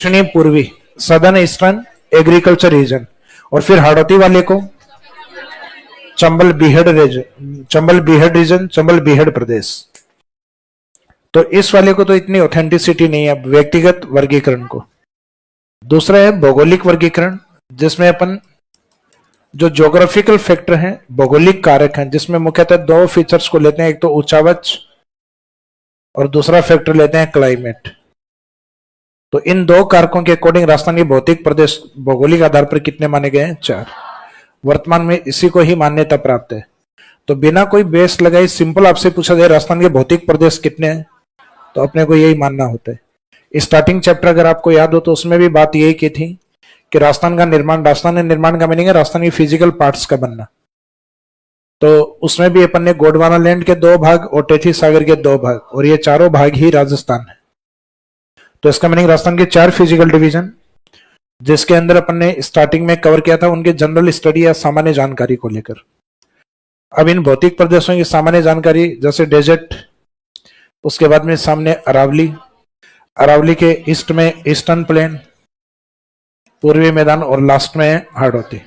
दक्षिणी पूर्वी southern eastern agriculture reason, और फिर हाड़ौती वाले को चंबल बीहड़ रीजन, चंबल बीहड़ प्रदेश। तो इस वाले को तो इतनी ऑथेंटिसिटी नहीं है व्यक्तिगत वर्गीकरण को। दूसरा है भौगोलिक वर्गीकरण, जिसमें अपन जो ज्योग्राफिकल फैक्टर हैं, भौगोलिक कारक हैं, जिसमें मुख्यतः दो फीचर्स को लेते हैं, एक तो ऊंचावच और दूसरा फैक्टर लेते हैं क्लाइमेट। तो इन दो कारकों के अकॉर्डिंग राजस्थान के भौतिक प्रदेश भौगोलिक आधार पर कितने माने गए हैं? 4। वर्तमान में इसी को ही मान्यता प्राप्त है। तो बिना कोई बेस लगाए सिंपल आपसे पूछा जाए राजस्थान के भौतिक प्रदेश कितने हैं, तो अपने को यही मानना होता है। स्टार्टिंग चैप्टर अगर आपको याद हो तो उसमें भी बात यही की थी कि राजस्थान का निर्माण का मीनिंग है राजस्थान की फिजिकल पार्ट्स का बनना। तो उसमें भी अपन ने गोंडवाना लैंड के 2 भाग और टेथी सागर के 2 भाग, और ये चारों भाग ही राजस्थान है। तो इसका मीनिंग राजस्थान के 4 फिजिकल डिवीजन, जिसके अंदर अपन ने स्टार्टिंग में कवर किया था उनके जनरल स्टडी या सामान्य जानकारी को लेकर। अब इन भौतिक प्रदेशों की सामान्य जानकारी, जैसे डेजर्ट, उसके बाद में सामने अरावली के ईस्ट में ईस्टर्न प्लेन, पूर्वी मैदान, और लास्ट में हाड़ौती।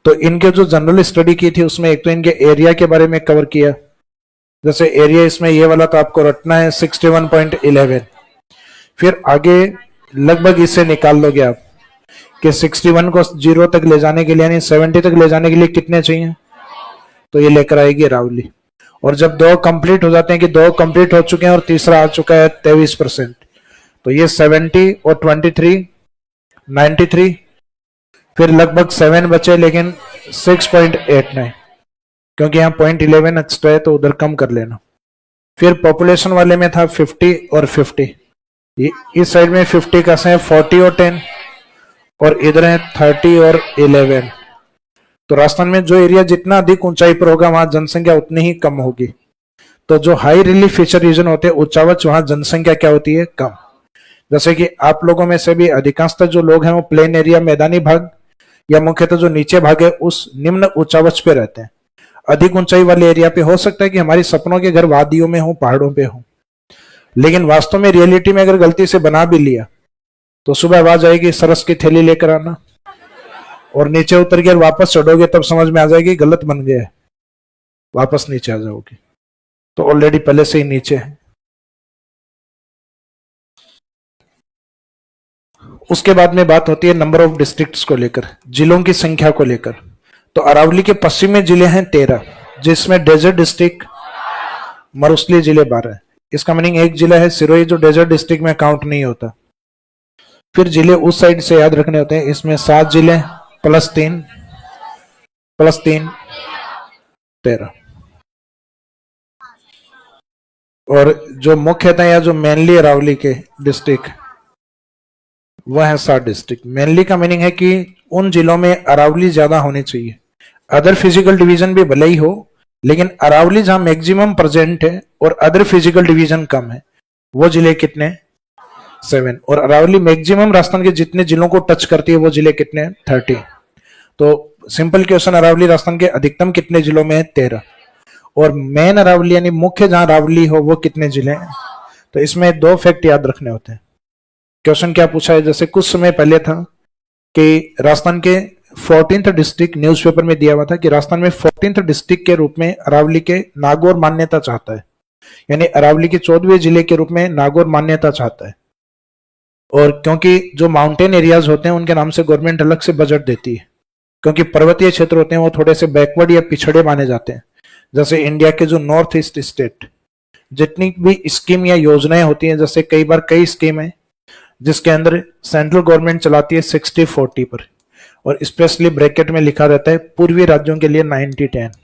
तो इनके जो जनरल स्टडी की थी उसमें एक तो इनके एरिया के बारे में कवर किया, जैसे एरिया इसमें ये वाला तो आपको रटना है 61.11। फिर आगे लगभग इससे निकाल लोगे आप कि 61 को 0 तक ले जाने के लिए यानी 70 तक ले जाने के लिए कितने चाहिए, तो ये लेकर आएगी अरावली। और जब 2 कंप्लीट हो जाते हैं कि 2 कंप्लीट हो चुके हैं और तीसरा आ चुका है 23%, तो ये 70 और 23 93, फिर लगभग 7 बचे लेकिन 6.89, क्योंकि यहाँ 0.11 एक्स्ट्रा है तो उधर कम कर लेना। फिर पॉपुलेशन वाले में था 50 और 50, इस साइड में 50 का से 40 और 10, और इधर है 30 और 11। तो राजस्थान में जो एरिया जितना अधिक ऊंचाई पर होगा वहां जनसंख्या उतनी ही कम होगी। तो जो हाई रिलीफ फीचर रीजन होते हैं ऊंचावच, वहां जनसंख्या क्या होती है? कम। जैसे कि आप लोगों में से भी अधिकांशतः जो लोग हैं वो प्लेन एरिया, मैदानी भाग, या मुख्यतः जो नीचे भाग है उस निम्न ऊंचावच पे रहते हैं। अधिक ऊंचाई वाले एरिया पे हो सकता है कि हमारी सपनों के घर वादियों में हो, पहाड़ों पे हो, लेकिन वास्तव में रियलिटी में अगर गलती से बना भी लिया तो सुबह आवाज आएगी सरस की थैली लेकर आना, और नीचे उतर के वापस चढ़ोगे तब समझ में आ जाएगी गलत बन गया है, वापस नीचे आ जाओगे, तो ऑलरेडी पहले से ही नीचे है। उसके बाद में बात होती है नंबर ऑफ डिस्ट्रिक्ट्स को लेकर, जिलों की संख्या को लेकर। तो अरावली के पश्चिमी जिले हैं 13, जिसमें डेजर्ट डिस्ट्रिक्ट, मरुस्थलीय जिले 12। इसका मीनिंग एक जिला है सिरोही जो डेजर्ट डिस्ट्रिक्ट में काउंट नहीं होता। फिर जिले उस साइड से याद रखने होते हैं, इसमें 7 जिले प्लस 3 13, और जो मुख्यतः या जो मेनली अरावली के डिस्ट्रिक्ट वह है 7 डिस्ट्रिक्ट। मेनली का मीनिंग है कि उन जिलों में अरावली ज्यादा होने चाहिए। अदर फिजिकल डिवीजन भी भले ही हो, लेकिन अरावली जहां मैक्सिमम प्रेजेंट है और अदर फिजिकल डिवीजन कम है, वो जिले कितने? 7। और अरावली मैक्सिमम राजस्थान के जितने जिलों को टच करती है वो जिले कितने? 30। तो सिंपल क्वेश्चन, अरावली राजस्थान के अधिकतम कितने जिलों में है? 13। और मेन अरावली यानी मुख्य जहां अरावली हो वो कितने जिले हैं? तो इसमें 2 फैक्ट याद रखने होते हैं। क्वेश्चन क्या पूछा है, जैसे कुछ समय पहले था कि राजस्थान के 14th डिस्ट्रिक्ट न्यूज़पेपर में दिया हुआ था कि राजस्थान में 14th डिस्ट्रिक्ट के रूप में अरावली के नागौर मान्यता चाहता है, यानी अरावली के 14वें जिले के रूप में नागौर मान्यता चाहता है। और क्योंकि जो माउंटेन एरियाज होते हैं उनके नाम से गवर्नमेंट अलग से बजट देती है, क्योंकि पर्वतीय क्षेत्र होते हैं वो थोड़े से बैकवर्ड या पिछड़े माने जाते हैं। जैसे इंडिया के जो नॉर्थ ईस्ट स्टेट, जितनी भी स्कीम या योजनाएं होती हैं, जैसे कई बार कई स्कीम है जिसके अंदर सेंट्रल गवर्नमेंट चलाती है 60-40 पर, और स्पेशली ब्रैकेट में लिखा रहता है पूर्वी राज्यों के लिए 90-10।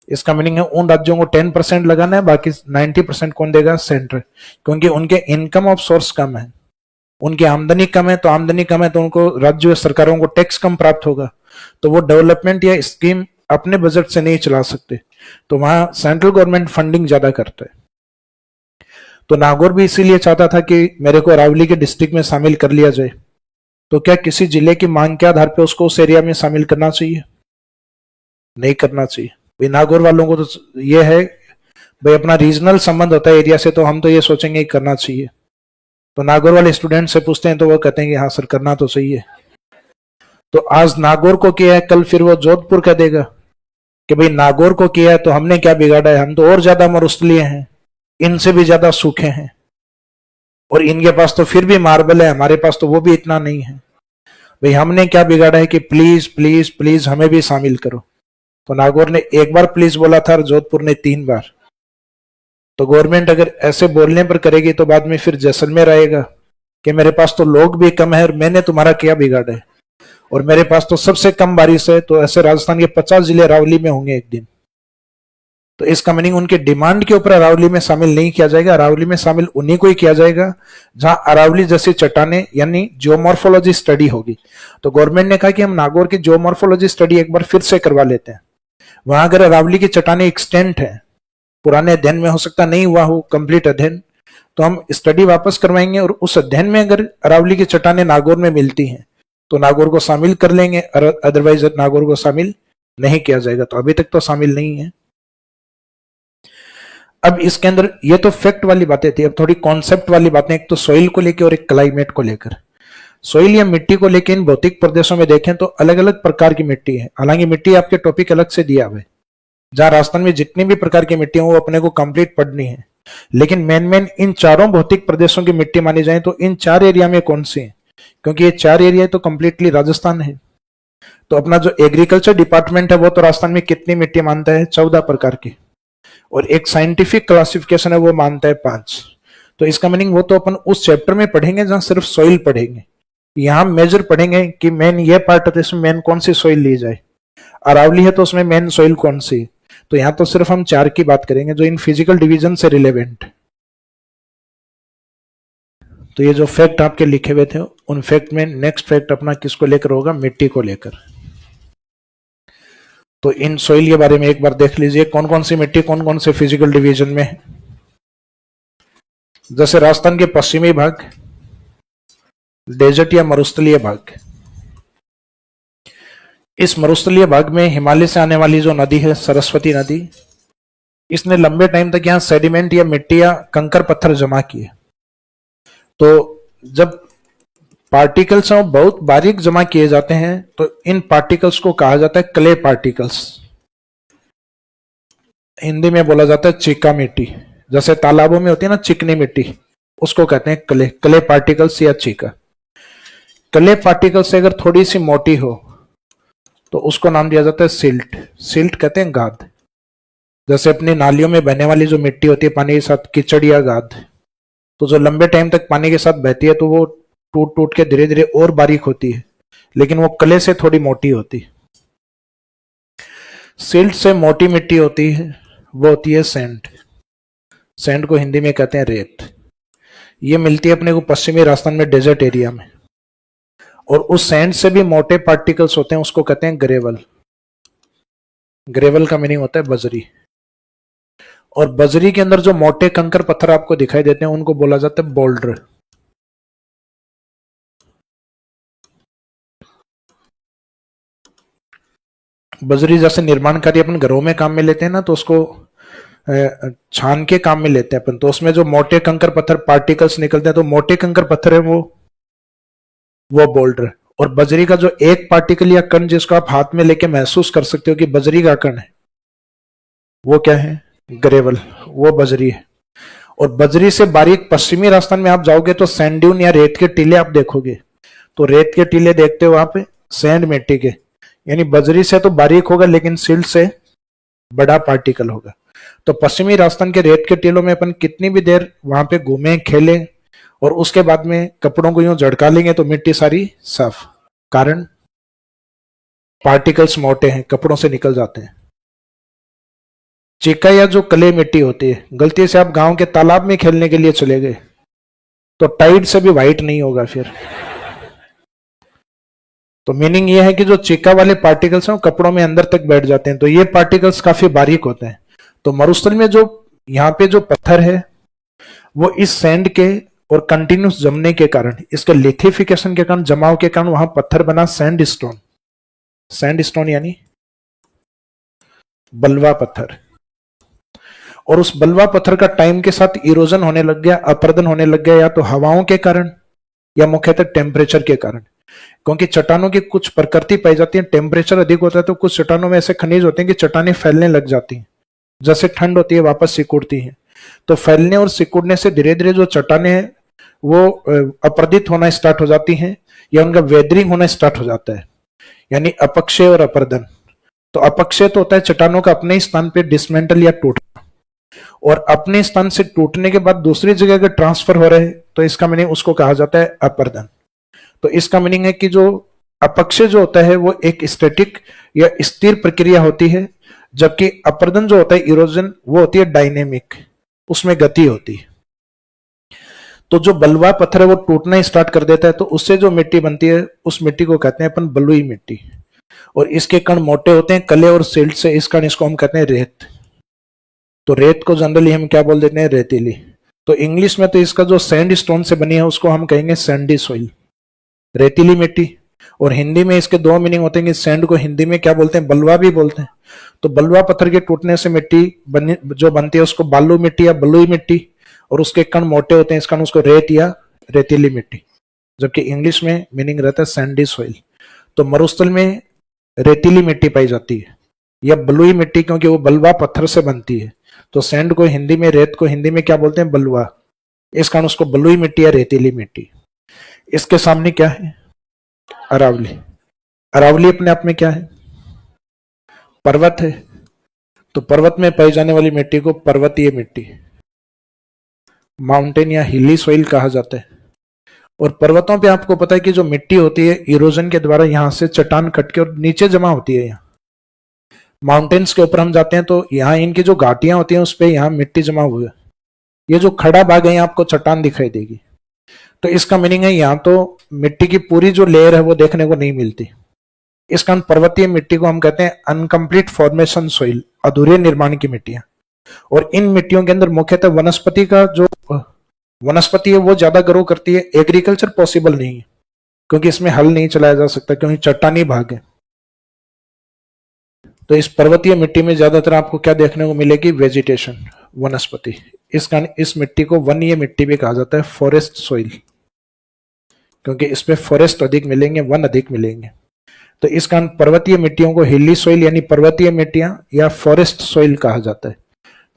इसका मीनिंग है उन राज्यों को 10% लगाना है, बाकी 90% कौन देगा? सेंटर। क्योंकि उनके इनकम ऑफ सोर्स कम है, उनकी आमदनी कम है, तो आमदनी कम है तो उनको राज्य सरकारों को टैक्स कम प्राप्त होगा, तो वो डेवलपमेंट या स्कीम अपने बजट से नहीं चला सकते, तो वहां सेंट्रल गवर्नमेंट फंडिंग ज्यादा करता है। तो नागौर भी इसीलिए चाहता था कि मेरे को अरावली के डिस्ट्रिक्ट में शामिल कर लिया जाए। तो क्या किसी जिले की मांग के आधार पर उसको उस एरिया में शामिल करना चाहिए? नहीं करना चाहिए। भाई नागौर वालों को तो ये है भाई अपना रीजनल संबंध होता है एरिया से, तो हम तो ये सोचेंगे करना चाहिए। तो नागौर वाले स्टूडेंट से पूछते हैं तो वो कहते हैं कि हाँ सर करना तो सही है। तो आज नागौर को किया है, कल फिर वो जोधपुर का देगा कि भाई नागौर को किया है तो हमने क्या बिगाड़ा है, हम तो और ज्यादा मरुस्थलीय हैं, इनसे भी ज्यादा सूखे हैं, और इनके पास तो फिर भी मार्बल है, हमारे पास तो वो भी इतना नहीं है। भाई हमने क्या बिगाड़ा है कि प्लीज प्लीज प्लीज हमें भी शामिल करो। तो नागौर ने एक बार प्लीज बोला था और जोधपुर ने 3 बार। तो गवर्नमेंट अगर ऐसे बोलने पर करेगी तो बाद में फिर जैसलमेर आएगा कि मेरे पास तो लोग भी कम है और मैंने तुम्हारा क्या बिगाड़ा है, और मेरे पास तो सबसे कम बारिश है। तो ऐसे राजस्थान के 50 जिले अरावली में होंगे एक दिन। तो इसका मीनिंग उनके डिमांड के ऊपर अरावली में शामिल नहीं किया जाएगा, अरावली में शामिल उन्हीं को ही किया जाएगा जहां अरावली जैसी चट्टाने यानी जियोमॉर्फोलॉजी स्टडी होगी। तो गवर्नमेंट ने कहा कि हम नागौर की जियोमॉर्फोलॉजी स्टडी एक बार फिर से करवा लेते हैं। वहां अगर अरावली की चट्टाने एक्सटेंट है, पुराने अध्ययन में हो सकता नहीं हुआ हो कंप्लीट अध्ययन, तो हम स्टडी वापस करवाएंगे और उस अध्ययन में अगर अरावली की चट्टाने नागौर में मिलती हैं तो नागौर को शामिल कर लेंगे, अदरवाइज नागौर को शामिल नहीं किया जाएगा। तो अभी तक तो शामिल नहीं है। अब इसके अंदर ये तो फैक्ट वाली बातें थी, अब थोड़ी कॉन्सेप्ट वाली बातें, एक तो सोइल को लेकर और एक क्लाइमेट को लेकर। सोइल या मिट्टी को लेकर इन भौतिक प्रदेशों में देखें तो अलग अलग प्रकार की मिट्टी है। हालांकि मिट्टी आपके टॉपिक अलग से दिया हुआ है, जहां राजस्थान में जितनी भी प्रकार की मिट्टी हो वो अपने को कंप्लीट पढ़नी है। लेकिन मेन इन चारों भौतिक प्रदेशों की मिट्टी मानी जाए तो इन 4 एरिया में कौन सी है, क्योंकि ये 4 एरिया तो कंप्लीटली राजस्थान है। तो अपना जो एग्रीकल्चर डिपार्टमेंट है वो तो राजस्थान में कितनी मिट्टी मानता है, 14 प्रकार की, और एक साइंटिफिक क्लासिफिकेशन है वो मानता है 5। तो इसका मीनिंग वो तो अपन उस चैप्टर में पढ़ेंगे जहां सिर्फ सॉइल पढ़ेंगे। यहां मेजर पढ़ेंगे कि मेन ये पार्ट है तो इसमें मेन कौन सी सॉइल ली जाए। अरावली है तो उसमें मेन सॉइल कौन सी। तो यहां तो सिर्फ हम 4 की बात करेंगे जो इन फिजिकल डिवीजन से रिलेवेंट। तो ये जो फैक्ट आपके लिखे हुए थे उन फैक्ट में नेक्स्ट फैक्ट अपना किसको लेकर होगा, मिट्टी को लेकर। तो इन सॉइल के बारे में एक बार देख लीजिए कौन कौन सी मिट्टी कौन कौन से फिजिकल डिवीजन में है। जैसे राजस्थान के पश्चिमी भाग डेजर्ट या मरुस्थलीय भाग, इस मरुस्थलीय भाग में हिमालय से आने वाली जो नदी है सरस्वती नदी, इसने लंबे टाइम तक यहां सेडिमेंट या मिट्टी या कंकर पत्थर जमा किए। तो जब पार्टिकल्स हैं बहुत बारीक जमा किए जाते हैं तो इन पार्टिकल्स को कहा जाता है क्ले पार्टिकल्स। हिंदी में बोला जाता है चिका मिट्टी। जैसे तालाबों में होती है ना चिकनी मिट्टी, उसको कहते हैं क्ले, क्ले पार्टिकल्स या चिका। क्ले पार्टिकल से अगर थोड़ी सी मोटी हो तो उसको नाम दिया जाता है सिल्ट। सिल्ट कहते हैं गाद। जैसे अपनी नालियों में बहने वाली जो मिट्टी होती है पानी के साथ, कीचड़ या गाद, तो जो लंबे टाइम तक पानी के साथ बहती है तो वो टूट टूट के धीरे धीरे और बारीक होती है, लेकिन वो क्ले से थोड़ी मोटी होती है। सिल्ट से मोटी मिट्टी होती है वो होती है सैंड। सैंड को हिंदी में कहते हैं रेत। ये मिलती है अपने को पश्चिमी राजस्थान में डेजर्ट एरिया में। और उस सैंड से भी मोटे पार्टिकल्स होते हैं, उसको कहते हैं ग्रेवल। ग्रेवल का मीनिंग होता है बजरी। और बजरी के अंदर जो मोटे कंकर पत्थर आपको दिखाई देते हैं उनको बोला जाता है बोल्डर। बजरी जैसे निर्माण कार्य अपन घरों में काम में लेते हैं ना, तो उसको छान के काम में लेते हैं अपन, तो उसमें जो मोटे कंकर पत्थर पार्टिकल्स निकलते हैं तो मोटे कंकर पत्थर है वो बोल्डर। और बजरी का जो एक पार्टिकल या कण जिसको आप हाथ में लेके महसूस कर सकते हो कि बजरी का कण है, वो क्या है, ग्रेवल, वो बजरी है। और बजरी से बारीक पश्चिमी राजस्थान में आप जाओगे तो सैंड ड्यून या रेत के टीले आप देखोगे। तो रेत के टीले देखते हो आप सैंड मिट्टी के, यानी बजरी से तो बारीक होगा लेकिन सिल्ट से बड़ा पार्टिकल होगा। तो पश्चिमी राजस्थान के रेत के टीलों में अपन कितनी भी देर वहां पे घूमे खेले और उसके बाद में कपड़ों को यूं झड़का लेंगे तो मिट्टी सारी साफ, कारण पार्टिकल्स मोटे हैं, कपड़ों से निकल जाते हैं। चिका या जो कले मिट्टी होती है, गलती से आप गांव के तालाब में खेलने के लिए चले गए तो टाइड से भी व्हाइट नहीं होगा फिर। तो मीनिंग ये है कि जो चिका वाले पार्टिकल्स हैं वो कपड़ों में अंदर तक बैठ जाते हैं, तो ये पार्टिकल्स काफी बारीक होते हैं। तो मरुस्थल में जो यहाँ पे जो पत्थर है वो इस सैंड के और कंटिन्यूस जमने के कारण, इसके लिथिफिकेशन के कारण, जमाव के कारण वहां पत्थर बना सैंड स्टोन। सैंड स्टोन यानी बलवा पत्थर। और उस बलुआ पत्थर का टाइम के साथ इरोजन होने लग गया, अपरदन होने लग गया, या तो हवाओं के कारण या मुख्यतः टेम्परेचर के कारण। क्योंकि चट्टानों की कुछ प्रकृति पाई जाती है, टेम्परेचर अधिक होता है तो कुछ चट्टानों में ऐसे खनिज होते हैं कि चट्टानें फैलने लग जाती हैं, जैसे ठंड होती है वापस सिकुड़ती हैं। तो फैलने और सिकुड़ने से धीरे धीरे जो चट्टानें हैं वो अपरदित होना स्टार्ट हो जाती हैं, या उनका वेदरिंग होना स्टार्ट हो जाता है, यानी अपक्षय और अपरदन। तो अपक्षय तो होता है चट्टानों का अपने ही स्थान पे डिसमेंटल या टूटना, और अपने स्थान से टूटने के बाद दूसरी जगह अगर ट्रांसफर हो रहे हैं तो इसका मीनिंग उसको कहा जाता है अपरदन। तो इसका मीनिंग है कि जो अपक्षय जो होता है वो एक स्टैटिक या स्थिर प्रक्रिया होती है, जबकि अपरदन जो होता है इरोजन वो होती है डायनेमिक, उसमें गति होती है। तो जो बलुआ पत्थर है वो टूटना स्टार्ट कर देता है, तो उससे जो मिट्टी बनती है उस मिट्टी को कहते हैं अपन बलुई मिट्टी, और इसके कण मोटे होते हैं कले और सिल्ट से, इस कारण इसको हम कहते हैं रेत। तो रेत को जनरली हम क्या बोल देते हैं, रेतीली। तो इंग्लिश में तो इसका जो सैंड स्टोन से बनी है उसको हम कहेंगे सैंडी सॉइल, रेतीली मिट्टी। और हिंदी में इसके दो मीनिंग होते हैं कि सैंड को हिंदी में क्या बोलते हैं, बलुआ भी बोलते हैं। तो बलुआ पत्थर के टूटने से मिट्टी जो बनती है उसको बालू मिट्टी या बलुई मिट्टी, और उसके कण मोटे होते हैं इस कारण उसको रेत या रेतीली मिट्टी, जबकि इंग्लिश में मीनिंग रहता है सैंडी सॉइल। तो मरुस्थल में रेतीली मिट्टी पाई जाती है या बलुई मिट्टी, क्योंकि वो बलुआ पत्थर से बनती है। तो सैंड को हिंदी में, रेत को हिंदी में क्या बोलते हैं, बलुआ, इस कारण उसको बलुई मिट्टी या रेतीली मिट्टी। इसके सामने क्या है, अरावली। अरावली अपने आप में क्या है, पर्वत है। तो पर्वत में पाई जाने वाली मिट्टी को पर्वतीय मिट्टी, माउंटेन या हिली सॉइल कहा जाता है। और पर्वतों पे आपको पता है कि जो मिट्टी होती है इरोजन के द्वारा यहाँ से चट्टान कट के और नीचे जमा होती है। यहाँ माउंटेन्स के ऊपर हम जाते हैं तो यहाँ इनकी जो घाटियां होती हैं उस पर यहाँ मिट्टी जमा हुई है। ये जो खड़ा भाग है यहाँ आपको चट्टान दिखाई देगी। तो इसका मीनिंग है यहाँ तो मिट्टी की पूरी जो लेयर है वो देखने को नहीं मिलती। इस कारण पर्वतीय मिट्टी को हम कहते हैं अनकम्प्लीट फॉर्मेशन सॉइल, अधूरे निर्माण की मिट्टियां। और इन मिट्टियों के अंदर मुख्यतः वनस्पति का जो वनस्पति है वो ज्यादा ग्रो करती है। एग्रीकल्चर पॉसिबल नहीं है क्योंकि इसमें हल नहीं चलाया जा सकता, क्योंकि चट्टानी भाग है। तो इस पर्वतीय मिट्टी में ज्यादातर आपको क्या देखने को मिलेगी, वेजिटेशन, वनस्पति। इस कारण इस मिट्टी को वनीय मिट्टी भी कहा जाता है, फॉरेस्ट सॉइल, क्योंकि इसमें फॉरेस्ट अधिक मिलेंगे, वन अधिक मिलेंगे। तो इस कारण पर्वतीय मिट्टियों को हिली सॉइल यानी पर्वतीय मिट्टियां या फॉरेस्ट सॉइल कहा जाता है।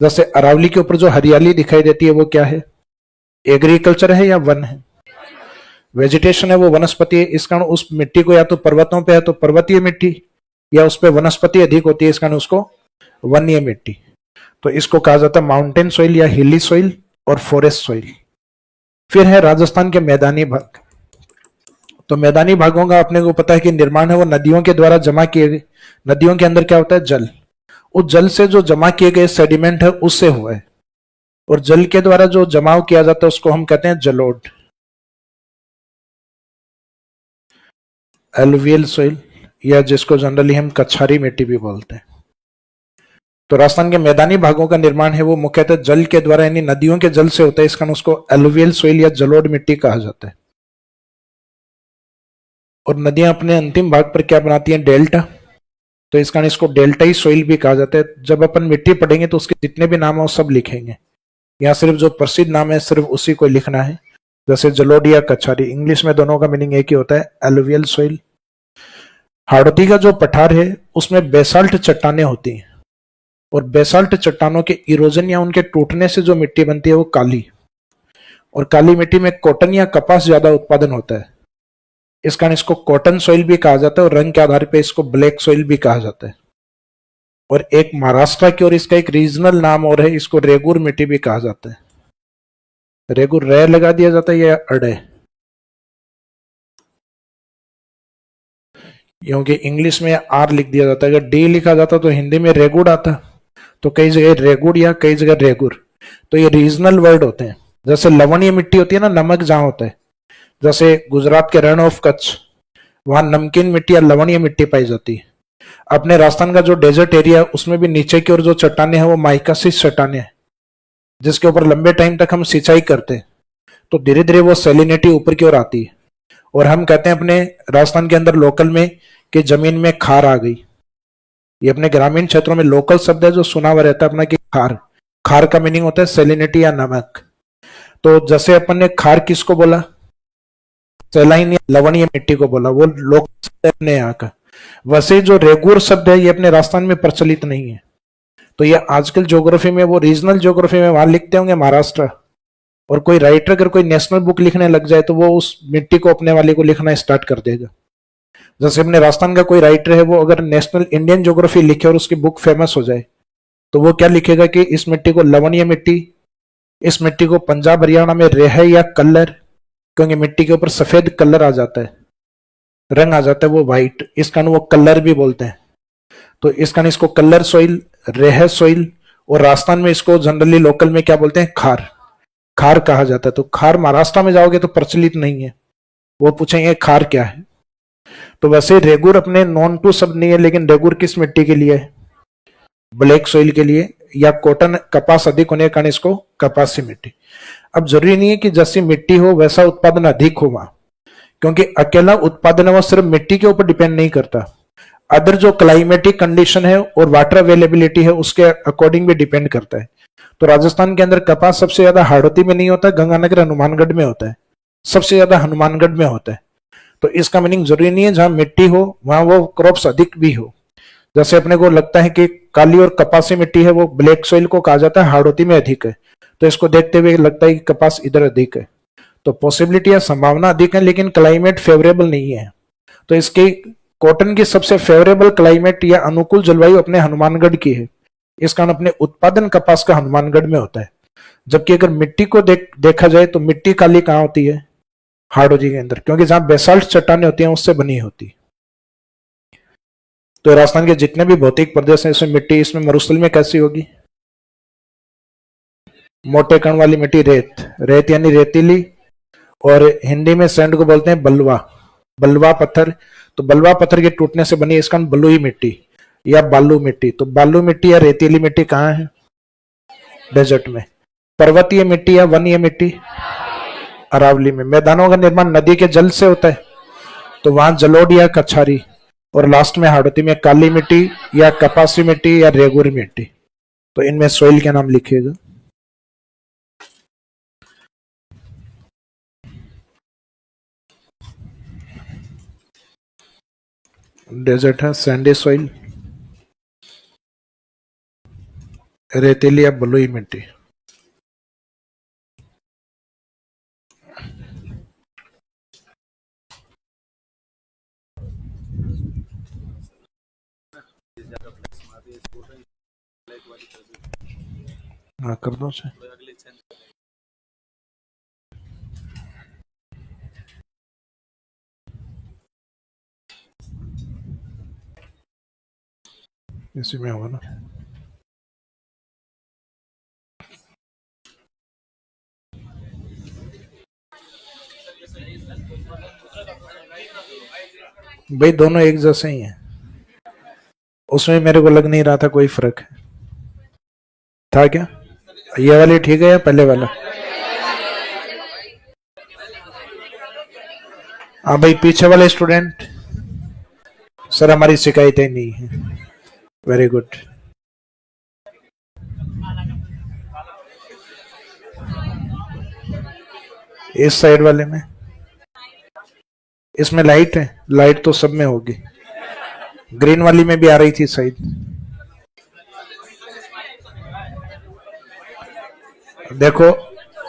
जैसे अरावली के ऊपर जो हरियाली दिखाई देती है वो क्या है, एग्रीकल्चर है या वन है, वेजिटेशन है, वो वनस्पति है। इस कारण उस मिट्टी को या तो पर्वतों पे है तो पर्वतीय मिट्टी, या उस पे वनस्पति अधिक होती है, इस कारण उसको वन्य मिट्टी। तो इसको कहा जाता है माउंटेन सॉइल या हिली सॉइल और फॉरेस्ट सॉइल। फिर है राजस्थान के मैदानी भाग। तो मैदानी भागों का अपने को पता है कि निर्माण है वो नदियों के द्वारा जमा किए गए। नदियों के अंदर क्या होता है, जल। उस जल से जो जमा किए गए सेडिमेंट है उससे हुआ है, और जल के द्वारा जो जमाव किया जाता है उसको हम कहते हैं जलोढ़, एलुवियल सॉइल, या जिसको जनरली हम कछारी मिट्टी भी बोलते हैं। तो राजस्थान के मैदानी भागों का निर्माण है वो मुख्यतः जल के द्वारा यानी नदियों के जल से होता है, इस कारण उसको एलुवियल सॉइल या जलोढ़ मिट्टी कहा जाता है। और नदियां अपने अंतिम भाग पर क्या बनाती हैं, डेल्टा। तो इस कारण इसको डेल्टाई सॉइल भी कहा जाता है। जब अपन मिट्टी पढ़ेंगे तो उसके जितने भी नाम है वो सब लिखेंगे। यहाँ सिर्फ जो प्रसिद्ध नाम है सिर्फ उसी को लिखना है, जैसे जलोढ़ या कछारी। इंग्लिश में दोनों का मीनिंग एक ही होता है, एलुवियल सॉइल। हाड़ौती का जो पठार है उसमें बेसाल्ट चट्टानें होती हैं, और बेसाल्ट चट्टानों के इरोजन या उनके टूटने से जो मिट्टी बनती है वो काली, और काली मिट्टी में कॉटन या कपास ज्यादा उत्पादन होता है। इस कारण इसको कॉटन सॉइल भी कहा जाता है, और रंग के आधार पर इसको ब्लैक सॉइल भी कहा जाता है। और एक महाराष्ट्र की और इसका एक रीजनल नाम और है, इसको रेगुर मिट्टी भी कहा जाता है। रेगुर रे लगा दिया जाता है या अड़े, क्योंकि इंग्लिश में आर लिख दिया जाता है। अगर डी लिखा जाता तो हिंदी में रेगुड़ आता, तो कई जगह रेगुड़ या कई जगह रेगुर। तो ये रीजनल वर्ड होते हैं। जैसे लवणीय मिट्टी होती है ना, नमक जहां होता है, जैसे गुजरात के रण ऑफ कच्छ, वहां नमकीन मिट्टी या लवणीय मिट्टी पाई जाती है। अपने राजस्थान का जो डेजर्ट एरिया है उसमें भी नीचे की ओर जो चट्टाने हैं वो माइकासिस चट्टाने हैं, जिसके ऊपर लंबे टाइम तक हम सिंचाई करते हैं, तो धीरे धीरे वो सैलिनिटी ऊपर की ओर आती है। और हम कहते हैं अपने राजस्थान के अंदर लोकल में कि जमीन में खार आ गई। ये अपने ग्रामीण क्षेत्रों में लोकल शब्द है जो सुना हुआ रहता है अपना कि खार, खार का मीनिंग होता है सैलिनिटी या नमक। तो जैसे अपन ने खार किसको बोला, सैलाइन या लवणीय मिट्टी को बोला, वो लोक शब्द है अपने यहाँ का। वैसे जो रेगुर शब्द है ये अपने राजस्थान में प्रचलित नहीं है। तो ये आजकल ज्योग्राफी में, वो रीजनल ज्योग्राफी में वहां लिखते होंगे महाराष्ट्र, और कोई राइटर अगर कोई नेशनल बुक लिखने लग जाए तो वो उस मिट्टी को अपने वाले को लिखना स्टार्ट कर देगा। जैसे अपने राजस्थान का कोई राइटर है, वो अगर नेशनल इंडियन ज्योग्राफी लिखे और उसकी बुक फेमस हो जाए तो वो क्या लिखेगा कि इस मिट्टी को लवणीय मिट्टी, इस मिट्टी को पंजाब हरियाणा में रेह या कलर, क्योंकि मिट्टी के ऊपर सफेद कलर आ जाता है, रंग आ जाता है वो व्हाइट, इस कारण वो कलर भी बोलते हैं। तो इस कारण इसको कलर सॉइल, रेह सॉइल, और राजस्थान में इसको जनरली लोकल में क्या बोलते हैं, खार, खार कहा जाता है। तो खार महाराष्ट्र में जाओगे तो प्रचलित नहीं है, वो पूछेंगे खार क्या है। तो वैसे रेगुर अपने नॉन टू शब्द नहीं है, लेकिन रेगुर किस मिट्टी के लिए है, ब्लैक सोइल के लिए, या कॉटन कपास अधिक होने के कारण इसको कपासी मिट्टी। अब जरूरी नहीं है कि जैसी मिट्टी हो वैसा उत्पादन अधिक हो वहां, क्योंकि अकेला उत्पादन है वो सिर्फ मिट्टी के ऊपर डिपेंड नहीं करता, अदर जो क्लाइमेटिक कंडीशन है और वाटर अवेलेबिलिटी है उसके अकॉर्डिंग भी डिपेंड करता है। तो राजस्थान के अंदर कपास सबसे ज्यादा हाड़ौती में नहीं होता, गंगानगर हनुमानगढ़ में होता है, सबसे ज्यादा हनुमानगढ़ में होता है। तो इसका मीनिंग जरूरी नहीं है जहां मिट्टी हो वहां वो क्रॉप्स अधिक भी हो। जैसे अपने को लगता है कि काली और कपासी मिट्टी है वो ब्लैक सॉइल को कहा जाता है, हाड़ौती में अधिक है, तो इसको देखते हुए लगता है कि कपास इधर अधिक है। तो पॉसिबिलिटी या संभावना अधिक है, लेकिन क्लाइमेट फेवरेबल नहीं है। तो इसकी कॉटन की सबसे फेवरेबल क्लाइमेट या अनुकूल जलवायु अपने हनुमानगढ़ की है, इस कारण अपने उत्पादन कपास का हनुमानगढ़ में होता है। जबकि अगर मिट्टी को देखा जाए तो मिट्टी काली कहाँ होती है, हाड़ौती के अंदर, क्योंकि जहां बेसाल्ट चट्टाने होती हैं उससे बनी होती है। तो राजस्थान के जितने भी भौतिक प्रदेश हैं इसमें मिट्टी, इसमें मरुस्थल में कैसी होगी, मोटे कण वाली मिट्टी, रेत, रेत यानी रेतीली, और हिंदी में सैंड को बोलते हैं बलवा, बलवा पत्थर। तो बलवा पत्थर के टूटने से बनी इसका बलुई मिट्टी या बालू मिट्टी। तो बालू मिट्टी या रेतीली मिट्टी कहाँ है, डेजर्ट में। पर्वतीय मिट्टी या वनीय मिट्टी, अरावली में। मैदानों का निर्माण नदी के जल से होता है, तो वहां जलोढ़ या कछारी, और लास्ट में हाड़ौती में काली मिट्टी या कपासी मिट्टी या रेगुर मिट्टी। तो इनमें सोइल के नाम लिखिएगा। डेजर्ट है सैंडी सोइल, रेतीली या बलुई मिट्टी। हाँ कर दो से। इसी में होगा ना। भाई दोनों एक जैसे ही हैं, उसमें मेरे को लग नहीं रहा था कोई फर्क है, था क्या? ये वाली ठीक है या पहले वाला? हाँ भाई पीछे वाले स्टूडेंट, सर हमारी शिकायतें नहीं है। Very good. इस साइड वाले में, इसमें लाइट है, लाइट तो सब में होगी, ग्रीन वाली में भी आ रही थी साइड। देखो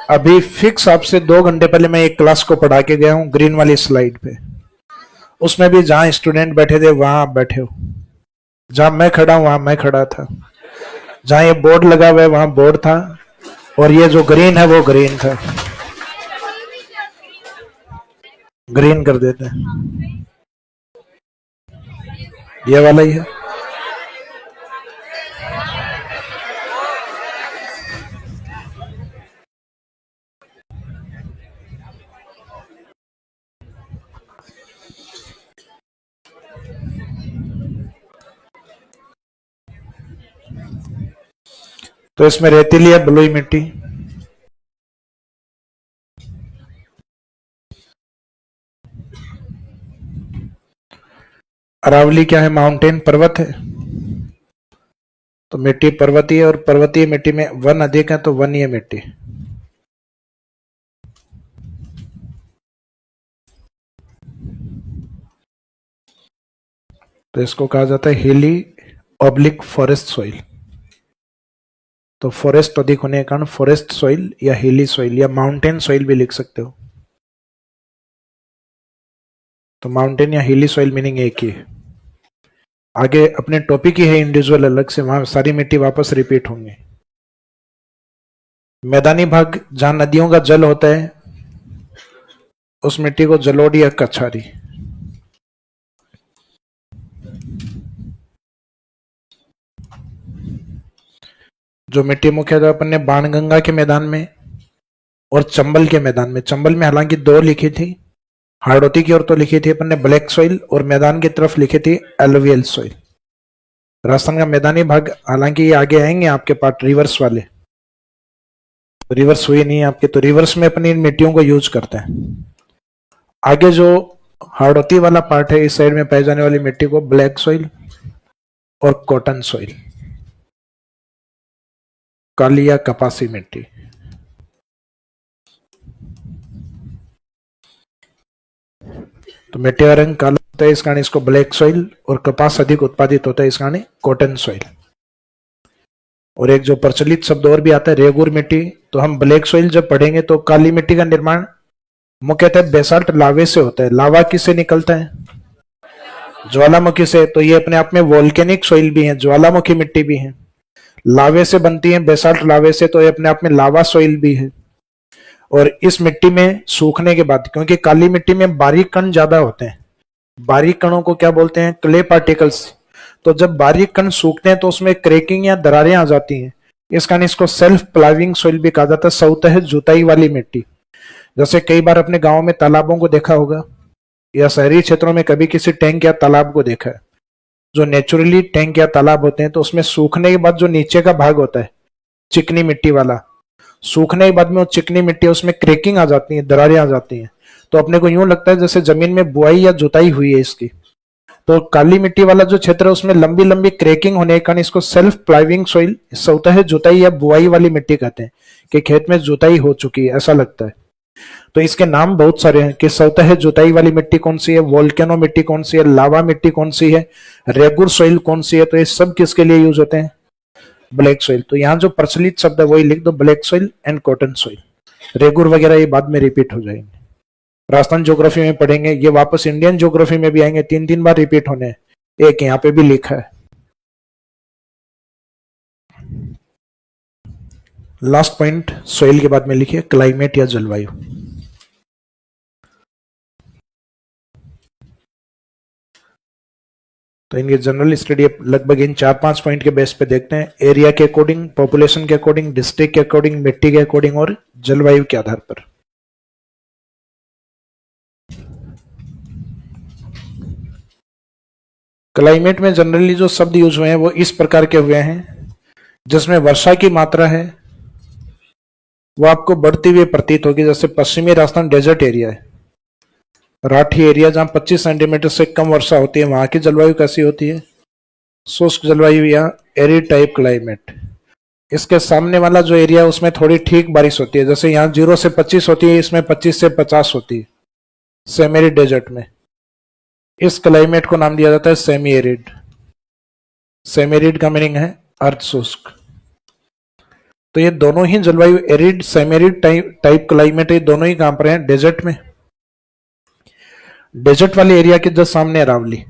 अभी फिक्स आपसे 2 घंटे पहले मैं एक क्लास को पढ़ा के गया हूं ग्रीन वाली स्लाइड पे, उसमें भी जहां स्टूडेंट बैठे थे वहां आप बैठे हो, जहां मैं खड़ा हूं वहां मैं खड़ा था, जहां ये बोर्ड लगा हुआ है वहां बोर्ड था, और ये जो ग्रीन है वो ग्रीन था। ग्रीन कर देते हैं, ये वाला ही है। तो इसमें रेतीली है बलुई मिट्टी, अरावली क्या है, माउंटेन पर्वत है, तो मिट्टी पर्वतीय और पर्वतीय मिट्टी में वन अधिक है तो वनीय मिट्टी। तो इसको कहा जाता है हिली ऑब्लिक फॉरेस्ट सॉइल। तो फॉरेस्ट अधिक होने के कारण फॉरेस्ट सॉइल या हिली सॉइल या माउंटेन सॉइल भी लिख सकते हो। तो माउंटेन या हिली सॉइल मीनिंग एक ही है। आगे अपने टॉपिक ही है इंडिविजुअल अलग से, वहां सारी मिट्टी वापस रिपीट होंगी। मैदानी भाग जहां नदियों का जल होता है उस मिट्टी को जलोढ़ या कछारी। जो मिट्टी मुख्यतः अपन ने बाणगंगा के मैदान में और चंबल के मैदान में, चंबल में हालांकि 2 लिखी थी, हाड़ौती की ओर तो लिखी थी अपन ने ब्लैक सॉइल और मैदान की तरफ लिखी थी एलुवियल सॉइल। राजस्थान का मैदानी भाग हालांकि ये आगे आएंगे आपके पार्ट रिवर्स वाले, तो रिवर्स हुई नहीं आपके, तो रिवर्स में अपनी इन मिट्टियों को यूज करते हैं। आगे जो हाड़ौती वाला पार्ट है इस साइड में पाई जाने वाली मिट्टी को ब्लैक सॉइल और कॉटन सॉइल, काली या कपासी मिट्टी। तो मिट्टी का रंग काला होता है इस कारण इसको ब्लैक सॉइल, और कपास अधिक उत्पादित होता है इस कारण कॉटन सॉइल। और एक जो प्रचलित शब्द और भी आता है रेगुर मिट्टी। तो हम ब्लैक सॉइल जब पढ़ेंगे तो काली मिट्टी का निर्माण मुख्यतः बेसाल्ट लावे से होता है। लावा किससे निकलता है? ज्वालामुखी से। तो ये अपने आप में वोल्केनिक सॉइल भी है, ज्वालामुखी मिट्टी भी है। लावे से बनती है, बेसाल्ट लावे से, तो ये अपने आप में लावा सॉइल भी है। और इस मिट्टी में सूखने के बाद, क्योंकि काली मिट्टी में बारीक कण ज्यादा होते हैं, बारीक कणों को क्या बोलते हैं? Clay particles. तो जब बारीक कण सूखते हैं तो उसमें क्रैकिंग या दरारें आ जाती हैं, इस कारण इसको सेल्फ प्लाविंग सॉइल भी कहा जाता है, सतह जुताई वाली मिट्टी। जैसे कई बार अपने गांव में तालाबों को देखा होगा या शहरी क्षेत्रों में कभी किसी टैंक या तालाब को देखा है। जो नेचुरली टैंक या तालाब होते हैं तो उसमें सूखने के बाद जो नीचे का भाग होता है चिकनी मिट्टी वाला, सूखने के बाद में वो चिकनी मिट्टी उसमें क्रैकिंग आ जाती है, दरारें आ जाती हैं, तो अपने को यूं लगता है जैसे जमीन में बुआई या जुताई हुई है इसकी। तो काली मिट्टी वाला जो क्षेत्र है उसमें लंबी लंबी क्रैकिंग होने के कारण इसको सेल्फ प्लाइविंग सॉइल, सतह जुताई या बुआई वाली मिट्टी कहते हैं, कि खेत में जुताई हो चुकी है ऐसा लगता है। तो इसके नाम बहुत सारे हैं कि सतह जुताई वाली मिट्टी कौन सी है, वोल्केनो मिट्टी कौन सी है, लावा मिट्टी कौन सी है, रेगुर सॉइल कौन सी है। तो ये सब किसके लिए यूज होते हैं? Black soil. तो यहाँ जो प्रचलित शब्द है वही लिख दो, black soil and cotton soil. Regur वगैरह ये बाद में रिपीट हो जाएंगे, राजस्थान ज्योग्राफी में पढ़ेंगे, ये वापस इंडियन ज्योग्राफी में भी आएंगे, 3-3 बार रिपीट होने हैं। एक यहाँ पे भी लिखा है। लास्ट पॉइंट सॉइल के बाद में लिखिए क्लाइमेट या जलवायु। तो इनके जनरल स्टडी लगभग इन 4-5 पॉइंट के बेस पे देखते हैं, एरिया के अकॉर्डिंग, पॉपुलेशन के अकॉर्डिंग, डिस्ट्रिक्ट के अकॉर्डिंग, मिट्टी के अकॉर्डिंग और जलवायु के आधार पर। क्लाइमेट में जनरली जो शब्द यूज हुए हैं वो इस प्रकार के हुए हैं, जिसमें वर्षा की मात्रा है वो आपको बढ़ती हुई प्रतीत होगी। जैसे पश्चिमी राजस्थान डेजर्ट एरिया है, राठी एरिया जहां 25 सेंटीमीटर से कम वर्षा होती है, वहां की जलवायु कैसी होती है? शुष्क जलवायु या एरिड टाइप क्लाइमेट। इसके सामने वाला जो एरिया है उसमें थोड़ी ठीक बारिश होती है, जैसे यहाँ 0 से 25 होती है, इसमें 25 से 50 होती है सेमी एरिड डेजर्ट में। इस क्लाइमेट को नाम दिया जाता है सेमी एरिड। सेमी एरिड का मीनिंग है अर्ध शुष्क। तो ये दोनों ही जलवायु, arid semi arid type climate, ये दोनों ही कहां पर हैं? डेजर्ट में। डेजर्ट वाले एरिया के जस्ट सामने अरावली,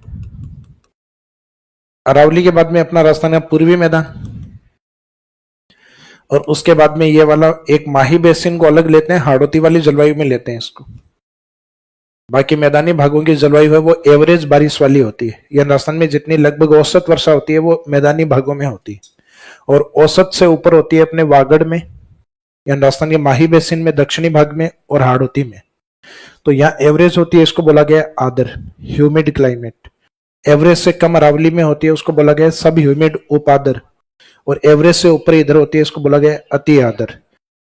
अरावली के बाद में अपना राजस्थान का पूर्वी मैदान, और उसके बाद में ये वाला एक माही बेसिन को अलग लेते हैं, हाड़ौती वाली जलवायु में लेते हैं इसको। बाकी मैदानी भागों की जलवायु है वो एवरेज बारिश वाली होती है। यह राजस्थान में जितनी लगभग औसत वर्षा होती है वो मैदानी भागों में होती है, और औसत से ऊपर होती है अपने वागड़ में या राजस्थान के माही बेसिन में, दक्षिणी भाग में और हाड़ौती में। तो यहाँ एवरेज होती है, इसको बोला गया आदर, ह्यूमिड क्लाइमेट। एवरेज से कम अरावली में होती है, उसको बोला गया सब ह्यूमिड उपादर, और एवरेज से ऊपर इधर होती है, इसको बोला गया अति आदर।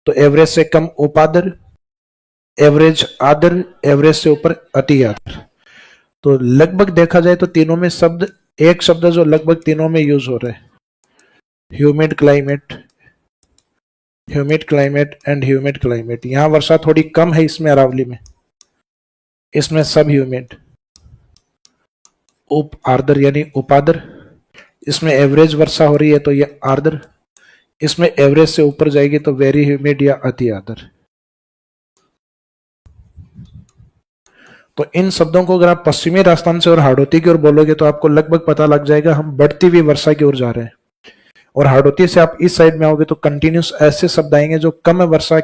तो एवरेज से कम उपादर, एवरेज आदर, एवरेज से ऊपर अति आदर। तो लगभग देखा जाए तो तीनों में शब्द, एक शब्द जो लगभग तीनों में यूज हो रहा है, humid climate and humid climate. यहां वर्षा थोड़ी कम है इसमें अरावली में, इसमें सब ह्यूमिड। उप आर्द्र यानी उपाद्र, इसमें एवरेज वर्षा हो रही है तो ये आर्द्र, इसमें एवरेज से ऊपर जाएगी तो वेरी ह्यूमिड या अति आर्द्र। तो इन शब्दों को अगर आप पश्चिमी राजस्थान से और हाड़ौती की ओर बोलोगे तो आपको लगभग पता लग जाएगा हम बढ़ती हुई वर्षा की ओर जा रहे हैं। और हाड़ौती से आप इस साइड में आओगे तो कंटिन्यूस ऐसे शब्द आएंगे जो कम वर्षा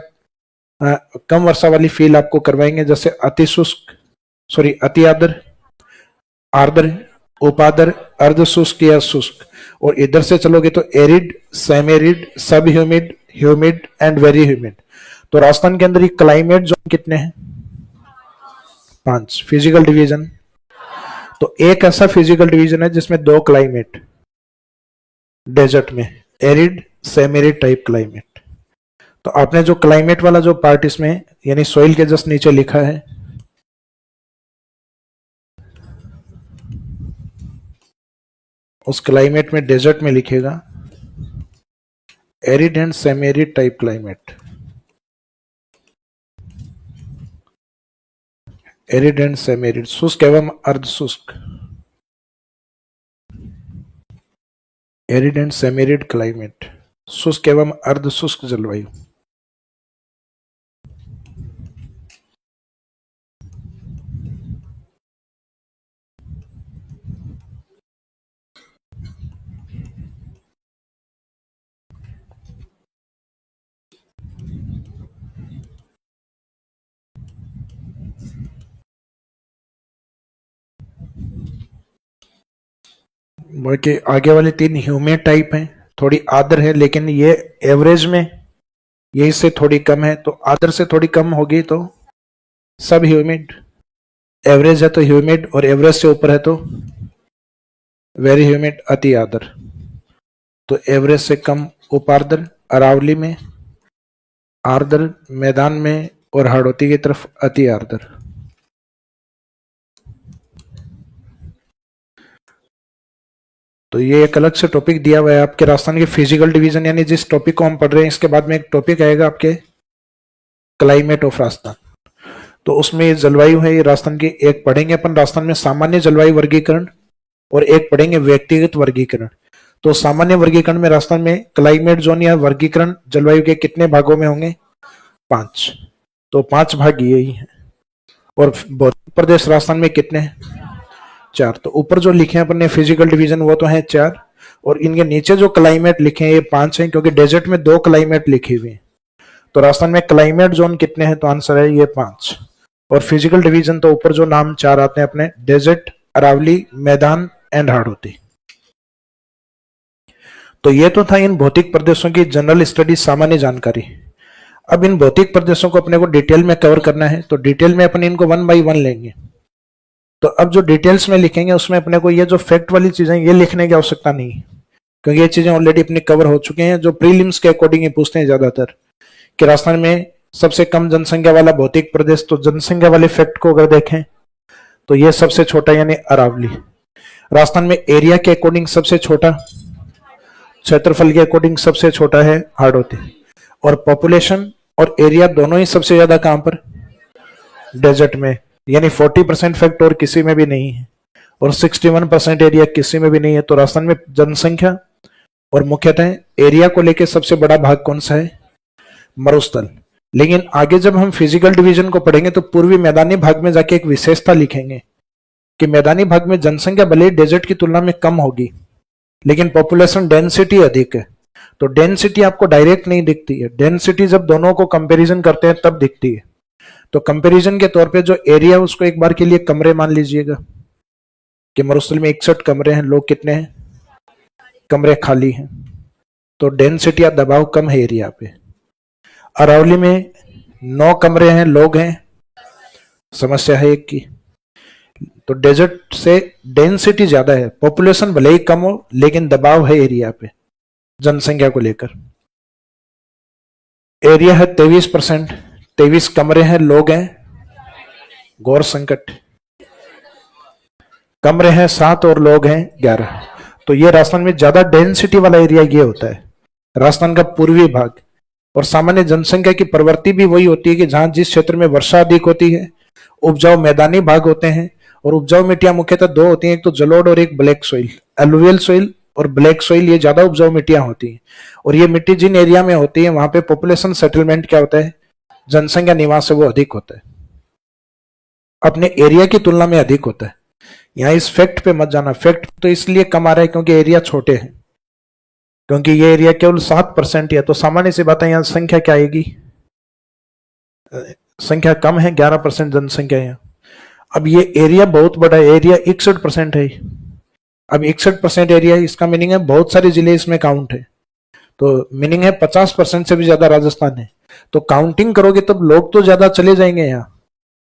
वाली फील आपको करवाएंगे, जैसे अति शुष्क, सॉरी अति आर्द्र, आर्द्र, उपाद्र, अर्ध शुष्क या शुष्क। और इधर से चलोगे तो एरिड, सेमी एरिड, सब humid, humid and very humid. तो राजस्थान के अंदर ये क्लाइमेट जोन कितने हैं? 5 फिजिकल डिवीजन। तो एक ऐसा फिजिकल डिवीजन है जिसमें 2 क्लाइमेट डेजर्ट में, arid, semi arid type climate. तो आपने जो क्लाइमेट वाला जो पार्ट इसमें यानी सोइल के जस्ट नीचे लिखा है, उस क्लाइमेट में डेजर्ट में लिखेगा arid and semi arid type climate, arid and semi arid, शुष्क एवं अर्ध शुष्क, arid and semi arid climate, शुष्क एवं अर्ध शुष्क जलवायु। बाकी आगे वाले 3 ह्यूमिड टाइप हैं, थोड़ी आर्द्र है लेकिन ये एवरेज में यही से थोड़ी कम है, तो आर्द्र से थोड़ी कम होगी तो सब ह्यूमिड, एवरेज है तो ह्यूमिड, और एवरेज से ऊपर है तो वेरी ह्यूमिड, अति आर्द्र। तो एवरेज से कम उपार्द्र, अरावली में आर्द्र, मैदान में और हाड़ौती की तरफ अति आर्द्र। तो ये एक अलग से टॉपिक दिया हुआ है आपके राजस्थान के फिजिकल डिवीजन, यानी जिस टॉपिक को हम पढ़ रहे हैं इसके बाद में एक टॉपिक आएगा आपके क्लाइमेट ऑफ राजस्थान। तो उसमें ये जलवायु है, ये राजस्थान की एक पढ़ेंगे अपन राजस्थान में सामान्य जलवायु वर्गीकरण, और एक पढ़ेंगे व्यक्तिगत वर्गीकरण। तो सामान्य वर्गीकरण में राजस्थान में क्लाइमेट जोन या वर्गीकरण जलवायु के कितने भागों में होंगे? 5। तो 5 भाग यही है। और भौतिक प्रदेश राजस्थान में कितने हैं? 4। तो ऊपर जो लिखे हैं अपन ने फिजिकल डिवीजन वो तो है 4, और इनके नीचे जो क्लाइमेट लिखे हैं ये 5 हैं, क्योंकि डेजर्ट में 2 क्लाइमेट लिखे हुए हैं। तो राजस्थान में क्लाइमेट जोन कितने हैं? तो आंसर है ये 5। और फिजिकल डिवीजन तो ऊपर जो नाम 4 आते हैं अपने, डेजर्ट, अरावली, मैदान एंड हाड़ौती। तो ये तो था इन भौतिक प्रदेशों की जनरल स्टडी, सामान्य जानकारी। अब इन भौतिक प्रदेशों को अपने को डिटेल में कवर करना है, तो डिटेल में अपन इनको 1 बाई 1 लेंगे। तो अब जो डिटेल्स में लिखेंगे उसमें अपने को ये जो फैक्ट वाली चीजें ये लिखने की आवश्यकता नहीं है, क्योंकि ये चीजें ऑलरेडी अपने कवर हो चुके हैं। जो प्रीलिम्स के अकॉर्डिंग ये पूछते हैं ज्यादातर कि राजस्थान में सबसे कम जनसंख्या वाला भौतिक प्रदेश, तो जनसंख्या वाले फैक्ट को अगर देखें तो ये सबसे छोटा यानी अरावली। राजस्थान में एरिया के अकॉर्डिंग सबसे छोटा, क्षेत्रफल के अकॉर्डिंग सबसे छोटा है हाड़ौती। और पॉपुलेशन और एरिया दोनों ही सबसे ज्यादा कहां पर? डेजर्ट में, यानी 40% फैक्ट और किसी में भी नहीं है, और 61% एरिया किसी में भी नहीं है। तो राजस्थान में जनसंख्या और मुख्यतः एरिया को लेकर सबसे बड़ा भाग कौन सा है? मरुस्थल। लेकिन आगे जब हम फिजिकल डिवीजन को पढ़ेंगे तो पूर्वी मैदानी भाग में जाके एक विशेषता लिखेंगे कि मैदानी भाग में जनसंख्या भले ही डेजर्ट की तुलना में कम होगी, लेकिन पॉपुलेशन डेंसिटी अधिक है। तो डेंसिटी आपको डायरेक्ट नहीं दिखती है, डेंसिटी जब दोनों को कंपैरिजन करते हैं तब दिखती है। तो कंपैरिजन के तौर पे जो एरिया है उसको एक बार के लिए कमरे मान लीजिएगा कि मरुस्थल में 61 कमरे हैं, लोग कितने हैं? कमरे खाली हैं। तो डेंसिटी या दबाव कम है एरिया पे। अरावली में 9 कमरे हैं, लोग हैं, समस्या है एक की। तो डेजर्ट से डेंसिटी ज्यादा है, पॉपुलेशन भले ही कम हो लेकिन दबाव है एरिया पे जनसंख्या को लेकर। एरिया है 23%, 23 कमरे हैं, लोग हैं, गौर संकट। कमरे हैं 7 और लोग हैं 11। तो ये राजस्थान में ज्यादा डेंसिटी वाला एरिया ये होता है, राजस्थान का पूर्वी भाग। और सामान्य जनसंख्या की प्रवृत्ति भी वही होती है कि जहां जिस क्षेत्र में वर्षा अधिक होती है, उपजाऊ मैदानी भाग होते हैं। और उपजाऊ मिट्टियां मुख्यतः दो होती हैं, एक तो जलोढ़ और एक ब्लैक सोइल। एलुवियल सोइल और ब्लैक सोइल ये ज्यादा उपजाऊ मिट्टियां होती हैं। और ये मिट्टी जिन एरिया में होती है वहां पे पॉपुलेशन सेटलमेंट क्या होता है, जनसंख्या निवास है वो अधिक होता है, अपने एरिया की तुलना में अधिक होता है। यहाँ इस फैक्ट पे मत जाना, फैक्ट तो इसलिए कम आ रहा है क्योंकि एरिया छोटे हैं, क्योंकि ये एरिया केवल 7% है। तो सामान्य सी बात है, यहाँ संख्या क्या आएगी, संख्या कम है, 11% जनसंख्या है यहाँ। अब ये एरिया बहुत बड़ा है, एरिया 61% है। अब 61% एरिया है, इसका मीनिंग है बहुत सारे जिले इसमें काउंट है। तो मीनिंग है 50% से भी ज्यादा राजस्थान है। तो काउंटिंग करोगे तब लोग तो ज्यादा चले जाएंगे यहाँ,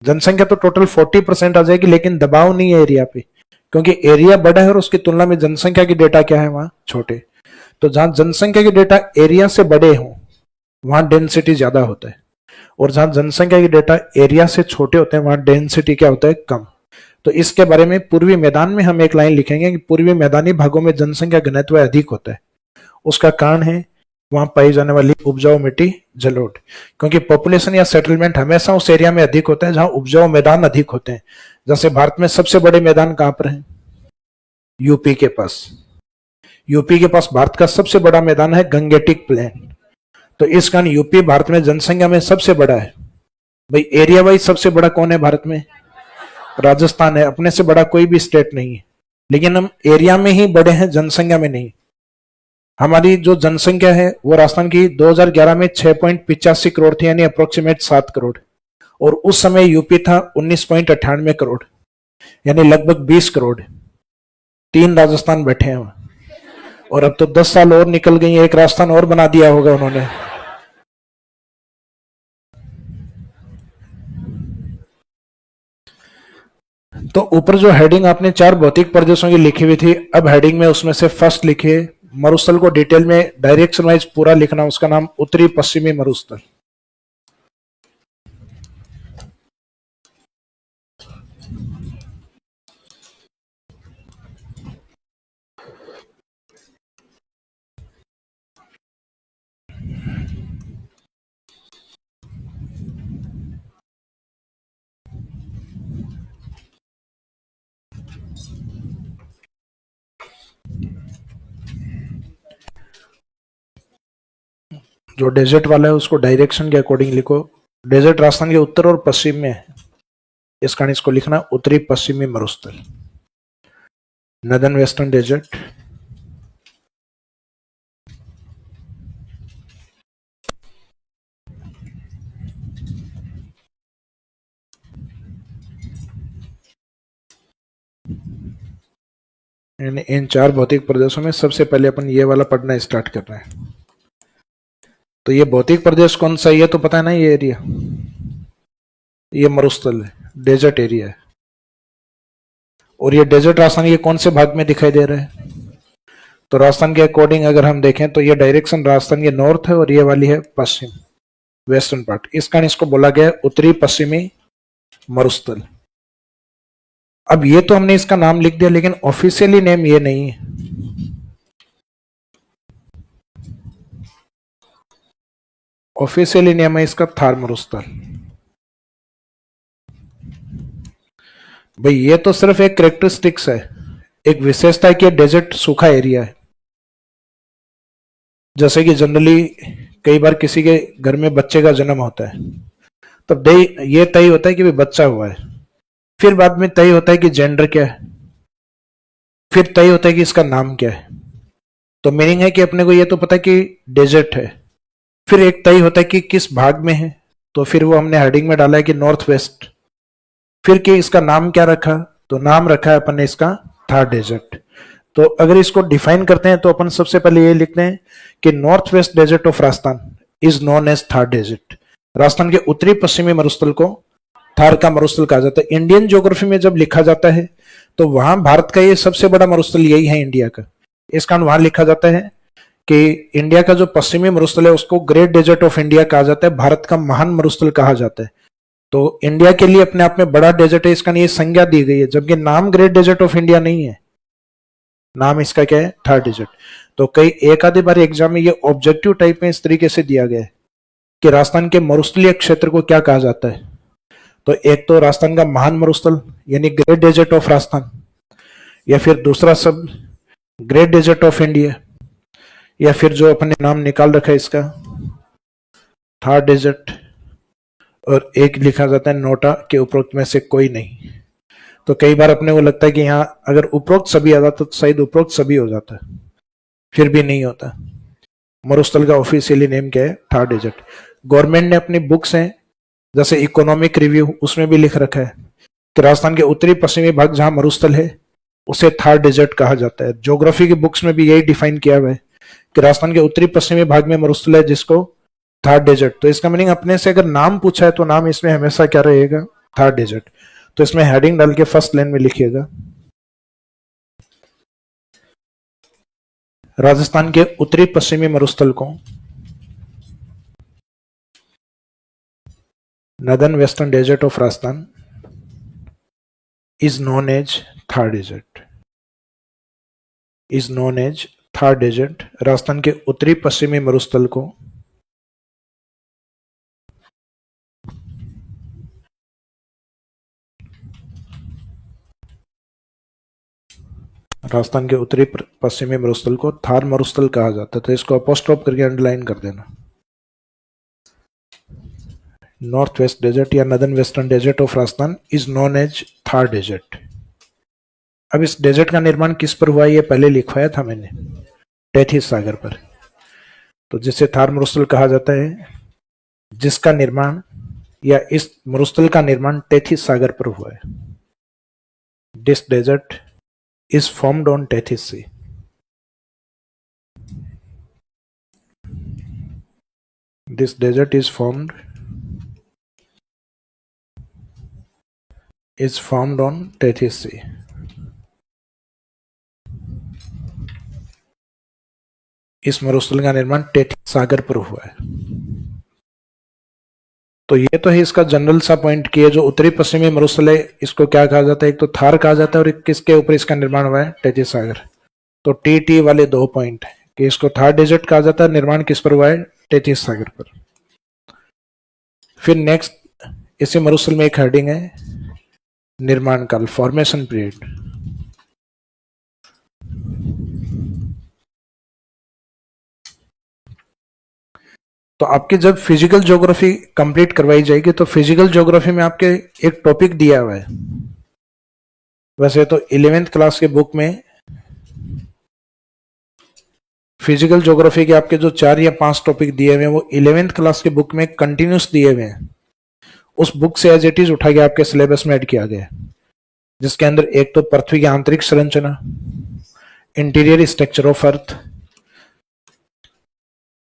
जनसंख्या तो टोटल 40% आ जाएगी, लेकिन दबाव नहीं है एरिया पे, क्योंकि एरिया बड़ा है और उसकी तुलना में जनसंख्या की डेटा क्या है वहां छोटे। तो जहां जनसंख्या के डेटा एरिया से बड़े हों वहां डेंसिटी ज्यादा होता है, और जहां जनसंख्या के डेटा एरिया से छोटे होते हैं वहां डेंसिटी क्या होता है, कम। तो इसके बारे में पूर्वी मैदान में हम एक लाइन लिखेंगे कि पूर्वी मैदानी भागों में जनसंख्या घनत्व अधिक होता है। उसका कारण है वहां पाई जाने वाली उपजाऊ मिट्टी, जलोढ़। क्योंकि पॉपुलेशन या सेटलमेंट हमेशा उस एरिया में अधिक होता है जहां उपजाऊ मैदान अधिक होते हैं। जैसे भारत में सबसे बड़े मैदान कहां पर है, यूपी के पास। यूपी के पास भारत का सबसे बड़ा मैदान है गंगेटिक प्लेन। तो इस कारण यूपी भारत में जनसंख्या में सबसे बड़ा है। भाई एरिया वाइज सबसे बड़ा कौन है भारत में, राजस्थान है, अपने से बड़ा कोई भी स्टेट नहीं है। लेकिन हम एरिया में ही बड़े हैं, जनसंख्या में नहीं। हमारी जो जनसंख्या है वो राजस्थान की 2011 में 6.85 करोड़ थी, यानी अप्रोक्सीमेट 7 करोड़। और उस समय यूपी था 19.98 करोड़, यानी लगभग 20 करोड़। 3 राजस्थान बैठे हैं वहां। और अब तो 10 साल और निकल गई, एक राजस्थान और बना दिया होगा उन्होंने। तो ऊपर जो हेडिंग आपने 4 भौतिक प्रदेशों की लिखी हुई थी, अब हेडिंग में उसमें से फर्स्ट लिखिए, मरुस्थल को डिटेल में डायरेक्शन वाइज पूरा लिखना, उसका नाम उत्तरी पश्चिमी मरुस्थल। जो डेजर्ट वाला है उसको डायरेक्शन के अकॉर्डिंग लिखो। डेजर्ट राजस्थान के उत्तर और पश्चिम में है, इस कारण इसको लिखना उत्तरी पश्चिमी मरुस्थल, नदर्न वेस्टर्न डेजर्ट। इन 4 भौतिक प्रदेशों में सबसे पहले अपन ये वाला पढ़ना स्टार्ट कर रहे हैं। तो ये भौतिक प्रदेश कौन सा है ये तो पता है ना, ये एरिया, ये मरुस्थल है, डेजर्ट एरिया है। और ये डेजर्ट राजस्थान के कौन से भाग में दिखाई दे रहा है, तो राजस्थान के अकॉर्डिंग अगर हम देखें तो ये डायरेक्शन राजस्थान के नॉर्थ है और ये वाली है पश्चिम, वेस्टर्न पार्ट। इस कारण इसको बोला गया उत्तरी पश्चिमी मरुस्थल। अब ये तो हमने इसका नाम लिख दिया, लेकिन ऑफिशियली नेम ये नहीं है। ऑफिशियली नेम है इसका थार मरुस्थल। भाई ये तो सिर्फ एक कैरेक्टरिस्टिक्स है, एक विशेषता है कि डेजर्ट सूखा एरिया है। जैसे कि जनरली कई बार किसी के घर में बच्चे का जन्म होता है, तब ये तय होता है कि बच्चा हुआ है, फिर बाद में तय होता है कि जेंडर क्या है, फिर तय होता है कि इसका नाम क्या है। तो मीनिंग है कि अपने को ये तो पता है कि डेजर्ट है, फिर एक तय होता है कि किस भाग में है, तो फिर वो हमने हेडिंग में डाला है कि नॉर्थ वेस्ट। फिर कि इसका नाम क्या रखा, तो नाम रखा है अपन ने इसका थार डेजर्ट। तो अगर इसको डिफाइन करते हैं तो अपन सबसे पहले ये लिखते हैं कि north west desert of Rajasthan is known as Thar desert. Rajasthan के उत्तरी पश्चिमी मरुस्थल को थार का मरुस्थल कहा जाता है। इंडियन ज्योग्राफी में जब लिखा जाता है तो वहां भारत का ये सबसे बड़ा मरुस्थल यही है इंडिया का। इस कारण वहां लिखा जाता है कि इंडिया का जो पश्चिमी मरुस्थल है उसको ग्रेट डेजर्ट ऑफ इंडिया कहा जाता है, भारत का महान मरुस्थल कहा जाता है। तो इंडिया के लिए अपने आप में बड़ा डेजर्ट है, इसका ये संज्ञा दी गई है, जबकि नाम ग्रेट डेजर्ट ऑफ इंडिया नहीं है, नाम इसका क्या है, थर्ड डिजिट। तो कई एक आधी बार एग्जाम में ये ऑब्जेक्टिव टाइप में इस तरीके से दिया गया है कि राजस्थान के मरुस्थलीय क्षेत्र को क्या कहा जाता है। तो एक तो राजस्थान का महान मरुस्थल यानी ग्रेट डेजर्ट ऑफ राजस्थान, या फिर दूसरा शब्द ग्रेट डेजर्ट ऑफ इंडिया, या फिर जो अपने नाम निकाल रखा है इसका थर्ड डेजर्ट, और एक लिखा जाता है नोटा के उपरोक्त में से कोई नहीं। तो कई बार अपने को लगता है कि यहाँ अगर उपरोक्त सभी आ जाता तो शायद उपरोक्त सभी हो जाता है, फिर भी नहीं होता। मरुस्थल का ऑफिशियली नेम क्या है, थर्ड डेजर्ट। गवर्नमेंट ने अपनी बुक्स हैं जैसे इकोनॉमिक रिव्यू, उसमें भी लिख रखा है कि राजस्थान के उत्तरी पश्चिमी भाग जहां मरुस्थल है उसे थर्ड डेजर्ट कहा जाता है। ज्योग्राफी की बुक्स में भी यही डिफाइन किया हुआ है कि राजस्थान के उत्तरी पश्चिमी भाग में मरुस्थल है जिसको थर्ड डेजर्ट। तो इसका मीनिंग अपने से अगर नाम पूछा है तो नाम इसमें हमेशा क्या रहेगा, थर्ड डेजर्ट। तो इसमें हेडिंग डाल के फर्स्ट लाइन में लिखिएगा राजस्थान के उत्तरी पश्चिमी मरुस्थल को northern western desert of Rajasthan is known as third desert, is known as third desert. Rajasthan के उत्तरी पश्चिमी मरुस्थल को राजस्थान के उत्तरी पश्चिमी मरुस्थल को थार मरुस्थल कहा जाता है। तो इसको अपोस्ट्रोफ करके अंडरलाइन कर देना, नॉर्थ वेस्ट डेजर्ट या northern western desert of Rajasthan is known as Thar desert. अब इस डेजर्ट का निर्माण किस पर हुआ ये पहले लिखवाया था मैंने, टेथिस सागर पर। तो जिसे थार मरुस्थल कहा जाता है, जिसका निर्माण या इस मरुस्थल का निर्माण टेथिस सागर पर हुआ है। This desert is formed on Tethys sea. This desert is formed on Tethys sea. इस मरुस्थल का निर्माण टेथिस सागर पर हुआ है। तो ये तो है इसका जनरल सा पॉइंट कि ये जो उत्तरी पश्चिमी मरुस्थल है इसको क्या कहा जाता है, एक तो थार कहा जाता है और किसके ऊपर इसका निर्माण हुआ है, टेथिस सागर। तो टी वाले दो पॉइंट है कि इसको थार डेजर्ट कहा जाता है, निर्माण किस पर हुआ है, टेथिस सागर पर। फिर नेक्स्ट इसी मरुस्थल में एक हेडिंग है निर्माण काल, फॉर्मेशन पीरियड। तो आपकी जब फिजिकल ज्योग्राफी कंप्लीट करवाई जाएगी तो फिजिकल ज्योग्राफी में आपके एक टॉपिक दिया हुआ है। वैसे तो 11th क्लास के बुक में फिजिकल ज्योग्राफी के आपके जो 4 या 5 टॉपिक दिए हुए हैं वो 11th क्लास के बुक में कंटिन्यूस दिए हुए हैं। उस बुक से एज इट इज उठा के आपके सिलेबस में ऐड किया गया है, जिसके अंदर एक तो पृथ्वी की आंतरिक संरचना, इंटीरियर स्ट्रक्चर ऑफ अर्थ,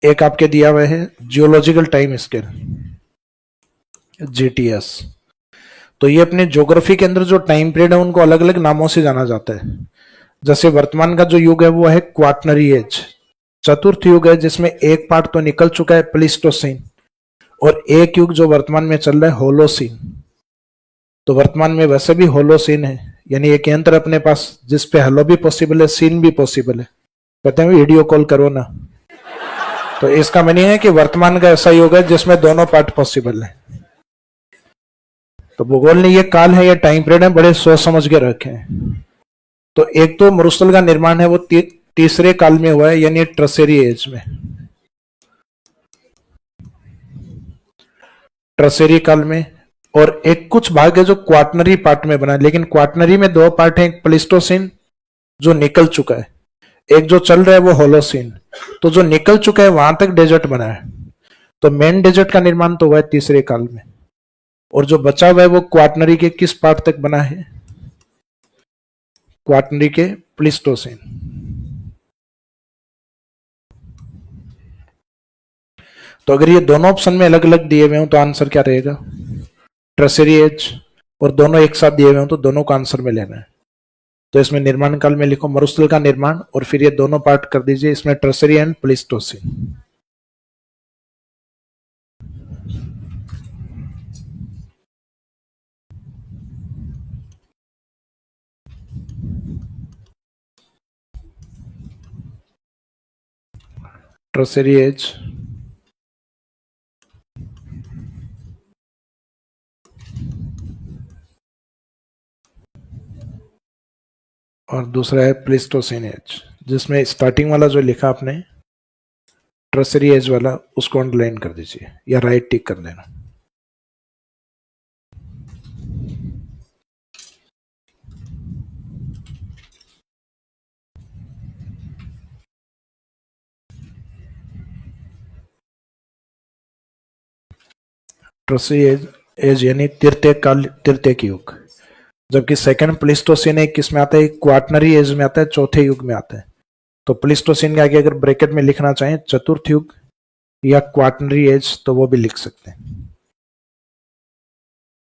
एक आपके दिया हुआ है जियोलॉजिकल टाइम स्केल जीटीएस। तो ये अपने ज्योग्राफी के अंदर जो टाइम पीरियड है उनको अलग अलग नामों से जाना जाता है। जैसे वर्तमान का जो युग है वो है क्वाटनरी एज, चतुर्थ युग है जिसमें एक पार्ट तो निकल चुका है प्लीस्टोसीन, और एक युग जो वर्तमान में चल रहा है होलोसीन। तो वर्तमान में वैसे भी होलोसीन है, यानी एक यंत्र अपने पास जिसपे हेलो भी पॉसिबल है, सीन भी पॉसिबल है। कहते हैं वीडियो कॉल करो ना। तो इसका मीनिंग है कि वर्तमान का ऐसा युग है जिसमें दोनों पार्ट पॉसिबल है। तो भूगोल ने ये काल है, ये टाइम पीरियड है, बड़े सोच समझ के रखे हैं। तो एक तो मरुस्थल का निर्माण है वो तीसरे काल में हुआ है, यानी ट्रसेरी एज में, ट्रसेरी काल में। और एक कुछ भाग है जो क्वाटनरी पार्ट में बना है, लेकिन क्वाटनरी में दो पार्ट है, एक प्लिस्टोसिन जो निकल चुका है, एक जो चल रहा है वो होलोसीन। तो जो निकल चुका है वहां तक डेजर्ट बना है। तो मेन डेजर्ट का निर्माण तो हुआ है तीसरे काल में, और जो बचा हुआ है वो क्वाटनरी के किस पार्ट तक बना है, क्वाटनरी के प्लिस्टोसिन। तो अगर ये दोनों ऑप्शन में अलग अलग दिए हुए हो तो आंसर क्या रहेगा, ट्रसेरी एज। और दोनों एक साथ दिए हुए हो तो दोनों का आंसर में लेना है। तो इसमें निर्माण काल में लिखो मरुस्थल का निर्माण, और फिर ये दोनों पार्ट कर दीजिए इसमें ट्रसेरी एंड प्लिस्टोसिन। ट्रसेरी एज, और दूसरा है प्लेस्टोसीन एज, जिसमें स्टार्टिंग वाला जो लिखा आपने ट्रसेरी एज वाला उसको अंडरलाइन कर दीजिए या राइट टिक कर देना। ट्रसेरी एज यानी तृतीयक युग, जबकि सेकंड प्लेस्टोसीन एक किस में आता है, क्वाटनरी एज में आता है, चौथे युग में आता है। तो प्लेस्टोसीन के आगे अगर ब्रैकेट में लिखना चाहें चतुर्थ युग या क्वाटनरी एज तो वो भी लिख सकते हैं,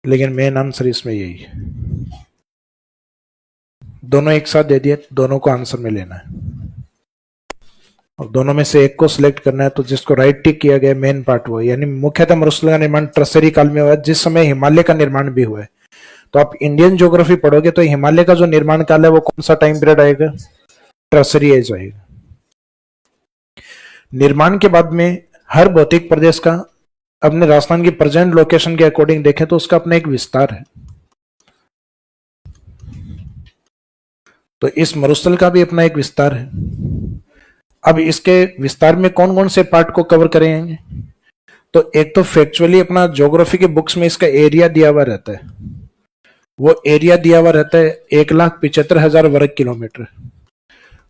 लेकिन मेन आंसर इसमें यही है। दोनों एक साथ दे दिए, दोनों को आंसर में लेना है और दोनों में से एक को सिलेक्ट करना है। तो जिसको राइट टिक किया गया मेन पार्ट वो, यानी मुख्यतः मरुस्थल का निर्माण ट्रसेरी काल में हुआ है, जिस समय हिमालय का निर्माण भी हुआ है। तो आप इंडियन ज्योग्राफी पढ़ोगे तो हिमालय का जो निर्माण काल है वो कौन सा टाइम पीरियड आएगा, ट्रसेरी एज आएगा। निर्माण के बाद में हर भौतिक प्रदेश का अपने राजस्थान की प्रेजेंट लोकेशन के अकॉर्डिंग देखें तो उसका अपना एक विस्तार है। तो इस मरुस्थल का भी अपना एक विस्तार है। अब इसके विस्तार में कौन कौन से पार्ट को कवर करेंगे, तो एक तो फैक्चुअली अपना ज्योग्राफी के बुक्स में इसका एरिया दिया हुआ रहता है, वो एरिया दिया हुआ रहता है 1,75,000 वर्ग किलोमीटर।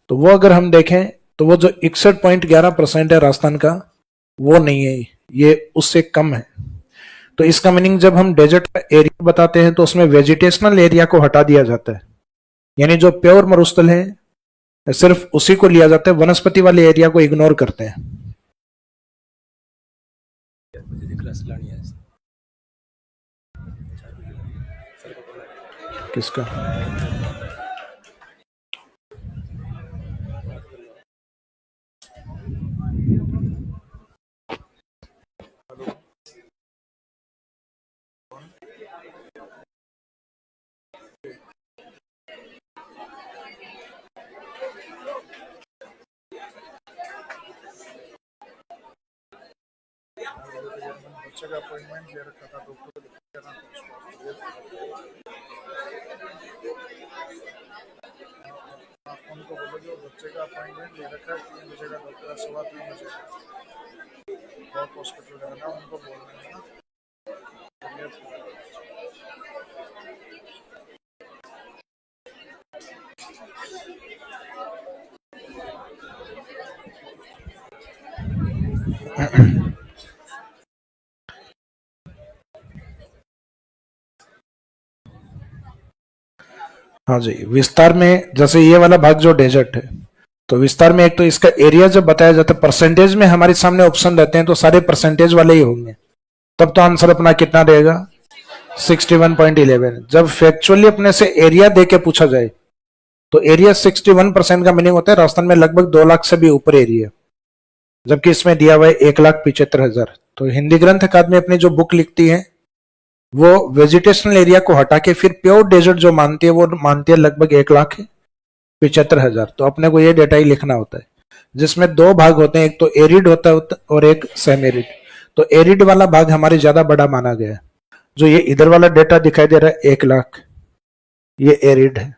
तो वो अगर हम देखें तो वो जो 61.11% है राजस्थान का, वो नहीं है, ये उससे कम है। तो इसका मीनिंग जब हम डेजर्ट का एरिया बताते हैं तो उसमें वेजिटेशनल एरिया को हटा दिया जाता है, यानी जो प्योर मरुस्थल है सिर्फ उसी को लिया जाता है, वनस्पति वाले एरिया को इग्नोर करते हैं। किसका? बच्चे का अपॉइंटमेंट ले रखा था डॉक्टर को दिखाना था, उनको बोलो जो बच्चे का अपॉइंटमेंट ले रखा है 3 बजे का डॉक्टर 3:15 बजे बहुत हॉस्पिटल जाना, उनको बोलना है ना। हाँ जी, विस्तार में जैसे ये वाला भाग जो डेजर्ट है, तो विस्तार में एक तो इसका एरिया जब बताया जाता है परसेंटेज में हमारे सामने ऑप्शन रहते हैं तो सारे परसेंटेज वाले ही होंगे, तब तो आंसर अपना कितना रहेगा 61.11। जब फैक्चुअली अपने से एरिया दे के पूछा जाए तो एरिया 61% का मीनिंग होता है राजस्थान में लगभग 2 लाख से भी ऊपर एरिया, जबकि इसमें दिया हुआ है 1,75,000। तो हिंदी ग्रंथ अकादमी अपनी जो बुक लिखती है वो वेजिटेशनल एरिया को हटा के फिर प्योर डेजर्ट जो मानती है वो मानती है लगभग 1,75,000। तो अपने को ये डेटा ही लिखना होता है, जिसमें 2 भाग होते हैं, एक तो एरिड होता है और एक सेम एरिड। तो एरिड वाला भाग हमारे ज्यादा बड़ा माना गया है। जो ये इधर वाला डेटा दिखाई दे रहा है 1 लाख, ये एरिड है,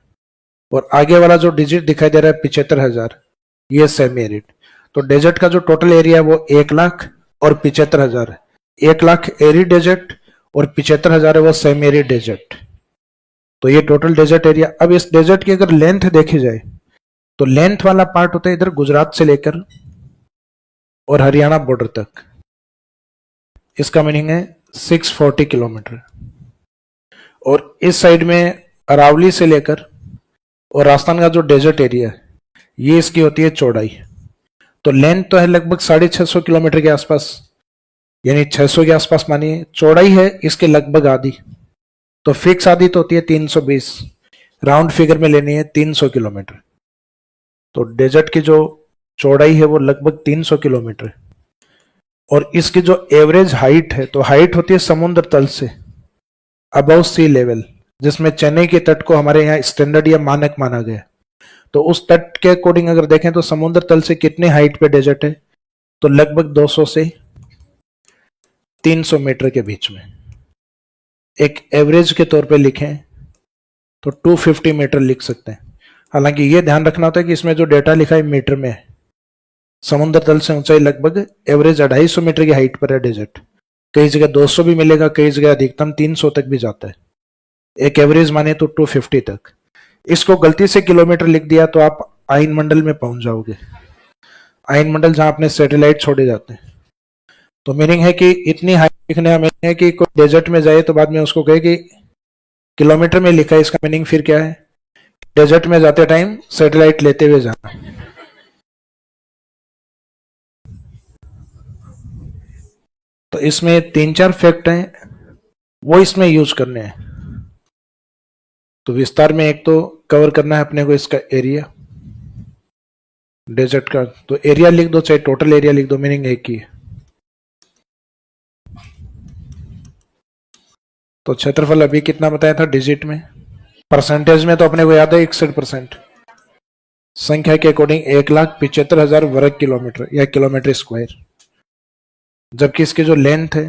और आगे वाला जो डिजिट दिखाई दे रहा है 75,000, ये सेमी एरिड। तो डेजर्ट का जो टोटल एरिया है वो 1 लाख और 75,000 है। 1 लाख एरिड डेजर्ट और 75,000 है वो सेमी एरिड डेजर्ट। तो ये टोटल डेजर्ट एरिया। अब इस डेजर्ट की अगर लेंथ देखी जाए तो लेंथ वाला पार्ट होता है इधर गुजरात से लेकर और हरियाणा बॉर्डर तक, इसका मीनिंग है 640 किलोमीटर। और इस साइड में अरावली से लेकर और राजस्थान का जो डेजर्ट एरिया है ये इसकी होती है चौड़ाई। तो लेंथ तो है लगभग 650 किलोमीटर के आसपास, यानी 600 के आसपास मानिए। चौड़ाई है इसके लगभग आधी, तो फिक्स आधी तो होती है 320, राउंड फिगर में लेनी है 300 किलोमीटर। तो डेजर्ट की जो चौड़ाई है वो लगभग 300 किलोमीटर। और इसकी जो एवरेज हाइट है, तो हाइट होती है समुद्र तल से अबव सी लेवल, जिसमें चेन्नई के तट को हमारे यहाँ स्टैंडर्ड या मानक माना गया। तो उस तट के अकॉर्डिंग अगर देखें तो समुद्र तल से कितने हाइट पे डेजर्ट है, तो लगभग 200 से 300 मीटर के बीच में। एक एवरेज के तौर पे लिखें तो 250 मीटर लिख सकते हैं। हालांकि ये ध्यान रखना होता है कि इसमें जो डेटा लिखा है मीटर में है। समुद्र तल से ऊंचाई लगभग एवरेज 250 मीटर की हाइट पर है डेजर्ट। कई जगह 200 भी मिलेगा, कई जगह अधिकतम 300 तक भी जाता है। एक एवरेज माने तो 250 तक। इसको गलती से किलोमीटर लिख दिया तो आप आयन मंडल में पहुंच जाओगे। आयन मंडल जहां अपने सैटेलाइट छोड़े जाते हैं। तो मीनिंग है कि इतनी हाइट लिखने का मीनिंग है कि कोई डेजर्ट में जाए तो बाद में उसको कहे कि किलोमीटर में लिखा है, इसका मीनिंग फिर क्या है? डेजर्ट में जाते टाइम सैटेलाइट लेते हुए जाना। तो इसमें 3-4 फैक्ट हैं, वो इसमें यूज करने हैं। तो विस्तार में एक तो कवर करना है अपने को इसका एरिया डेजर्ट का। तो एरिया लिख दो, चाहे टोटल एरिया लिख दो, मीनिंग एक ही है। तो क्षेत्रफल अभी कितना बताया था डिजिट में? परसेंटेज में तो अपने को याद है 61%। संख्या के अकॉर्डिंग 1,75,000 वर्ग किलोमीटर या किलोमीटर स्क्वायर। जबकि इसकी जो लेंथ है